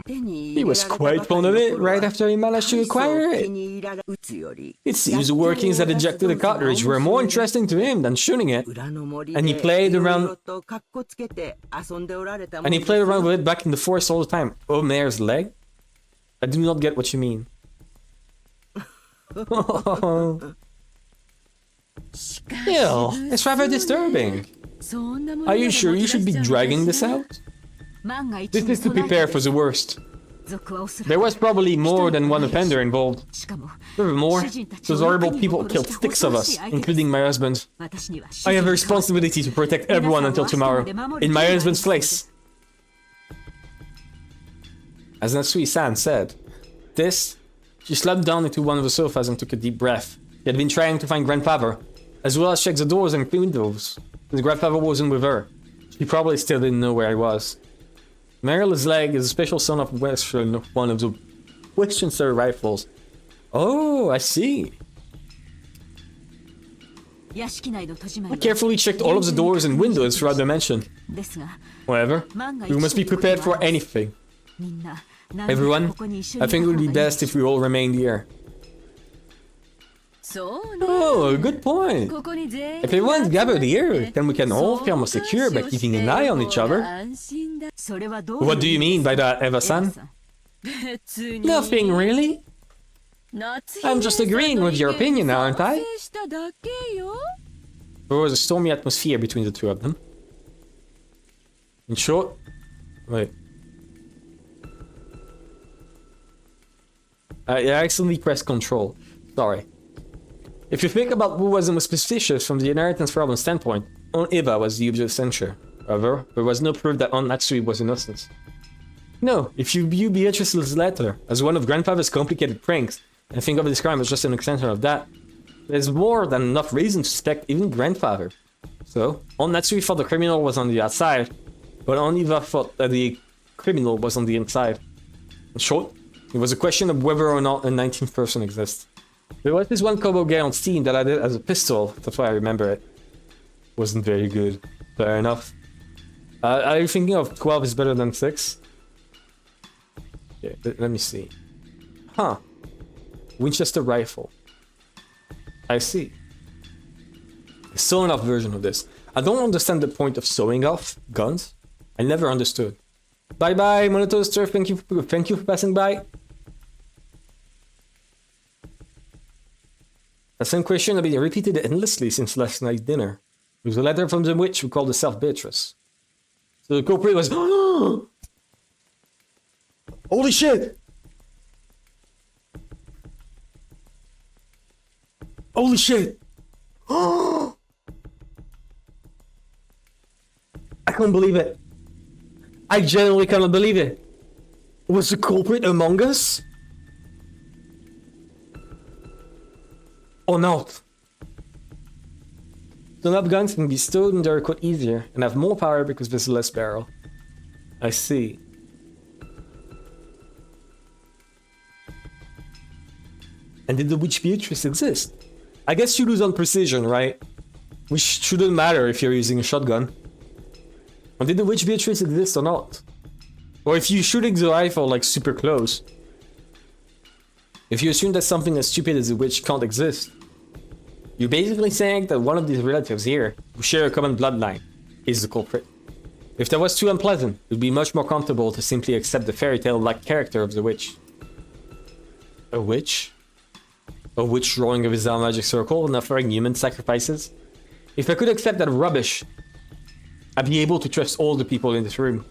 He was quite fond of it right after he managed to acquire it. It seems the workings that ejected the cartridge were more interesting to him than shooting it, and he played around with it back in the forest all the time. Oh, Mayor's leg? I do not get what you mean. Still, it's rather disturbing. Are you sure you should be dragging this out? This is to prepare for the worst. There was probably more than one offender involved. Furthermore, those horrible people killed 6 of us, including my husband. I have a responsibility to protect everyone until tomorrow, in my husband's place. As Natsui-san said, she slumped down into one of the sofas and took a deep breath. She had been trying to find grandfather, as well as check the doors and windows. His grandfather wasn't with her. She probably still didn't know where he was. Meryl's leg is a special son of one of the Winchester rifles. Oh, I see. I carefully checked all of the doors and windows throughout the mansion. However, we must be prepared for anything. Everyone, I think it would be best if we all remained here. Oh, good point. If everyone's gathered here, then we can all feel more secure by keeping an eye on each other. What do you mean by that, Eva-san? Nothing really. I'm just agreeing with your opinion, aren't I? There was a stormy atmosphere between the two of them. In short... Wait. I accidentally pressed control. Sorry. If you think about who was the most suspicious from the inheritance problem standpoint, Aunt Eva was the object of censure. However, there was no proof that Aunt Matsui was innocent. No, if you view Beatrice's letter as one of grandfather's complicated pranks, and think of this crime as just an extension of that, there's more than enough reason to suspect even grandfather. So, Aunt Matsui thought the criminal was on the outside, but Aunt Eva thought that the criminal was on the inside. In short, it was a question of whether or not a 19th person exists. There was this one Kobo guy on Steam that I did as a pistol, that's why I remember it. Wasn't very good. Fair enough. Are you thinking of 12 is better than 6? Okay, let me see. Huh. Winchester rifle. I see. A sewn off version of this. I don't understand the point of sewing off guns. I never understood. Bye bye, Monotoaster. Thank you for passing by. The same question has been repeated endlessly since last night's dinner. It was a letter from the witch who called herself Beatrice. So the culprit was... Holy shit! Holy shit! I can't believe it. I genuinely cannot believe it. Was the culprit among us? Or not? Stun-up guns can be stowed in their coat easier and have more power because there's less barrel. I see. And did the witch Beatrice exist? I guess you lose on precision, right? Which shouldn't matter if you're using a shotgun. Or did the witch Beatrice exist or not? Or if you're shooting the rifle like super close. If you assume that something as stupid as a witch can't exist, you're basically saying that one of these relatives here, who share a common bloodline, is the culprit. If that was too unpleasant, it would be much more comfortable to simply accept the fairy tale-like character of the witch. A witch? A witch drawing a bizarre magic circle and offering human sacrifices? If I could accept that rubbish, I'd be able to trust all the people in this room.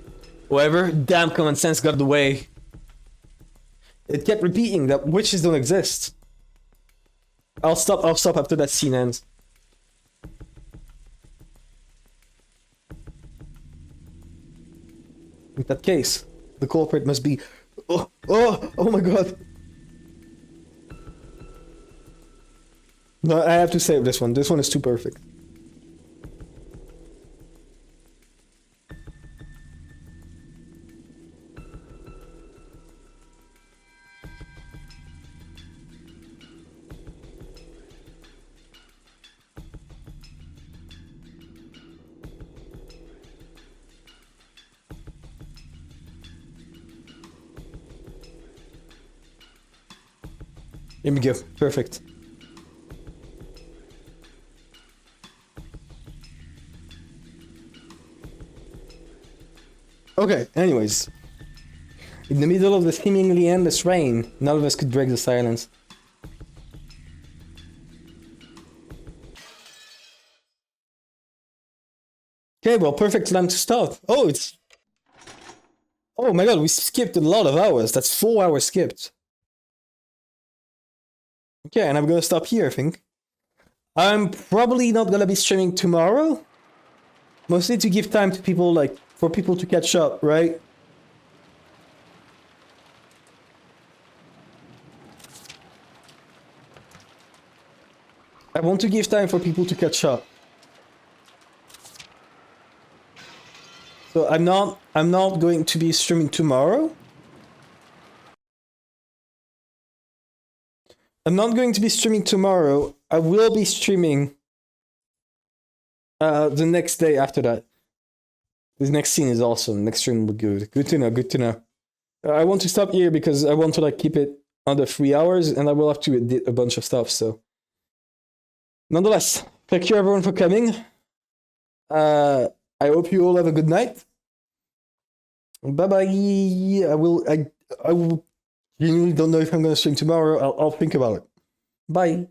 However, damn common sense got in the way. It kept repeating that witches don't exist. I'll stop after that scene ends. In that case, the culprit must be... Oh my god! No, I have to save this one. This one is too perfect. Here we go. Perfect. Okay, anyways. In the middle of the seemingly endless rain, none of us could break the silence. Okay, well, perfect time to start. Oh, it's... Oh my god, we skipped a lot of hours. That's 4 hours skipped. Okay, and I'm gonna stop here, I think. I'm probably not gonna be streaming tomorrow. Mostly to give time to people, like, for people to catch up, right? I want to give time for people to catch up. So I'm not going to be streaming tomorrow. I'm not going to be streaming tomorrow. I will be streaming The next day after that. This next scene is awesome. Next stream will be good. Good to know. Good to know. I want to stop here because I want to like keep it under 3 hours, and I will have to edit a bunch of stuff. So, nonetheless, thank you everyone for coming. I hope you all have a good night. Bye bye. I will genuinely don't know if I'm gonna stream tomorrow. I'll think about it. Bye.